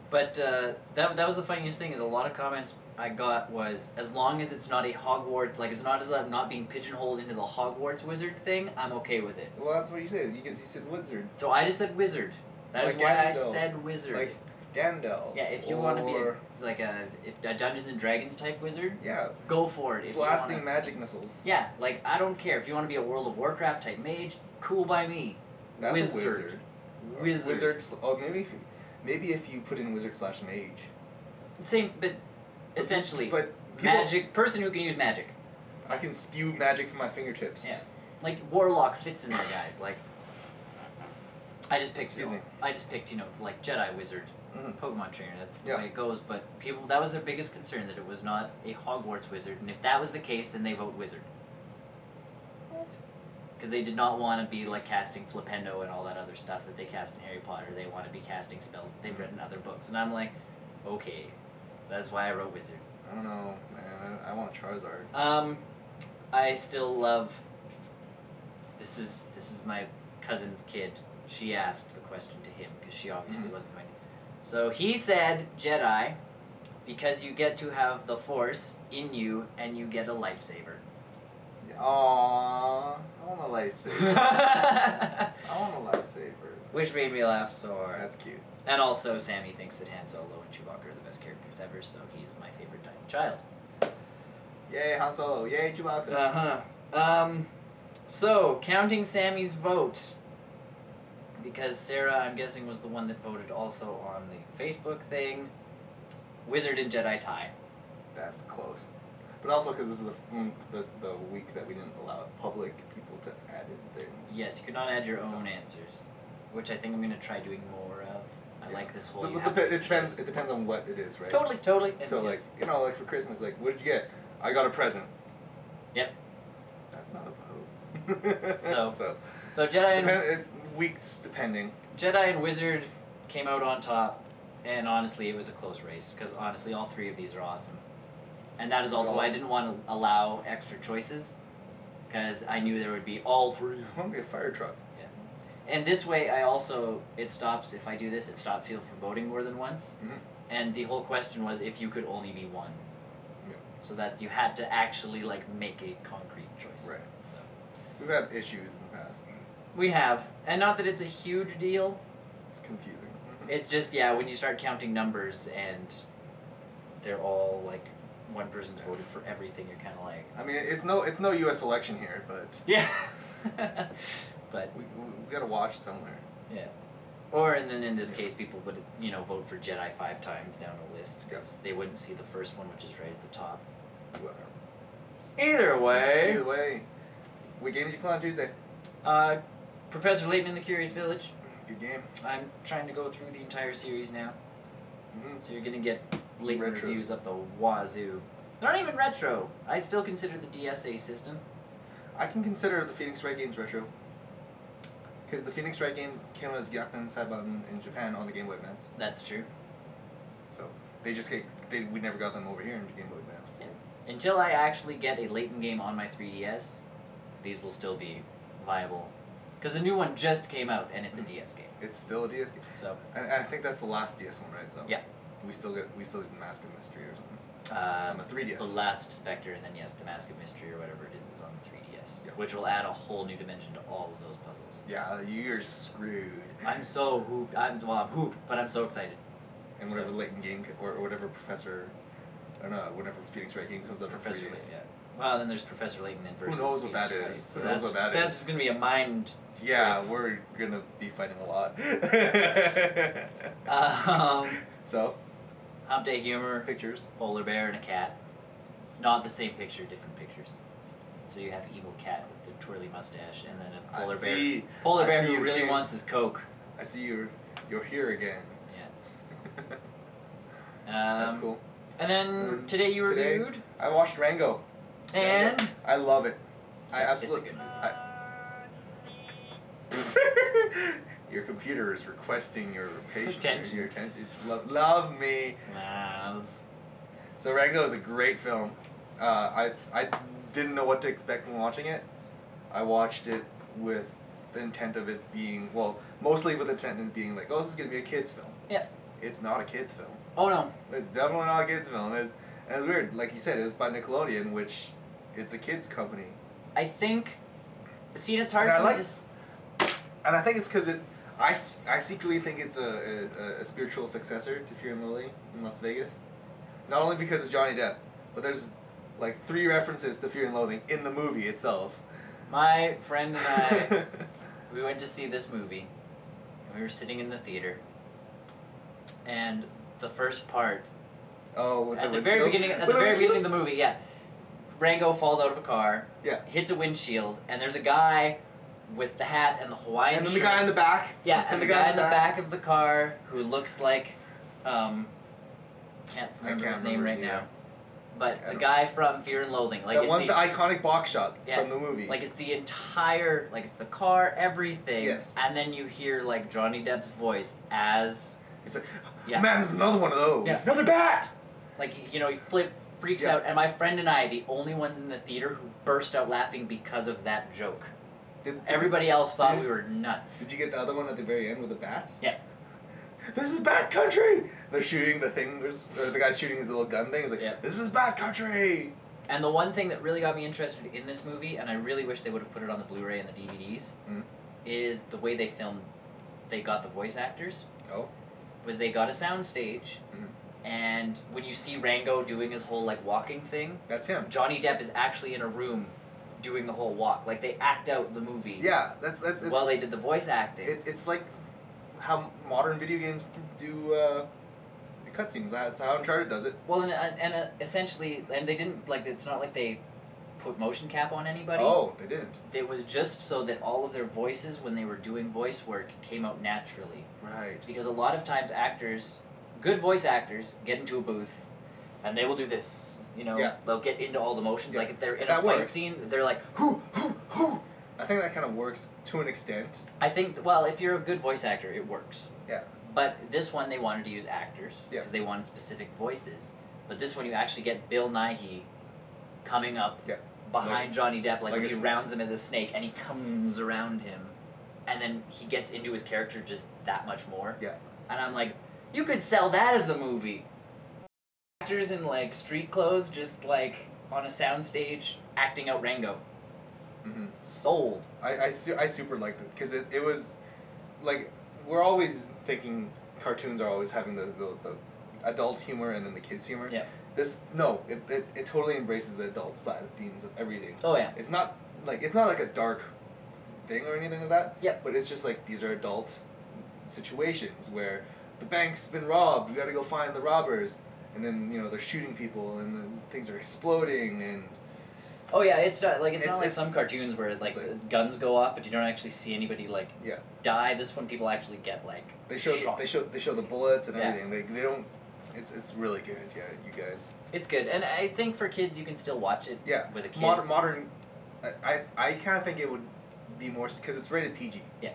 But that was the funniest thing, is a lot of comments I got was, as long as it's not a Hogwarts, like as not as I'm not being pigeonholed into the Hogwarts wizard thing, I'm okay with it. Well, that's what you said. You said wizard. So I just said wizard. That is why I said wizard. Like Gandalf. Yeah, if you want to be a Dungeons and Dragons type wizard, yeah, go for it. If blasting magic missiles. Yeah, like I don't care if you want to be a World of Warcraft type mage, cool by me. That's a wizard. Wizard. Oh, maybe if you put in wizard/mage, Same, but essentially, but magic person who can use magic. I can spew magic from my fingertips. Yeah, like warlock fits in there, guys. Like, I just picked, you know, like Jedi, wizard, Pokemon trainer. That's the way it goes. But people, that was their biggest concern, that it was not a Hogwarts wizard. And if that was the case, then they vote wizard. What? Because they did not want to be like casting Flipendo and all that other stuff that they cast in Harry Potter. They want to be casting spells that they've read in other books. And I'm like, okay, that's why I wrote wizard. I don't know, man. I want Charizard. I still love. This is my cousin's kid. She asked the question to him because she obviously wasn't going to. So he said Jedi because you get to have the Force in you and you get a lifesaver. Aww, I want a lifesaver. I want a lifesaver. Which made me laugh so hard. That's cute. And also, Sammy thinks that Han Solo and Chewbacca are the best characters ever, so he's my favorite tiny child. Yay, Han Solo. Yay, Chewbacca. So, counting Sammy's vote, because Sarah, I'm guessing, was the one that voted also on the Facebook thing, Wizard and Jedi tie. That's close. But also because this is the week that we didn't allow public people to add in things. Yes, you could not add your own answers, which I think I'm going to try doing more of. I like this whole... It depends on what it is, right? Totally. So, like, you know, like for Christmas, like, what did you get? I got a present. Yep. That's not a vote. So Jedi and... weeks depending. Jedi and Wizard came out on top, and honestly, it was a close race, because honestly, all three of these are awesome. And that is also why I didn't want to allow extra choices, because I knew there would be all three. I want to be a fire truck. Yeah. And this way, I also, it stops, if I do this, it stops people from voting more than once. And the whole question was if you could only be one. Yeah. So that you had to actually, like, make a concrete choice. Right. So. We've had issues in the past. We have. And not that it's a huge deal. It's confusing. It's just, yeah, when you start counting numbers and they're all, like, one person's voted for everything, you're kind of like... I mean, it's no U.S. election here, but... Yeah. But... We gotta watch somewhere. Yeah. Or, and then in this case, people would, you know, vote for Jedi 5 times down the list, because they wouldn't see the first one, which is right at the top. Whatever. Either way... What game did you play on Tuesday? Professor Layton in the Curious Village. Good game. I'm trying to go through the entire series now. So you're gonna get Layton reviews up the wazoo. They're not even retro. I still consider the DSA system. I can consider the Phoenix Wright games retro. Because the Phoenix Wright games came out as Gyakunin Saiban in Japan on the Game Boy Advance. That's true. So they just we never got them over here in the Game Boy Advance. Yeah. Until I actually get a Layton game on my 3DS, these will still be viable. Because the new one just came out, and it's a DS game. It's still a DS game. So. And I think that's the last DS one, right? So. Yeah. We still get Mask of Mystery or something. On the 3DS. The Last Spectre, and then yes, the Mask of Mystery or whatever it is on the 3DS, which will add a whole new dimension to all of those puzzles. Yeah, you're screwed. I'm so hooped. I'm hooped, but I'm so excited. And whatever Layton game or whatever Professor, I don't know, whenever Phoenix Wright game comes out for 3DS. Layton, yeah. Well, then there's Professor Layton and versus. Who knows what that is? So that's just gonna be a mind. Yeah, trick. We're gonna be fighting a lot. So. Hump Day Humor. Pictures. Polar bear and a cat. Not the same picture, different pictures. So you have evil cat with the twirly mustache, and then a polar bear. Polar bear who really wants his Coke. I see you're here again. Yeah. That's cool. And then today you reviewed. I watched Rango. And I love it. I absolutely. It's a good movie. Your computer is requesting your patience. Attention. Your attention. Love me. Love. So Rango is a great film. I didn't know what to expect when watching it. I watched it with the intent of it being, well, mostly with the intent of being like, oh, this is going to be a kid's film. Yeah. It's not a kid's film. Oh, no. It's definitely not a kid's film. And it's weird. Like you said, it was by Nickelodeon, which it's a kid's company. I think, see, it's hard for me to... And I think it's because I secretly think it's a spiritual successor to Fear and Loathing in Las Vegas. Not only because it's Johnny Depp, but there's like 3 references to Fear and Loathing in the movie itself. My friend and I, we went to see this movie, and we were sitting in the theater, and the first part Oh, at the very beginning of the movie, yeah. Rango falls out of a car, hits a windshield, and there's a guy with the hat and the Hawaiian shirt. And then the guy in the back. Yeah, and the guy in the back of the car who looks like, can't remember his name right now. But the guy from Fear and Loathing. Like the iconic box shot from the movie. Like it's the entire, like it's the car, everything. Yes. And then you hear like Johnny Depp's voice as... He's like, man, there's another one of those. Yeah. Another bat! Like, he freaks out. And my friend and I, the only ones in the theater who burst out laughing because of that joke. Everybody else thought we were nuts. Did you get the other one at the very end with the bats? Yeah. This is Bat Country! They're shooting the thing, the guy's shooting his little gun thing, he's like, this is Bat Country! And the one thing that really got me interested in this movie, and I really wish they would have put it on the Blu-ray and the DVDs, is the way they got the voice actors. Oh. Was they got a sound stage, and when you see Rango doing his whole, like, walking thing... That's him. Johnny Depp is actually in a room doing the whole walk. Like, they act out the movie. Yeah, that's while they did the voice acting. It's like how modern video games do cutscenes. That's how Uncharted does it. Well, and essentially, and they didn't, like, it's not like they put motion cap on anybody. Oh, they didn't. It was just so that all of their voices, when they were doing voice work, came out naturally. Right. Because a lot of times actors, good voice actors, get into a booth, and they will do this. You know, they'll get into all the motions. Like, if they're in a fight scene, they're like, hoo, hoo, hoo. I think that kind of works to an extent. I think, well, if you're a good voice actor, it works. Yeah. But this one, they wanted to use actors, because they wanted specific voices. But this one, you actually get Bill Nighy coming up behind Johnny Depp, like he rounds him as a snake, and he comes around him. And then he gets into his character just that much more. Yeah. And I'm like, you could sell that as a movie. Actors in, like, street clothes, just, like, on a soundstage, acting out Rango. Sold. I super liked it, because it was, like, we're always thinking cartoons are always having the adult humor and then the kids' humor. Yeah. It totally embraces the adult side of themes of everything. Oh, yeah. It's not like a dark thing or anything like that. Yep. But it's just like, these are adult situations where the bank's been robbed, we gotta go find the robbers. And then, you know, they're shooting people, and then things are exploding, and... Oh yeah, it's not like some cartoons where like the guns go off, but you don't actually see anybody like die. This one, people actually get like shot. They show the bullets and everything. They don't. It's really good. Yeah, you guys. It's good, and I think for kids you can still watch it. Yeah. With a kid. Modern. I kind of think it would be more because it's rated PG. Yeah.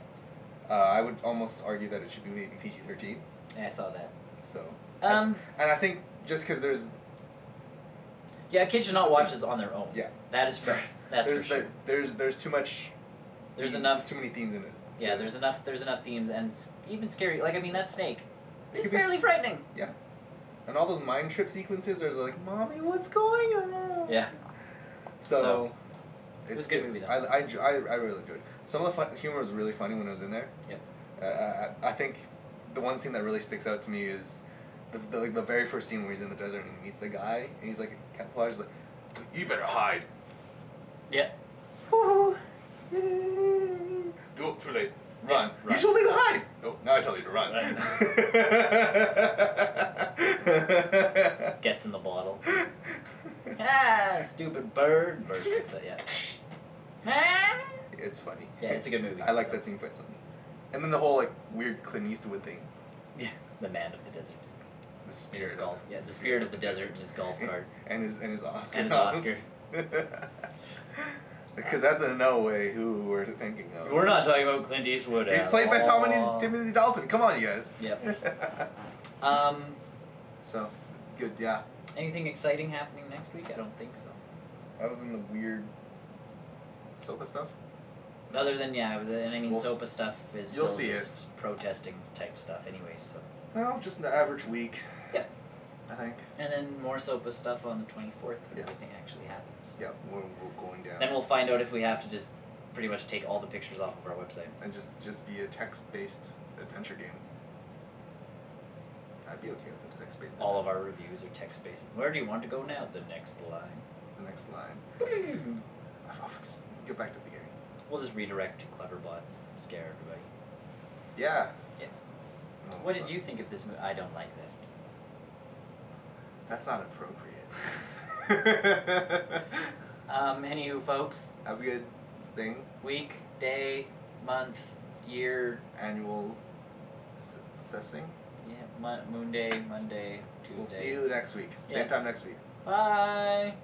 I would almost argue that it should be maybe PG-13. Yeah, I saw that. So. And I think just because there's. Yeah, kids should not watch this on their own. Yeah. That is fair. That's for sure. There's too much. There's too many themes in it. So. Yeah, there's enough themes and even scary. Like, I mean, that snake is fairly frightening. Yeah. And all those mind trip sequences are like, Mommy, what's going on? Yeah. So it was a good movie though. I really enjoyed it. Some of the humor was really funny when I was in there. Yep. I think the one scene that really sticks out to me is the very first scene where he's in the desert and he meets the guy and he's like camouflage. He's like, you better hide. Yeah. Oh, too late. Run. Yeah, You told me to hide. No, now I tell you to run. Gets in the bottle. Stupid bird. Bird kicks it, yeah. It's funny. Yeah, it's a good movie. I like that scene quite some. And then the whole like weird Clint Eastwood thing. Yeah. The man of the desert. The spirit of golf. Yeah, the spirit of the desert in his golf cart. And his Oscars. And his Oscars. Because that's in no way who we're thinking of. We're not talking about Clint Eastwood. He's played by Timothy Dalton. Come on, you guys. Yep. So, good, yeah. Anything exciting happening next week? I don't think so. Other than the weird SOPA stuff? Other than, SOPA stuff is you'll still see just protesting type stuff anyways, so. Well, just an average week. Yeah. I think. And then more SOPA stuff on the 24th when everything actually happens. Yeah, we're going down. Then we'll find out if we have to just pretty much take all the pictures off of our website. And just be a text-based adventure game. I'd be okay with the text-based. All of our reviews are text-based. Where do you want to go now? The next line. The next line. I'll just get back to the beginning. We'll just redirect to Cleverbot. Scare everybody. Yeah. Yeah. What did you think of this movie? I don't like That's not appropriate. Anywho, folks. Have a good thing. Week, day, month, year. Annual assessing. Yeah, moon day, Monday, Tuesday. We'll see you next week. Same Yes. time next week. Bye.